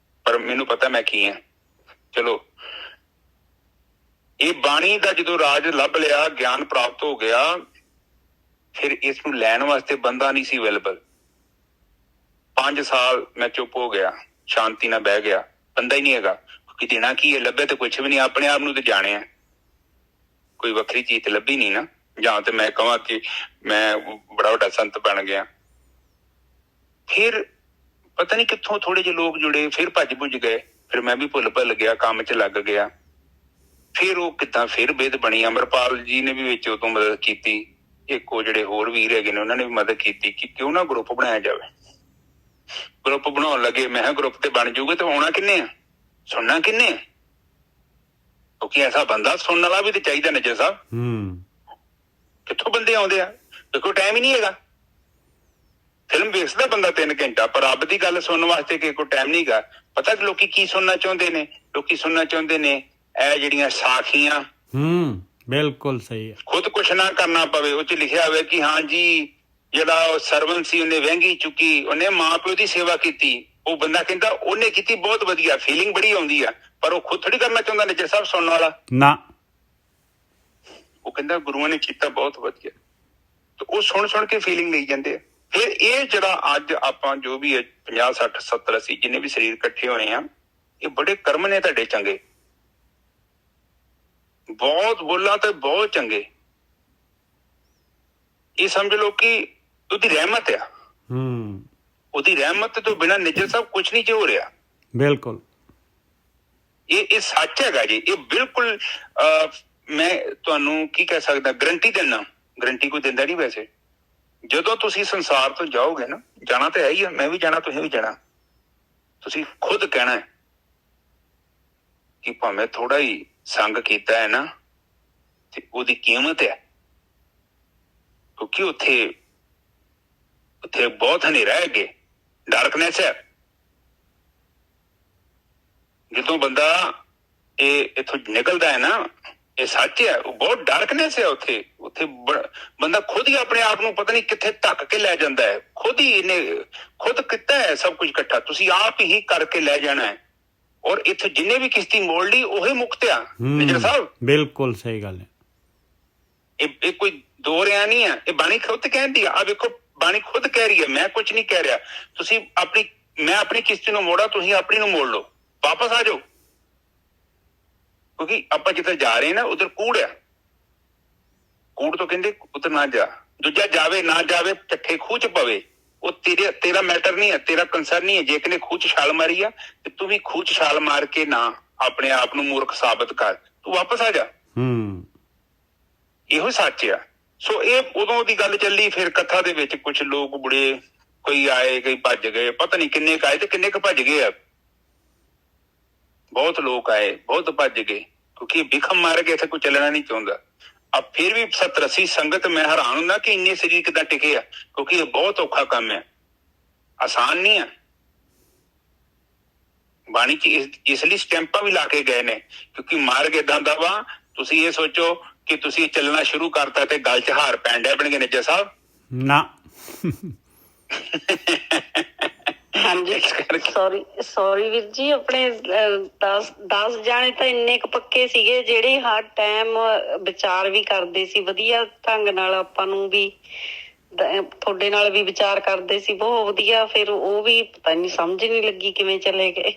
ਪਰ ਮੈਨੂੰ ਪਤਾ ਮੈਂ ਕੀ ਆ। ਚਲੋ ਇਹ ਬਾਣੀ ਦਾ ਜਦੋਂ ਰਾਜ ਲੱਭ ਲਿਆ, ਗਿਆਨ ਪ੍ਰਾਪਤ ਹੋ ਗਿਆ, ਫਿਰ ਇਸ ਨੂੰ ਲੈਣ ਵਾਸਤੇ ਬੰਦਾ ਨਹੀਂ ਸੀ ਅਵੇਲੇਬਲ। 5 ਸਾਲ ਮੈਂ ਚੁੱਪ ਹੋ ਗਿਆ, ਸ਼ਾਂਤੀ ਨਾਲ ਬਹਿ ਗਿਆ, ਬੰਦਾ ਹੀ ਨਹੀਂ ਹੈਗਾ। ਕਿ ਦੇਣਾ ਕੀ ਹੈ? ਲੱਭਿਆ ਤੇ ਕੁਛ ਵੀ ਨਹੀਂ, ਆਪਣੇ ਆਪ ਨੂੰ ਤੇ ਜਾਣਿਆ, ਕੋਈ ਵੱਖਰੀ ਚੀਜ਼ ਤੇ ਲੱਭੀ ਨਹੀਂ ਨਾ। ਜਾਂ ਤੇ ਮੈਂ ਕਹਾਂ ਕਿ ਮੈਂ ਬੜਾ ਵੱਡਾ ਸੰਤ ਬਣ ਗਿਆ। ਫਿਰ ਪਤਾ ਨਹੀਂ ਕਿੱਥੋਂ ਥੋੜੇ ਜਿਹੇ ਲੋਕ ਜੁੜੇ, ਫਿਰ ਭੱਜ ਭੁੱਜ ਗਏ। ਫਿਰ ਮੈਂ ਵੀ ਭੁੱਲ ਗਿਆ, ਕੰਮ ਚ ਲੱਗ ਗਿਆ। ਫਿਰ ਉਹ ਕਿੱਦਾਂ ਫਿਰ ਬਿਧ ਬਣੀ। ਅਮਰਪਾਲ ਜੀ ਨੇ ਵੀ ਵਿੱਚ ਉਦੋਂ ਮਦਦ ਕੀਤੀ। ਇੱਕ ਉਹ ਜਿਹੜੇ ਹੋਰ ਵੀਰ ਹੈਗੇ ਨੇ ਉਹਨਾਂ ਨੇ ਵੀ ਮਦਦ ਕੀਤੀ ਕਿ ਕਿਉਂ ਨਾ ਗਰੁੱਪ ਬਣਾਇਆ ਜਾਵੇ। ਗਰੁੱਪ ਬਣਾਉਣ ਲੱਗੇ। ਮੈਂ ਕਿਹਾ ਗਰੁੱਪ ਤੇ ਬਣ ਜਾਊਗੇ ਤੇ ਆਉਣਾ ਕਿੰਨੇ ਆ, ਸੁਣਨਾ ਕਿੰਨੇ ਆ? ਕਿਉਂਕਿ ਐਸਾ ਬੰਦਾ ਸੁਣਨ ਵਾਲਾ ਵੀ ਤੇ ਚਾਹੀਦਾ ਨਜਰ ਸਾਹਿਬ। ਕਿੱਥੋਂ ਬੰਦੇ ਆਉਂਦੇ ਆ? ਦੇਖੋ ਟਾਈਮ ਹੀ ਨਹੀਂ ਹੈਗਾ। ਫਿਲਮ ਵੇਖ ਸਕਦਾ ਬੰਦਾ 3 ਘੰਟਾ, ਪਰ ਰੱਬ ਦੀ ਗੱਲ ਸੁਣਨ ਵਾਸਤੇ ਕਿਸੇ ਕੋਲ ਟਾਈਮ ਨਹੀਂ ਗਾ। ਪਤਾ ਕਿ ਲੋਕੀ ਕੀ ਸੁਣਨਾ ਚਾਹੁੰਦੇ ਨੇ? ਲੋਕੀ ਸੁਣਨਾ ਚਾਹੁੰਦੇ ਨੇ ਇਹ ਜਿਹੜੀਆਂ ਸਾਖੀਆਂ। ਬਿਲਕੁਲ ਸਹੀ ਹੈ। ਖੁਦ ਕੁਛ ਨਾ ਕਰਨਾ ਪਵੇ, ਉਹ ਚ ਲਿਖਿਆ ਹੋਵੇ ਕਿ ਹਾਂ ਜੀ ਜਿਹੜਾ ਉਹ ਸਰਵਨ ਸੀ ਉਹਨੇ ਵਹਿੰਗੀ ਚੁੱਕੀ, ਉਹਨੇ ਮਾਂ ਪਿਓ ਦੀ ਸੇਵਾ ਕੀਤੀ। ਉਹ ਬੰਦਾ ਕਹਿੰਦਾ ਉਹਨੇ ਕੀਤੀ, ਬਹੁਤ ਵਧੀਆ, ਫੀਲਿੰਗ ਬੜੀ ਆਉਂਦੀ ਆ, ਪਰ ਉਹ ਖੁਦ ਥੋੜੀ ਕਰਨਾ ਚਾਹੁੰਦਾ ਨਿੱਜਰ ਸਾਹਿਬ ਸੁਣਨ ਵਾਲਾ ਨਾ। ਉਹ ਕਹਿੰਦਾ ਗੁਰੂਆਂ ਨੇ ਕੀਤਾ ਬਹੁਤ ਵਧੀਆ, ਤੇ ਉਹ ਸੁਣ ਕੇ ਫੀਲਿੰਗ ਲਈ ਜਾਂਦੇ ਆ। ਫਿਰ ਇਹ ਜਿਹੜਾ ਅੱਜ ਆਪਾਂ ਜੋ ਵੀ 50 60 70 80 ਜਿੰਨੇ ਵੀ ਸਰੀਰ ਇਕੱਠੇ ਹੋਏ ਆ, ਇਹ ਬੜੇ ਕਰਮ ਨੇ ਤੁਹਾਡੇ ਚੰਗੇ, ਬਹੁਤ ਬੋਲਾਂ ਤੇ ਬਹੁਤ ਚੰਗੇ। ਇਹ ਸਮਝ ਲਓ ਕਿ ਉਹਦੀ ਰਹਿਮਤ ਆ। ਉਹਦੀ ਰਹਿਮਤ ਤੋਂ ਬਿਨਾਂ ਨਿੱਜਰ ਸਾਹਿਬ ਕੁਛ ਨਹੀਂ ਹੋ ਰਿਹਾ। ਬਿਲਕੁਲ ਇਹ ਸੱਚ ਹੈਗਾ ਜੀ। ਇਹ ਬਿਲਕੁਲ ਮੈਂ ਤੁਹਾਨੂੰ ਕੀ ਕਹਿ ਸਕਦਾ, ਗਰੰਟੀ ਦਿੰਦਾ। ਗਰੰਟੀ ਕੋਈ ਦਿੰਦਾ ਨਹੀਂ ਵੈਸੇ। ਜਦੋਂ ਤੁਸੀਂ ਸੰਸਾਰ ਤੋਂ ਜਾਓਗੇ ਨਾ, ਜਾਣਾ ਤਾਂ ਹੈ ਹੀ ਆ, ਮੈਂ ਵੀ ਜਾਣਾ, ਤੁਸੀਂ ਵੀ ਜਾਣਾ। ਤੁਸੀਂ ਖੁਦ ਕਹਿਣਾ ਹੈ ਕਿ ਭਾਵੇਂ ਥੋੜਾ ਹੀ ਸੰਗ ਕੀਤਾ ਹੈ ਨਾ, ਤੇ ਉਹਦੀ ਕੀਮਤ ਹੈ। ਕਿਉਂਕਿ ਉੱਥੇ ਬਹੁਤ ਹਨੇਰਾ ਹੈ, ਅੱਗੇ ਡਾਰਕਨੈਸ ਹੈ। ਜਦੋਂ ਬੰਦਾ ਇੱਥੋਂ ਨਿਕਲਦਾ ਹੈ ਨਾ, ਇਹ ਸੱਚ ਹੈ, ਉਹ ਬਹੁਤ ਡਾਰਕਨੈਸ ਹੈ ਉੱਥੇ। ਬੰਦਾ ਖੁਦ ਹੀ ਆਪਣੇ ਆਪ ਨੂੰ ਪਤਾ ਨਹੀਂ ਕਿੱਥੇ ਧੱਕ ਕੇ ਲੈ ਜਾਂਦਾ ਹੈ। ਖੁਦ ਕੀਤਾ ਹੈ ਸਭ ਕੁਝ ਇਕੱਠਾ, ਤੁਸੀਂ ਆਪ ਹੀ ਕਰਕੇ ਲੈ ਜਾਣਾ ਹੈ। ਔਰ ਇੱਥੇ ਜਿੰਨੇ ਵੀ ਕਿਸ਼ਤੀ ਮੋੜ ਲਈ ਉਹੀ ਮੁਕਤ ਆ ਨਿੱਜਰ ਸਾਹਿਬ। ਬਿਲਕੁਲ ਸਹੀ ਗੱਲ ਹੈ। ਇਹ ਕੋਈ ਦੋ ਰਿਆ ਨਹੀਂ ਆ, ਇਹ ਬਾਣੀ ਖੁਦ ਕਹਿੰਦੀ ਆ। ਵੇਖੋ ਬਾਣੀ ਖੁਦ ਕਹਿ ਰਹੀ ਹੈ, ਮੈਂ ਕੁਝ ਨਹੀਂ ਕਹਿ ਰਿਹਾ। ਮੈਂ ਆਪਣੀ ਕਿਸ਼ਤੀ ਨੂੰ ਮੋੜਾ, ਤੁਸੀਂ ਆਪਣੀ ਨੂੰ ਮੋੜ ਲਓ, ਵਾਪਸ ਆ ਜਾਓ। ਕਿਉਂਕਿ ਆਪਾਂ ਜਿੱਥੇ ਜਾ ਰਹੇ ਨਾ, ਉਧਰ ਕੂੜ ਆ। ਕੂੜ ਤੋਂ ਕਹਿੰਦੇ ਉਧਰ ਨਾ ਜਾ। ਦੂਜਾ ਜਾਵੇ ਨਾ ਜਾਵੇ, ਚੱਠੇ ਖੂਹ ਚ ਪਵੇ, ਉਹ ਤੇਰਾ ਮੈਟਰ ਨਹੀਂ ਹੈ, ਤੇਰਾ ਕੰਸਰਨ ਨਹੀਂ ਹੈ। ਜੇ ਕਿਨੇ ਖੂਹ ਚ ਛਾਲ ਮਾਰੀ ਆ, ਤੇ ਤੂੰ ਵੀ ਖੂਹ ਚ ਛਾਲ ਮਾਰ ਕੇ ਨਾ ਆਪਣੇ ਆਪ ਨੂੰ ਮੂਰਖ ਸਾਬਤ ਕਰ, ਤੂੰ ਵਾਪਸ ਆ ਜਾ। ਇਹੋ ਸੱਚ ਆ। ਸੋ ਇਹ ਉਦੋਂ ਦੀ ਗੱਲ ਚੱਲੀ। ਫਿਰ ਕਥਾ ਦੇ ਵਿੱਚ ਕੁਛ ਲੋਕ ਬੁੜੇ, ਕੋਈ ਆਏ, ਕਈ ਭੱਜ ਗਏ, ਪਤਾ ਨਹੀਂ ਕਿੰਨੇ ਕੁ ਆਏ ਤੇ ਕਿੰਨੇ ਕੁ ਭੱਜ ਗਏ ਆ। ਬਹੁਤ ਲੋਕ ਆਏ, ਬਹੁਤ ਭੱਜ ਗਏ, ਕਿਉਂਕਿ ਬਿਖਮ ਮਾਰ ਕੇ ਇੱਥੇ ਕੋਈ ਚੱਲਣਾ ਨਹੀਂ ਚਾਹੁੰਦਾ। ਫਿਰ ਵੀ 70 80 ਸੰਗਤ, ਮੈਂ ਹੈਰਾਨ ਹੁੰਦਾ ਕਿ ਇੰਨੇ ਸਰੀਰ ਕਿੱਦਾਂ ਟਿਕੇ ਆ, ਕਿਉਂਕਿ ਇਹ ਬਹੁਤ ਔਖਾ ਕੰਮ ਹੈ, ਆਸਾਨ ਨਹੀਂ ਆ। ਬਾਣੀ ਚ ਇਸ ਲਈ ਸਟੈਂਪਾਂ ਵੀ ਲਾ ਕੇ ਗਏ ਨੇ, ਕਿਉਂਕਿ ਮਾਰਗ ਏਦਾਂ ਦਾ ਵਾ। ਤੁਸੀਂ ਇਹ ਸੋਚੋ ਕਿ ਤੁਸੀਂ ਚੱਲਣਾ ਸ਼ੁਰੂ ਕਰਤਾ ਤੇ ਗਲ ਚ ਹਾਰ ਪੈਣ ਡਿਆ ਬਣਗੇ ਨਿੱਜਰ ਸਾਹਿਬ ਨਾ। ਹਾਂਜੀ ਸੌਰੀ ਵੀਰ ਜੀ, ਆਪਣੇ 10 ਜਾਣੇ ਤਾਂ ਇੰਨੇ ਕੁ ਪੱਕੇ ਸੀਗੇ ਜਿਹੜੇ ਹਰ ਟਾਈਮ ਵਿਚਾਰ ਵੀ ਕਰਦੇ ਸੀ ਵਧੀਆ ਢੰਗ ਨਾਲ, ਆਪਾਂ ਨੂੰ ਵੀ ਤੁਹਾਡੇ ਨਾਲ ਵੀ ਵਿਚਾਰ ਕਰਦੇ ਸੀ ਬਹੁਤ ਵਧੀਆ। ਫਿਰ ਉਹ ਵੀ ਪਤਾ ਨੀ ਸਮਝ ਨੀ ਲੱਗੀ ਕਿਵੇਂ ਚਲੇ ਗਏ।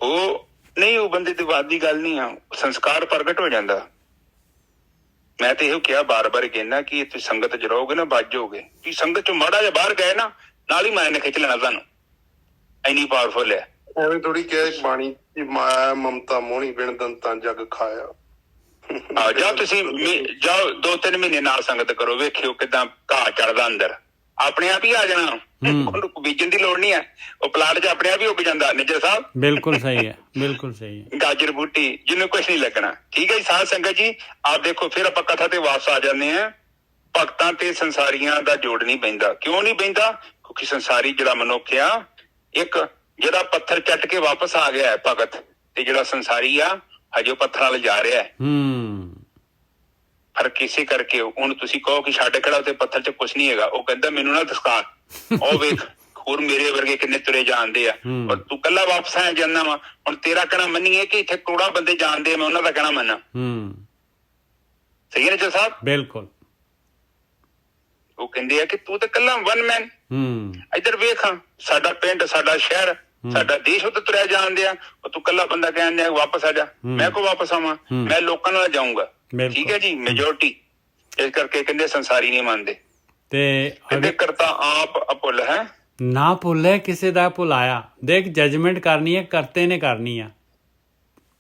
ਉਹ ਬੰਦੇ ਦੀ ਬਾਤ ਦੀ ਗੱਲ ਨਹੀਂ ਆ, ਸੰਸਕਾਰ ਪ੍ਰਗਟ ਹੋ ਜਾਂਦਾ। ਮੈਂ ਤੇ ਇਹੋ ਕਿਹਾ, ਬਾਰ-ਬਾਰ ਕਹਿੰਦਾ ਕਿ ਤੁਸੀਂ ਸੰਗਤ ਚ ਰਹੋਗੇ ਨਾ, ਬਚ ਜਾਓਗੇ। ਕਿ ਸੰਗਤ ਚੋਂ ਮਾੜਾ ਜਿਹਾ ਬਾਹਰ ਗਏ ਨਾ, ਨਾਲ ਹੀ ਮਾਇਆ ਨੇ ਖਿੱਚ ਲੈਣਾ ਤੁਹਾਨੂੰ, ਇੰਨੀ ਪਾਵਰਫੁਲ ਹੈ। ਐਵੇਂ ਥੋੜੀ ਕਿਹਾ ਬਾਣੀ ਕਿ ਮਾਇਆ ਮਮਤਾ ਮੋਹਣੀ ਬਿਨ ਦੰਤਾਂ ਜਗ ਖਾਇਆ। ਜਾਂ ਤੁਸੀਂ ਜਾਓ 2-3 ਮਹੀਨੇ ਨਾਲ ਸੰਗਤ ਕਰੋ, ਵੇਖਿਓ ਕਿੱਦਾਂ ਘਾਹ ਚੜਦਾ ਅੰਦਰ, ਆਪਣੇ ਆਪ ਹੀ ਆ ਜਾਣਾ। ਉਹਨੂੰ ਬੀਜਣ ਦੀ ਲੋੜ ਨਹੀਂ ਹੈ, ਉਹ ਪਲਾਟ ਚ ਆਪਣੇ ਆਪ ਹੀ ਉੱਗ ਜਾਂਦਾ ਨਿੱਜਰ ਸਾਹਿਬ। ਬਿਲਕੁਲ ਸਹੀ ਹੈ, ਬਿਲਕੁਲ ਸਹੀ ਹੈ। ਗਾਜਰ ਬੂਟੀ ਜਿਹਨੂੰ ਕੁਛ ਨਹੀਂ ਲੱਗਣਾ। ਠੀਕ ਹੈ ਜੀ ਸਾਧ ਸੰਗਤ ਜੀ, ਆਪ ਦੇਖੋ ਫਿਰ ਆਪਾਂ ਕਥਾ ਤੇ ਵਾਪਸ ਆ ਜਾਂਦੇ ਹਾਂ। ਭਗਤਾਂ ਤੇ ਸੰਸਾਰੀਆਂ ਦਾ ਜੋੜ ਨਹੀਂ ਬਹਿੰਦਾ। ਕਿਉਂ ਨਹੀਂ ਬਹਿੰਦਾ? ਕਿਉਂਕਿ ਸੰਸਾਰੀ ਜਿਹੜਾ ਮਨੁੱਖ ਆ, ਇੱਕ ਜਿਹੜਾ ਪੱਥਰ ਚੱਟ ਕੇ ਵਾਪਸ ਆ ਗਿਆ ਹੈ ਭਗਤ, ਤੇ ਜਿਹੜਾ ਸੰਸਾਰੀ ਆ ਹਜੇ ਉਹ ਪੱਥਰਾਂ ਵੱਲ ਜਾ ਰਿਹਾ ਹੈ। ਫਰਕ ਇਸੇ ਕਰਕੇ ਹੁਣ ਤੁਸੀਂ ਕਹੋ ਕਿ ਛੱਡ ਖੜਾ ਤੇ ਪੱਥਰ ਚ ਕੁਛ ਨਹੀਂ ਹੈਗਾ, ਉਹ ਕਹਿੰਦਾ ਮੈਨੂੰ ਨਾ ਦਸਕਾਰ, ਉਹ ਵੇਖ ਹੋਰ ਮੇਰੇ ਵਰਗੇ ਕਿੰਨੇ ਤੁਰੇ ਜਾਣਦੇ ਆ, ਪਰ ਤੂੰ ਕੱਲਾ ਵਾਪਸ ਆਇਆ ਜਾਂਦਾ ਵਾ। ਹੁਣ ਤੇਰਾ ਕਹਿਣਾ ਮੰਨੀਏ ਕਿ ਇੱਥੇ ਕਰੋੜਾਂ ਬੰਦੇ ਜਾਣਦੇ ਆ, ਮੈਂ ਉਹਨਾਂ ਦਾ ਕਹਿਣਾ ਮੰਨਾਂ। ਸਹੀ ਹੈ ਨਾ ਸਾਹਿਬ? ਬਿਲਕੁਲ। ਉਹ ਕਹਿੰਦੇ ਆ ਕਿ ਤੂੰ ਤਾਂ ਕੱਲਾ ਵਨ ਮੈਨ। ਇੱਧਰ ਵੇਖ, ਸਾਡਾ ਪਿੰਡ, ਸਾਡਾ ਸ਼ਹਿਰ, ਸਾਡਾ ਦੇਸ਼ ਉੱਤੇ ਤੁਰਿਆ ਜਾਣਦੇ ਆ, ਤੂੰ ਕੱਲਾ ਬੰਦਾ ਕਹਿੰਦੇ ਵਾਪਸ ਆ ਜਾ। ਮੈਂ ਕੋ ਵਾਪਸ ਆਵਾਂ? ਮੈਂ ਲੋਕਾਂ ਨਾਲ ਜਾਊਂਗਾ। ਠੀਕ ਹੈ ਜੀ, ਮੈਜੋਰਟੀ। ਇਸ ਕਰਕੇ ਕਹਿੰਦੇ ਸੰਸਾਰੀ ਨਹੀਂ ਮੰਨਦੇ, ਤੇ ਕਹਿੰਦੇ ਕਰਤਾ ਆਪ ਅਭੁੱਲ ਹੈ ਨਾ ਭੁੱਲੇ ਕਿਸੇ ਦਾ ਭੁਲਾਇਆ। ਦੇਖ, ਜਜਮੈਂਟ ਕਰਨੀ ਹੈ, ਕਰਤੇ ਨੇ ਕਰਨੀ ਆ,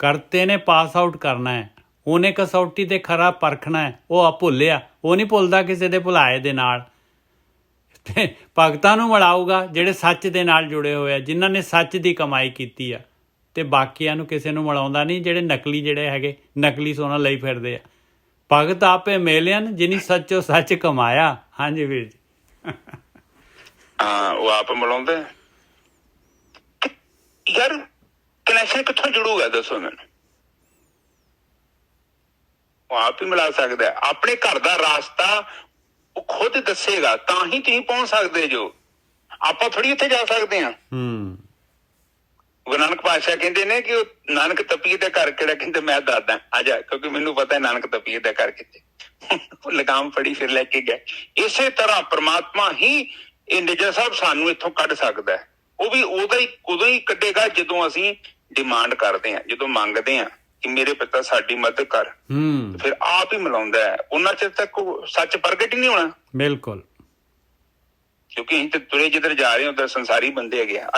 ਕਰਤੇ ਨੇ ਪਾਸ ਆਊਟ ਕਰਨਾ ਹੈ, ਉਹਨੇ ਕਸੌਟੀ ਤੇ ਖਰਾ ਪਰਖਣਾ ਹੈ। ਉਹ ਆ ਭੁੱਲਿਆ, ਉਹ ਨਹੀਂ ਭੁੱਲਦਾ ਕਿਸੇ ਦੇ ਭੁਲਾਏ ਦੇ ਨਾਲ। ਤੇ ਭਗਤਾਂ ਨੂੰ ਮਿਲਾਊਗਾ ਜਿਹੜੇ ਸੱਚ ਦੇ ਨਾਲ ਜੁੜੇ ਹੋਏ ਆ, ਜਿਨ੍ਹਾਂ ਨੇ ਸੱਚ ਦੀ ਕਮਾਈ ਕੀਤੀ ਆ, ਤੇ ਬਾਕੀਆਂ ਨੂੰ ਕਿਸੇ ਨੂੰ ਮਿਲਾਉਂਦਾ ਨਹੀਂ, ਜਿਹੜੇ ਨਕਲੀ ਜਿਹੜੇ ਹੈਗੇ, ਨਕਲੀ ਸੋਨਾ ਲਈ ਫਿਰਦੇ ਆ। ਭਗਤ ਆਪੇ ਮੇਲਿਆਨ ਜਿਨੀ ਸੱਚੋ ਸੱਚ ਕਮਾਇਆ। ਹਾਂਜੀ ਵੀਰ ਜੀ। ਹਾਂ ਉਹ ਆਪ ਮਿਲਾਉਂਦਾ ਯਾਰ। ਕਨੈਕਸ਼ਨ ਕਿੱਥੋਂ ਜੁੜੂਗਾ ਦੱਸੋ ਮੈਨੂੰ? ਉਹ ਆਪ ਹੀ ਮਿਲਾ ਸਕਦਾ ਹੈ। ਆਪਣੇ ਘਰ ਦਾ ਰਾਸਤਾ ਉਹ ਖੁਦ ਦੱਸੇਗਾ ਤਾਂ ਹੀ ਤੁਸੀਂ ਪਹੁੰਚ ਸਕਦੇ ਜੋ। ਆਪਾਂ ਥੋੜੀ ਉੱਥੇ ਜਾ ਸਕਦੇ ਹਾਂ। ਗੁਰੂ ਨਾਨਕ ਪਾਤਸ਼ਾਹ ਕਹਿੰਦੇ ਨੇ ਕਿ ਉਹ ਨਾਨਕ ਤਪੀਏ ਦਾ ਘਰ ਕਿਹੜਾ, ਕਹਿੰਦੇ ਮੈਂ ਦੱਸਦਾ ਆ ਜਾ, ਕਿਉਂਕਿ ਮੈਨੂੰ ਪਤਾ ਹੈ ਨਾਨਕ ਤਪੀਏ ਦਾ ਘਰ ਕਿੱਥੇ। ਉਹ ਲਗਾਮ ਫੜੀ ਫਿਰ ਲੈ ਕੇ ਗਏ। ਇਸੇ ਤਰ੍ਹਾਂ ਪ੍ਰਮਾਤਮਾ ਹੀ ਇਹ ਨਿਜਰ ਸਾਹਿਬ ਸਾਨੂੰ ਇੱਥੋਂ ਕੱਢ ਸਕਦਾ ਹੈ। ਉਹ ਵੀ ਉਦੋਂ ਹੀ ਕੱਢੇਗਾ ਜਦੋਂ ਅਸੀਂ ਡਿਮਾਂਡ ਕਰਦੇ ਹਾਂ, ਜਦੋਂ ਮੰਗਦੇ ਹਾਂ ਕਿ ਮੇਰੇ ਪਿਤਾ ਸਾਡੀ ਮਦਦ ਕਰ। ਫਿਰ ਆਪ ਹੀ ਮਿਲਾਉਂਦਾ ਹੈ। ਉਹਨਾਂ ਚਿਰ ਤੱਕ ਉਹ ਸੱਚ ਪ੍ਰਗਟ ਹੀ ਨਹੀਂ ਹੋਣਾ। ਬਿਲਕੁਲ, ਕਿਉਂਕਿ ਅਸੀਂ ਤੇ ਤੁਰੇ ਜਿੱਧਰ ਜਾ ਰਹੇ ਉਧਰ ਸੰਸਾਰੀ ਬੰਦੇ ਹੈਗੇ ਆ।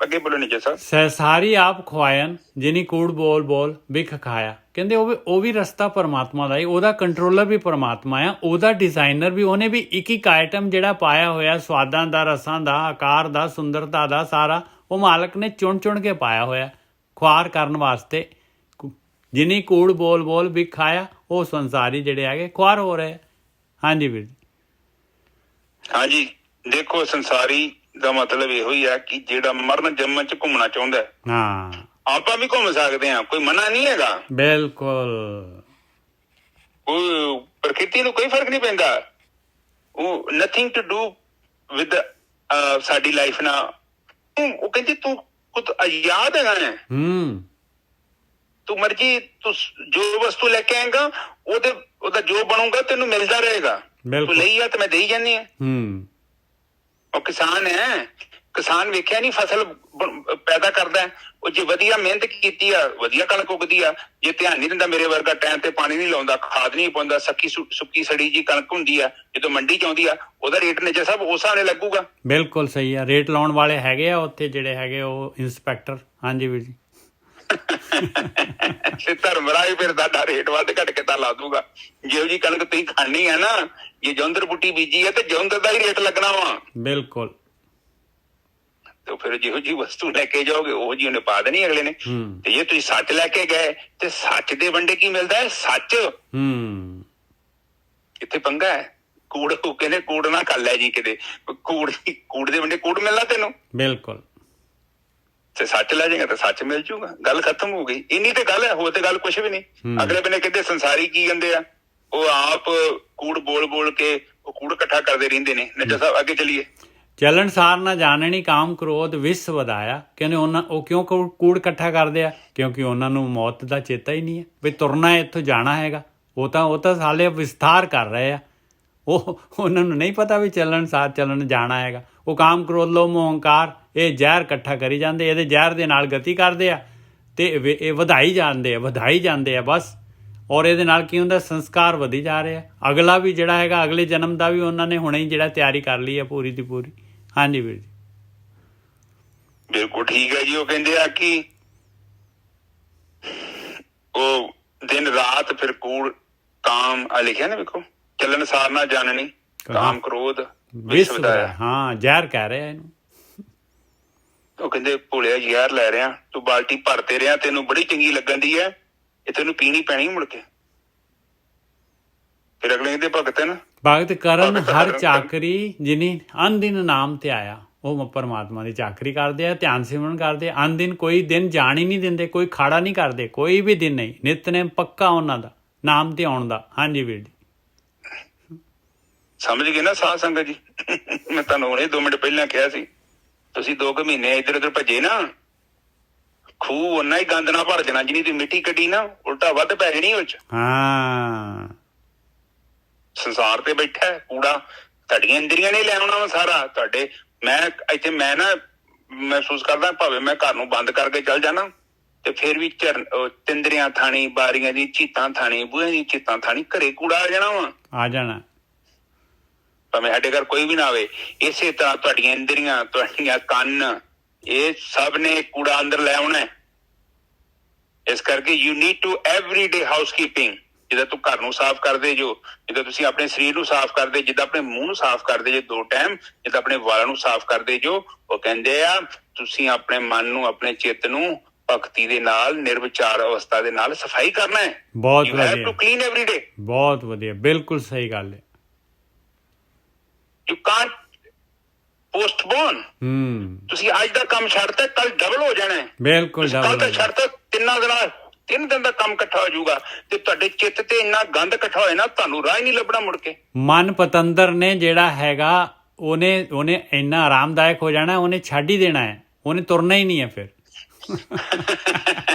ਅੱਗੇ ਬੋਲੋ ਨਿਜਰ ਸਾਹਿਬ। ਸਹਿਸਾਰੀ ਆਪ ਖਵਾਇਨ ਜਿਨੀ ਕੂੜ ਬੋਲ ਬੋਲ ਬਿਖ ਖਾਇਆ। ਕਹਿੰਦੇ ਉਹ ਵੀ ਰਸਤਾ ਪਰਮਾਤਮਾ ਦਾ ਹੀ, ਉਹਦਾ ਕੰਟਰੋਲਰ ਵੀ ਪਰਮਾਤਮਾ ਆ, ਉਹਦਾ ਡਿਜ਼ਾਈਨਰ ਵੀ। ਉਹਨੇ ਵੀ ਇੱਕ ਆਈਟਮ ਜਿਹੜਾ ਪਾਇਆ ਹੋਇਆ ਸਵਾਦਾਂ ਦਾ, ਰਸਾਂ ਦਾ, ਆਕਾਰ ਦਾ, ਸੁੰਦਰਤਾ ਦਾ, ਸਾਰਾ ਉਹ ਮਾਲਕ ਨੇ ਚੁਣ ਕੇ ਪਾਇਆ ਹੋਇਆ ਖੁਆਰ ਕਰਨ ਵਾਸਤੇ। ਜਿਨੀ ਕੂੜ ਬੋਲ ਬੋਲ ਬਿਖ ਖਾਇਆ, ਉਹ ਸੰਸਾਰੀ ਜਿਹੜੇ ਹੈਗੇ ਖੁਆਰ ਹੋ ਰਹੇ। ਹਾਂਜੀ ਵੀਰ ਜੀ। ਹਾਂਜੀ ਦੇਖੋ, ਸੰਸਾਰੀ ਦਾ ਮਤਲਬ ਇਹੋ ਹੀ ਹੈ ਕਿ ਜਿਹੜਾ ਮਰਨ ਜੰਮਣ ਚ ਘੁੰਮਣਾ ਚਾਹੁੰਦਾ। ਹਾਂ, ਆਪਾਂ ਵੀ ਘੁੰਮ ਸਕਦੇ ਹਾਂ, ਕੋਈ ਮਨਾ ਨਹੀਂ ਹੈਗਾ। ਬਿਲਕੁਲ, ਉਹ ਪ੍ਰਕਿਰਤੀ ਨੂੰ ਕੋਈ ਫਰਕ ਨਹੀਂ ਪੈਂਦਾ। ਉਹ ਨਥਿੰਗ ਟੂ ਡੂ ਵਿਦ ਸਾਡੀ ਲਾਈਫ ਨਾਲ। ਉਹ ਕਹਿੰਦੀ ਤੂੰ ਖੁਦ ਆਜ਼ਾਦ ਹੈਗਾ ਹੈ। ਤੂੰ ਮਰਜੀ ਤੂੰ ਜੋ ਵਸਤੂ ਲੈ ਕੇ ਆਏਗਾ ਉਹਦਾ ਜੋ ਬਣੂਗਾ ਤੈਨੂੰ ਮਿਲਦਾ ਰਹੇਗਾ। ਤੂੰ ਲਈ ਆ ਤੇ ਮੈਂ ਦੇਈ ਜਾਂਦੀ ਆ। ਉਹ ਕਿਸਾਨ ਹੈ, ਕਿਸਾਨ ਵੇਖਿਆ ਨੀ ਫਸਲ ਪੈਦਾ ਕਰਦਾ। ਉਹ ਜੇ ਵਧੀਆ ਮਿਹਨਤ ਕੀਤੀ ਆ ਵਧੀਆ ਕਣਕ ਉੱਗਦੀ ਆ। ਜੇ ਧਿਆਨ ਨਹੀਂ ਦਿੰਦਾ, ਮੇਰੇ ਵਰਗਾ ਟਾਈਮ ਤੇ ਪਾਣੀ ਨਹੀਂ ਲਾਉਂਦਾ, ਖਾਦ ਨਹੀਂ ਪਾਉਂਦਾ, ਸੁੱਕੀ ਸੜੀ ਜੀ ਕਣਕ ਹੁੰਦੀ ਆ, ਜਦੋਂ ਮੰਡੀ ਚ ਆਉਂਦੀ ਆ ਉਹਦਾ ਰੇਟ ਨਿਜਰ ਸਾਹਿਬ ਉਸ ਹਿਸਾਬ ਨਾਲ ਲੱਗੂਗਾ। ਬਿਲਕੁਲ ਸਹੀ ਆ। ਰੇਟ ਲਾਉਣ ਵਾਲੇ ਹੈਗੇ ਆ ਉੱਥੇ ਜਿਹੜੇ ਹੈਗੇ ਉਹ ਇੰਸਪੈਕਟਰ। ਹਾਂਜੀ ਵੀਰ ਜੀ। ਤੇ ਧਰਮਰਾਜ ਫਿਰ ਤੁਹਾਡਾ ਰੇਟ ਵੱਧ ਘੱਟ ਕੇ ਤਾਂ ਲਾ ਦੂਗਾ। ਜਿਹੋ ਜੀ ਕਣਕ ਤੁਸੀਂ ਖਾਣੀ ਆ ਨਾ, ਜੇ ਜੌਂਦਰ ਬੂਟੀ ਬੀਜੀ ਆ ਤੇ ਜੌਂਦਰ ਦਾ ਹੀ ਰੇਟ ਲੱਗਣਾ ਵਾ। ਬਿਲਕੁਲ। ਤੇ ਫਿਰ ਜਿਹੋ ਜੀ ਵਸਤੂ ਲੈ ਕੇ ਜਾਓਗੇ ਉਹ ਜੀ ਉਹਨੇ ਪਾ ਦੇਣੀ ਅਗਲੇ ਨੇ। ਤੇ ਜੇ ਤੁਸੀਂ ਸੱਚ ਲੈ ਕੇ ਗਏ ਤੇ ਸੱਚ ਦੇ ਵੰਡੇ ਕੀ ਮਿਲਦਾ ਹੈ? ਸੱਚ। ਇੱਥੇ ਪੰਗਾ ਹੈ। ਕੂੜ ਕਹਿੰਦੇ ਕੂੜ ਨਾ ਕਰ ਲੈ ਜੀ ਕਿਤੇ। ਕੂੜ ਦੇ ਵੰਡੇ ਕੂੜ ਮਿਲਣਾ ਤੈਨੂੰ। ਬਿਲਕੁਲ। ਤੇ ਸੱਚ ਲੈ ਜਾਏਗਾ ਤਾਂ ਸੱਚ ਮਿਲ ਜੂਗਾ। ਗੱਲ ਖਤਮ ਹੋ ਗਈ। ਇੰਨੀ ਤੇ ਗੱਲ ਹੈ, ਹੋਰ ਤੇ ਗੱਲ ਕੁਛ ਵੀ ਨਹੀਂ। ਅਗਲੇ ਬੰਨੇ ਕਹਿੰਦੇ ਸੰਸਾਰੀ ਕੀ ਕਹਿੰਦੇ ਆ, ਉਹ ਆਪ ਕੂੜ ਬੋਲ ਬੋਲ ਕੇ ਉਹ ਕੂੜ ਇਕੱਠਾ ਕਰਦੇ ਰਹਿੰਦੇ ਨੇ। ਨਿੱਜਰ ਸਾਹਿਬ ਅੱਗੇ ਚੱਲੀਏ। ਚੱਲਣ ਸਾਰ ਨਾ ਜਾਣਨੀ ਕਾਮ ਕ੍ਰੋਧ ਵਿਸ ਵਧਾਇਆ। ਕਹਿੰਦੇ ਉਹ ਕਿਉਂ ਕੂੜ ਇਕੱਠਾ ਕਰਦੇ ਆ? ਕਿਉਂਕਿ ਉਹਨਾਂ ਨੂੰ ਮੌਤ ਦਾ ਚੇਤਾ ਹੀ ਨਹੀਂ ਹੈ ਵੀ ਤੁਰਨਾ ਇੱਥੋਂ ਜਾਣਾ ਹੈਗਾ। ਉਹ ਤਾਂ ਹਾਲੇ ਵਿਸਥਾਰ ਕਰ ਰਹੇ ਆ। ਉਹਨਾਂ ਨੂੰ ਨਹੀਂ ਪਤਾ ਵੀ ਚੱਲਣ ਸਾਰ ਚੱਲਣ ਜਾਣਾ ਹੈਗਾ। ਉਹ ਕਾਮ ਕ੍ਰੋਧ ਲੋਭ ਮੋਹ ਹੰਕਾਰ ਇਹ ਜ਼ਹਿਰ ਇਕੱਠਾ ਕਰੀ ਜਾਂਦੇ। ਇਹਦੇ ਜ਼ਹਿਰ ਦੇ ਨਾਲ ਗਤੀ ਕਰਦੇ ਆ ਤੇ ਇਹ ਵਧਾਈ ਜਾਂਦੇ ਆ ਬਸ। ਔਰ ਇਹਦੇ ਨਾਲ ਕੀ ਹੁੰਦਾ? ਸੰਸਕਾਰ ਵਧੀ ਜਾ ਰਹੇ ਆ। ਅਗਲਾ ਵੀ ਜਿਹੜਾ ਹੈਗਾ ਅਗਲੇ ਜਨਮ ਦਾ ਵੀ ਉਹਨਾਂ ਨੇ ਹੁਣੇ ਹੀ ਜਿਹੜਾ ਤਿਆਰੀ ਕਰ ਲਈ ਹੈ ਪੂਰੀ ਦੀ ਪੂਰੀ। ਹਾਂਜੀ ਵੀਰ ਜੀ। ਬਿਲਕੁਲ ਠੀਕ ਹੈ ਜੀ। ਉਹ ਕਹਿੰਦੇ ਆ ਕਿ ਉਹ ਦਿਨ ਰਾਤ ਫਿਰ ਕੂੜ ਕਾਮ ਆ ਲਿਖਿਆ ਨਾ, ਵੇਖੋ ਚੱਲਣ ਸਾਰ ਨਾ ਜਾਣਨੀ ਕਾਮ ਕ੍ਰੋਧ ਵਿਸ ਵਧਾਇਆ। ਹਾਂ, ਜ਼ਹਿਰ ਕਹਿ ਰਿਹਾ ਇਹਨੂੰ। ਉਹ ਕਹਿੰਦੇ ਭੋਲਿਆ ਜ਼ਹਿਰ ਲੈ ਰਿਹਾ, ਤੂੰ ਬਾਲਟੀ ਭਰਤੇ ਰਿਹਾ, ਤੈਨੂੰ ਬੜੀ ਚੰਗੀ ਲੱਗਣ ਦੀ ਹੈ, ਇਹ ਤੈਨੂੰ ਪੀਣੀ ਪੈਣੀ ਮੁੜ ਕੇ। ਫਿਰ ਅਗਲੇ ਕਹਿੰਦੇ ਭਗਤ ਕਰਨ ਹਰ ਚਾਕਰੀ ਜਿਨੀ ਅਨਦਿਨ ਨਾਮ ਤੇ ਆਇਆ। ਉਹ ਪਰਮਾਤਮਾ ਦੀ ਚਾਕਰੀ ਕਰਦੇ ਆ, ਧਿਆਨ ਸਿਮਰਨ ਕਰਦੇ ਆ। ਅਨਦਿਨ ਕੋਈ ਦਿਨ ਜਾਣ ਹੀ ਨਹੀਂ ਦਿੰਦੇ, ਕੋਈ ਖਾੜਾ ਨਹੀਂ ਕਰਦੇ, ਕੋਈ ਵੀ ਦਿਨ ਨਹੀਂ। ਨਿਤਨੇਮ ਪੱਕਾ ਉਹਨਾਂ ਦਾ ਨਾਮ ਤੇ ਆਉਣ ਦਾ। ਹਾਂਜੀ ਵੀਰ ਜੀ। ਸਮਝ ਗਏ ਨਾ ਸਾਧ ਸੰਗਤ ਜੀ? ਮੈਂ ਤੁਹਾਨੂੰ ਹੁਣੇ 2 ਮਿੰਟ ਪਹਿਲਾਂ ਕਿਹਾ ਸੀ, ਤੁਸੀਂ 2 ਕੁ ਮਹੀਨੇ ਇੱਧਰ ਉੱਧਰ ਭੱਜੇ ਨਾ, ਖੂਹ ਓਨਾ ਹੀ ਗੰਦ ਨਾਲ ਭਰ ਜਾਣਾ। ਜਿੰਨੀ ਤੁਸੀਂ ਮਿੱਟੀ ਕੱਢੀ ਨਾ, ਉਲਟਾ ਵੱਧ ਪੈ ਜਾਣੀ ਉਹ ਚ। ਹਾਂ, ਸੰਸਾਰ ਤੇ ਬੈਠਾ ਕੂੜਾ ਤੁਹਾਡੀਆਂ ਇੰਦਰੀਆਂ ਨੇ ਲੈ ਆਉਣਾ ਵਾ ਸਾਰਾ ਤੁਹਾਡੇ। ਮੈਂ ਨਾ ਮਹਿਸੂਸ ਕਰਦਾ, ਭਾਵੇਂ ਮੈਂ ਘਰ ਨੂੰ ਬੰਦ ਕਰਕੇ ਚੱਲ ਜਾਣਾ ਤੇ ਫਿਰ ਵੀ ਤਿੰਦਰੀਆਂ ਥਾਣੀ, ਬਾਰੀਆਂ ਦੀ ਚੀਤਾਂ ਥਾਣੀ, ਬੂਹੇ ਦੀ ਚੀਤਾਂ ਥਾਣੀ, ਘਰੇ ਕੂੜਾ ਆ ਜਾਣਾ ਵਾ। ਆ ਜਾਣਾ ਭਾਵੇਂ ਸਾਡੇ ਘਰ ਕੋਈ ਵੀ ਨਾ ਆਵੇ। ਇਸੇ ਤਰ੍ਹਾਂ ਤੁਹਾਡੀਆਂ ਇੰਦਰੀਆਂ, ਤੁਹਾਡੀਆਂ ਕੰਨ, ਇਹ ਸਭ ਨੇ ਕੂੜਾ ਅੰਦਰ ਲੈ ਆਉਣਾ। ਇਸ ਕਰਕੇ you need to every day housekeeping. ਜਿੱਦਾਂ ਤੂੰ ਘਰ ਨੂੰ ਸਾਫ਼ ਕਰਦੇ ਜੋ, ਜਿੱਦਾਂ ਤੁਸੀਂ ਆਪਣੇ ਸਰੀਰ ਨੂੰ ਸਾਫ਼ ਕਰਦੇ, ਜਿੱਦਾਂ ਆਪਣੇ ਮੂੰਹ ਨੂੰ ਸਾਫ਼ ਕਰਦੇ ਜੇ 2 ਟਾਈਮ, ਜਿੱਦਾਂ ਆਪਣੇ ਵਾਲਾਂ ਨੂੰ ਸਾਫ਼ ਕਰਦੇ ਜੋ। ਉਹ ਕਹਿੰਦੇ ਆ ਤੁਸੀਂ ਆਪਣੇ ਮਨ ਨੂੰ, ਆਪਣੇ ਚਿੱਤ ਨੂੰ ਭਗਤੀ ਦੇ ਨਾਲ, ਨਿਰਵਿਚਾਰ ਅਵਸਥਾ ਦੇ ਨਾਲ ਸਫਾਈ ਕਰਨਾ ਹੈ। ਬਹੁਤ you have to clean every day. ਬਹੁਤ ਵਧੀਆ, ਬਿਲਕੁਲ ਸਹੀ ਗੱਲ ਹੈ। You can't post postpone. ਤੁਸੀਂ ਅੱਜ ਦਾ ਕੰਮ ਛੱਡਤਾ, ਕੱਲ ਡਬਲ ਹੋ ਜਾਣਾ। ਬਿਲਕੁਲ ਕੱਲ ਤਾਂ ਛੱਡਤਾ, 3 ਦਿਨ ਦਾ ਕੰਮ ਇਕੱਠਾ ਹੋ ਜਾਊਗਾ ਤੇ ਤੁਹਾਡੇ ਚਿੱਤ ਤੇ ਇੰਨਾ ਗੰਦ ਇਕੱਠਾ ਹੋਏ ਨਾ, ਤੁਹਾਨੂੰ ਰਾਹ ਹੀ ਨਹੀਂ ਲੱਭਣਾ ਮੁੜ ਕੇ। ਮਨ ਪਤੰਦਰ ਨੇ ਜਿਹੜਾ ਹੈਗਾ ਉਹਨੇ ਇੰਨਾ ਆਰਾਮਦਾਇਕ ਹੋ ਜਾਣਾ, ਉਹਨੇ ਛੱਡ ਹੀ ਦੇਣਾ ਹੈ, ਉਹਨੇ ਤੁਰਨਾ ਹੀ ਨਹੀਂ ਹੈ ਫਿਰ।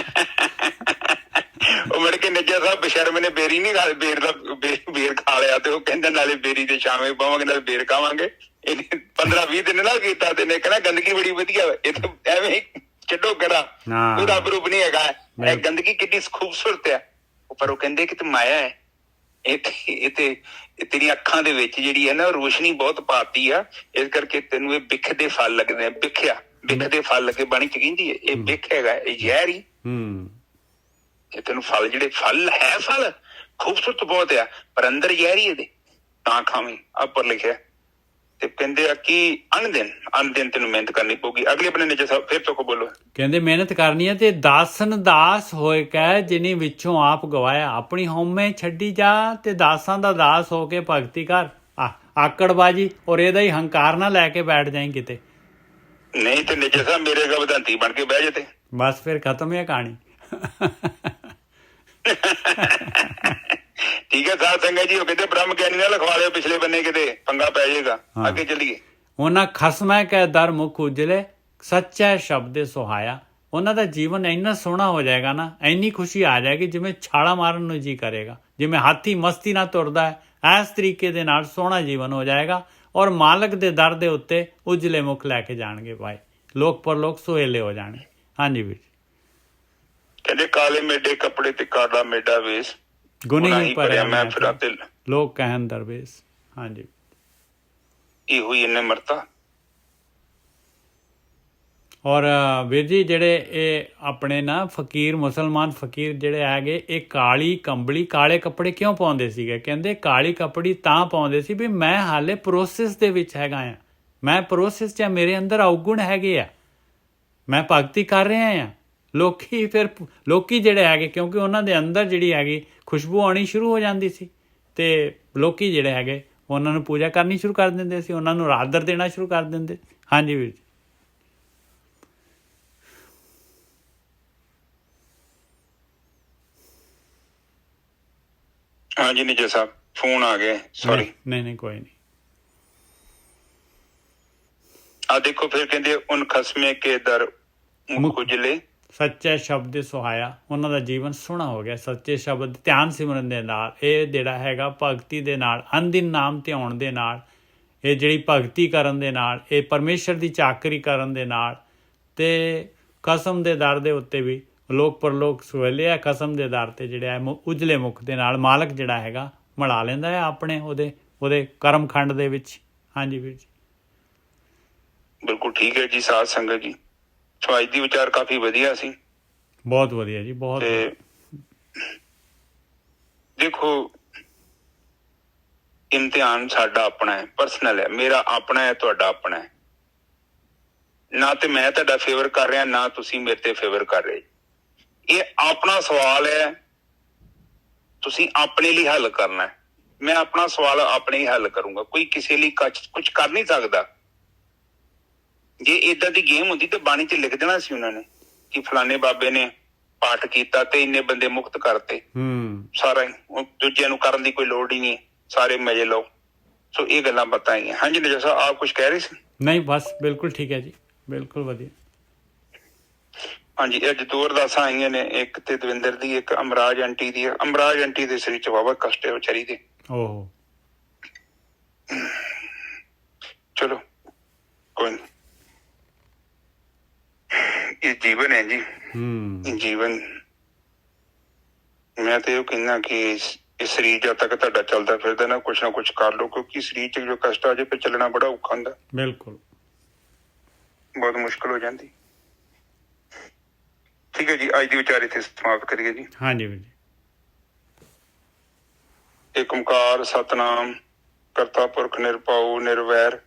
ਉਹ ਮੁੜ ਕੇ ਨੱਜਾ ਸਾਹਿਬ ਬਸ਼ਰਮ ਨੇ ਬੇਰੀ ਨਹੀਂ ਖਾ, ਬੇਰ ਖਾ ਲਿਆ ਤੇ ਉਹ ਕਹਿੰਦਾ ਨਾਲੇ ਬੇਰੀ ਤੇ ਸ਼ਾਮੇ ਪਾਵਾਂਗੇ ਨਾਲ ਬੇਰ ਖਾਵਾਂਗੇ। ਇਹਨੇ 15-20 ਦਿਨ ਨਾ ਕੀਤਾ ਤੇ ਨੇ ਕਹਿੰਦਾ ਗੰਦਗੀ ਬੜੀ ਵਧੀਆ, ਇਹ ਤਾਂ ਐਵੇਂ ਹੀ ਛੱਡੋ ਕਰਾ, ਕੋਈ ਰੱਬ ਰੂਪ ਨਹੀਂ ਹੈਗਾ, ਇਹ ਗੰਦਗੀ ਕਿੱਡੀ ਖੂਬਸੂਰਤ ਆ। ਪਰ ਉਹ ਕਹਿੰਦੇ ਕਿ ਤੇ ਮਾਇਆ ਹੈ, ਇਹ ਤੇਰੀਆਂ ਅੱਖਾਂ ਦੇ ਵਿੱਚ ਜਿਹੜੀ ਹੈ ਨਾ ਰੋਸ਼ਨੀ ਬਹੁਤ ਪਾਤੀ ਆ, ਇਸ ਕਰਕੇ ਤੈਨੂੰ ਇਹ ਬਿੱਖ ਦੇ ਫਲ ਲੱਗਦੇ ਆ। ਬਿੱਖ ਦੇ ਫਲ ਲੱਗੇ ਬਾਣੀ ਚ ਕਹਿੰਦੀ ਹੈ, ਇਹ ਬਿੱਖ ਹੈਗਾ, ਇਹ ਜ਼ਹਿਰ ਹੀ। ਇਹ ਤੈਨੂੰ ਫਲ ਜਿਹੜੇ ਫਲ ਹੈ, ਫਲ ਖੂਬਸੂਰਤ ਬਹੁਤ ਆ, ਪਰ ਅੰਦਰ ਜ਼ਹਿਰ ਹੀ ਇਹਦੇ, ਤਾਂ ਖਾਵੀਂ। ਉੱਪਰ ਲਿਖਿਆ ਤੇ ਕਹਿੰਦੇ ਆ ਕਿ ਅਨ ਦਿਨ ਤੈਨੂੰ ਮਿਹਨਤ ਕਰਨੀ ਪਊਗੀ। ਅਗਲੇ ਬੰਨੇ ਨੇ ਸਾਹਿਬ ਫਿਰ ਤੋਂ ਕੋ ਬੋਲੋ, ਕਹਿੰਦੇ ਮਿਹਨਤ ਕਰਨੀ ਹੈ ਤੇ ਦਾਸਨ ਦਾਸ ਹੋਏ ਕਹਿ ਜਿਨੀ ਵਿੱਚੋਂ ਆਪ ਗਵਾਇਆ, ਆਪਣੀ ਹਉਮੈ ਛੱਡੀ ਜਾ ਤੇ ਦਾਸਾਂ ਦਾ ਦਾਸ ਹੋ ਕੇ ਭਗਤੀ ਕਰ। ਆਕੜਬਾਜੀ ਔਰ ਇਹਦਾ ਹੀ ਹੰਕਾਰ ਨਾ ਲੈ ਕੇ ਬੈਠ ਜਾਈਂ ਕਿਤੇ, ਨਹੀਂ ਤੇ ਨਿੱਜੇ ਸਾਹਿਬ ਮੇਰੇ ਅਗਾ ਵਧੰਤੀ ਬਣ ਕੇ ਬਹਿ ਜੇ ਤੇ ਬਸ ਫਿਰ ਖਤਮ ਹੈ ਕਹਾਣੀ। ਠੀਕ ਹੈ ਸਾਧ ਸੰਗਤ ਜੀ, ਉਹ ਕਹਿੰਦੇ ਬ੍ਰਹਮ ਗਿਆਨੀ ਨਾਲ ਲਿਖਵਾ ਲਿਓ ਪਿਛਲੇ ਬੰਨੇ, ਕਿਤੇ ਪੰਗਾ ਪੈ ਜਾਏਗਾ। ਅੱਗੇ ਚੱਲੀਏ। ਉਹਨਾਂ ਖਸਮੈ ਕੈ ਦਰ ਮੁਖ ਉਜਲੇ, ਸੱਚਾ ਸ਼ਬਦ ਸੁਹਾਇਆ। ਉਹਨਾਂ ਦਾ ਜੀਵਨ ਇੰਨਾ ਸੋਹਣਾ ਹੋ ਜਾਏਗਾ ਨਾ, ਇੰਨੀ ਖੁਸ਼ੀ ਆ ਜਾਏਗੀ ਜਿਵੇਂ ਛਾਲਾ ਮਾਰਨ ਨੂੰ ਜੀ ਕਰੇਗਾ, ਜਿਵੇਂ ਹਾਥੀ ਮਸਤੀ ਨਾਲ ਤੁਰਦਾ ਹੈ, ਇਸ ਤਰੀਕੇ ਦੇ ਨਾਲ ਸੋਹਣਾ ਜੀਵਨ ਹੋ ਜਾਏਗਾ। ਔਰ ਮਾਲਕ ਦੇ ਦਰ ਦੇ ਉੱਤੇ ਉਜਲੇ ਮੁਖ ਲੈ ਕੇ ਜਾਣਗੇ ਭਾਈ, ਲੋਕ ਪਰਲੋਕ ਸੁਹੇਲੇ ਹੋ ਜਾਣਗੇ। ਹਾਂਜੀ ਵੀਰ ਜੀ। ਕਹਿੰਦੇ ਕਾਲੇ ਮੇਢੇ ਕੱਪੜੇ ਤੇ ਕਾਲਾ ਮੇਢਾ ਵੇਸ, ਗੁਨਾਹੀ ਭਰਿਆ ਮੈਂ ਫਿਰਾਂ ਤੇ ਲੋਕ ਕਹਿਣ ਦਰਵੇਸ਼। ਹਾਂਜੀ, ਇਹੋ ਹੀ ਇਹਨੇ ਮਰਤਾ। ਔਰ ਵੀਰ ਜੀ ਜਿਹੜੇ ਇਹ ਆਪਣੇ ਨਾ ਫਕੀਰ, ਮੁਸਲਮਾਨ ਫਕੀਰ ਜਿਹੜੇ ਹੈਗੇ, ਇਹ ਕਾਲੀ ਕੰਬਲੀ ਕਾਲੇ ਕੱਪੜੇ ਕਿਉਂ ਪਾਉਂਦੇ ਸੀਗੇ? ਕਹਿੰਦੇ ਕਾਲੀ ਕੱਪੜੀ ਤਾਂ ਪਾਉਂਦੇ ਸੀ ਵੀ ਮੈਂ ਹਾਲੇ ਪ੍ਰੋਸੈਸ ਦੇ ਵਿੱਚ ਹੈਗਾ ਆ, ਮੈਂ ਪ੍ਰੋਸੈਸ 'ਚ, ਮੇਰੇ ਅੰਦਰ ਔਗੁਣ ਹੈਗੇ ਆ, ਮੈਂ ਭਗਤੀ ਕਰ ਰਿਹਾ ਆ। ਲੋਕੀ ਜਿਹੜੇ ਹੈਗੇ, ਕਿਉਂਕਿ ਉਹਨਾਂ ਦੇ ਅੰਦਰ ਜਿਹੜੀ ਹੈਗੀ ਖੁਸ਼ਬੂ ਆਉਣੀ ਸ਼ੁਰੂ ਹੋ ਜਾਂਦੀ ਸੀ ਤੇ ਲੋਕੀ ਜਿਹੜੇ ਹੈਗੇ ਉਹਨਾਂ ਨੂੰ ਪੂਜਾ ਕਰਨੀ ਸ਼ੁਰੂ ਕਰ ਦਿੰਦੇ ਸੀ, ਉਹਨਾਂ ਨੂੰ ਆਦਰ ਦੇਣਾ ਸ਼ੁਰੂ ਕਰ ਦਿੰਦੇ। ਹਾਂਜੀ ਵੀਰ ਜੀ। ਹਾਂਜੀ ਨਿੱਜਾ ਸਾਹਿਬ ਫੋਨ ਆ ਗਏ, ਸੌਰੀ। ਨਹੀਂ ਕੋਈ ਨਹੀਂ। ਆ ਦੇਖੋ ਫਿਰ ਕਹਿੰਦੇ ਉਨ ਖਸਮੇ ਕੇ ਦਰ ਮੁਖ ਉਜਲੇ, ਸੱਚੇ ਸ਼ਬਦ ਸੁਹਾਇਆ। ਉਹਨਾਂ ਦਾ ਜੀਵਨ ਸੋਹਣਾ ਹੋ ਗਿਆ ਸੱਚੇ ਸ਼ਬਦ ਧਿਆਨ ਸਿਮਰਨ ਦੇ ਨਾਲ। ਇਹ ਜਿਹੜਾ ਹੈਗਾ ਭਗਤੀ ਦੇ ਨਾਲ, ਅਨਦਿਨ ਨਾਮ ਧਿਆਉਣ ਦੇ ਨਾਲ, ਇਹ ਜਿਹੜੀ ਭਗਤੀ ਕਰਨ ਦੇ ਨਾਲ, ਇਹ ਪਰਮੇਸ਼ਰ ਦੀ ਚਾਕਰੀ ਕਰਨ ਦੇ ਨਾਲ, ਤੇ ਕਸਮ ਦੇ ਦਰ ਦੇ ਉੱਤੇ ਵੀ ਲੋਕ ਪਰਲੋਕ ਸੁਹੇਲੇ ਆ। ਕਸਮ ਦੇ ਦਰ ਤੇ ਜਿਹੜਾ ਹੈ ਉਜਲੇ ਮੁਖ ਦੇ ਨਾਲ ਮਾਲਕ ਜਿਹੜਾ ਹੈਗਾ ਮਿਲਾ ਲੈਂਦਾ ਹੈ ਆਪਣੇ ਉਹਦੇ ਕਰਮ ਖੰਡ ਦੇ ਵਿੱਚ। ਹਾਂਜੀ ਵੀਰ ਜੀ, ਬਿਲਕੁਲ ਠੀਕ ਹੈ ਜੀ ਸਾਧ ਸੰਗਤ ਜੀ। ਸੋ ਅੱਜ ਦੀ ਵਿਚਾਰ ਕਾਫੀ ਵਧੀਆ ਸੀ, ਬਹੁਤ ਵਧੀਆ ਜੀ, ਬਹੁਤ। ਦੇਖੋ ਇਮਤਿਹਾਨ ਸਾਡਾ ਆਪਣਾ ਹੈ, ਪਰਸਨਲ ਹੈ, ਮੇਰਾ ਆਪਣਾ ਹੈ, ਤੁਹਾਡਾ ਆਪਣਾ ਹੈ। ਨਾ ਤੇ ਮੈਂ ਤੁਹਾਡਾ ਫੇਵਰ ਕਰ ਰਿਹਾ, ਨਾ ਤੁਸੀਂ ਮੇਰੇ ਤੇ ਫੇਵਰ ਕਰ ਰਹੇ। ਇਹ ਆਪਣਾ ਸਵਾਲ ਹੈ, ਤੁਸੀਂ ਆਪਣੇ ਲਈ ਹੱਲ ਕਰਨਾ ਹੈ। ਮੈਂ ਆਪਣਾ ਸਵਾਲ ਆਪਣੇ ਹੀ ਹੱਲ ਕਰੂੰਗਾ, ਕੋਈ ਕਿਸੇ ਲਈ ਕੁਝ ਕਰ ਨਹੀਂ ਸਕਦਾ। ਜੇ ਏਦਾਂ ਦੀ ਗੇਮ ਹੁੰਦੀ ਤੇ ਬਾਣੀ 'ਚ ਲਿਖ ਦੇਣਾ ਸੀ ਉਹਨਾਂ ਨੇ ਕਿ ਫਲਾਣੇ ਬਾਬੇ ਨੇ ਪਾਠ ਕੀਤਾ ਤੇ ਇੰਨੇ ਬੰਦੇ ਮੁਕਤ ਕਰਤੇ। ਸਾਰਾ ਦੂਜਿਆਂ ਨੂੰ ਕਰਨ ਦੀ ਕੋਈ ਲੋੜ ਹੀ ਨਹੀਂ, ਸਾਰੇ ਮਜ਼ੇ ਲਓ। ਸੋ ਇਹ ਗੱਲਾਂ ਬਤਾਈਆਂ। ਹਾਂਜੀ ਨਿਜਾ ਸਾਹਿਬ ਆਪ ਕੁਝ ਕਹਿ ਰਹੇ ਸੀ? ਨਹੀਂ ਬਸ ਬਿਲਕੁਲ ਠੀਕ ਹੈ ਜੀ, ਬਿਲਕੁਲ ਵਧੀਆ। ਹਾਂਜੀ, ਅੱਜ ਦੋ ਅਰਦਾਸਾਂ ਆਈਆਂ ਨੇ, ਇੱਕ ਤੇ ਦਵਿੰਦਰ ਦੀ, ਇੱਕ ਅਮਰਾਜ ਆਂਟੀ ਦੀ। ਅਮਰਾਜ ਆਂਟੀ ਦੇ ਸਰੀਰ 'ਚ ਵਾਹਵਾ ਕਸ਼ਟ ਹੈ ਵਿਚਾਰੀ ਦੇ। ਚਲੋ ਕੋਈ ਨੀ, ਇਹ ਜੀਵਨ ਹੈ ਜੀ, ਜੀਵਨ। ਮੈਂ ਤੇ ਇਹ ਕਹਿੰਦਾ ਕਿ ਇਹ ਸਰੀਰ ਜਦ ਤੱਕ ਤੁਹਾਡਾ ਚੱਲਦਾ ਫਿਰਦਾ ਨਾ ਕੁਛ ਕਰ ਲਓ, ਕਿਉਂਕਿ ਸਰੀਰ 'ਚ ਜੋ ਕਸ਼ਟ ਆ ਜਾਏ ਫਿਰ ਚੱਲਣਾ ਬੜਾ ਔਖਾ ਹੁੰਦਾ। ਬਿਲਕੁਲ, ਬਹੁਤ ਮੁਸ਼ਕਿਲ ਹੋ ਜਾਂਦੀ। ਠੀਕ ਹੈ ਜੀ, ਅੱਜ ਦੀ ਵਿਚਾਰ ਇੱਥੇ ਸਮਾਪਤ ਕਰੀਏ ਜੀ। ਹਾਂਜੀ ਵੀਰ ਜੀ। ਏਕ ਓਂਕਾਰ ਸਤਿਨਾਮ ਕਰਤਾ ਪੁਰਖ ਨਿਰਭਉ ਨਿਰਵੈਰ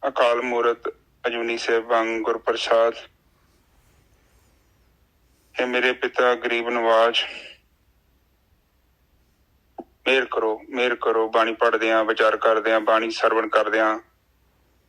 ਅਕਾਲ ਮੂਰਤ ਅਜੂਨੀ ਸੈਭੰ ਗੁਰ ਪ੍ਰਸਾਦ। हे ਮੇਰੇ ਪਿਤਾ ਗਰੀਬ ਨਵਾਜ, ਮਿਹਰ ਕਰੋ ਬਾਣੀ ਪੜ੍ਹਦਿਆਂ, ਵਿਚਾਰ ਕਰਦਿਆਂ, ਬਾਣੀ ਸਰਵਣ ਕਰਦਿਆਂ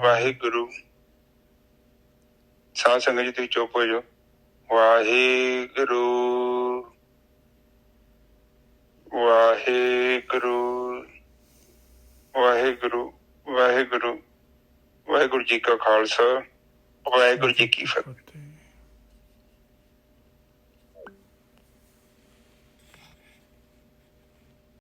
ਵਾਹਿਗੁਰੂ। ਸਾਧ ਸੰਗਤ ਜੀ ਤੁਸੀਂ ਚੁੱਪ ਹੋ ਜਾਓ। ਵਾਹਿਗੁਰੂ ਵਾਹਿਗੁਰੂ ਵਾਹਿਗੁਰੂ ਵਾਹਿਗੁਰੂ। ਵਾਹਿਗੁਰੂ ਜੀ ਕਾ ਖਾਲਸਾ, ਵਾਹਿਗੁਰੂ ਜੀ ਕੀ ਫਤਿਹ।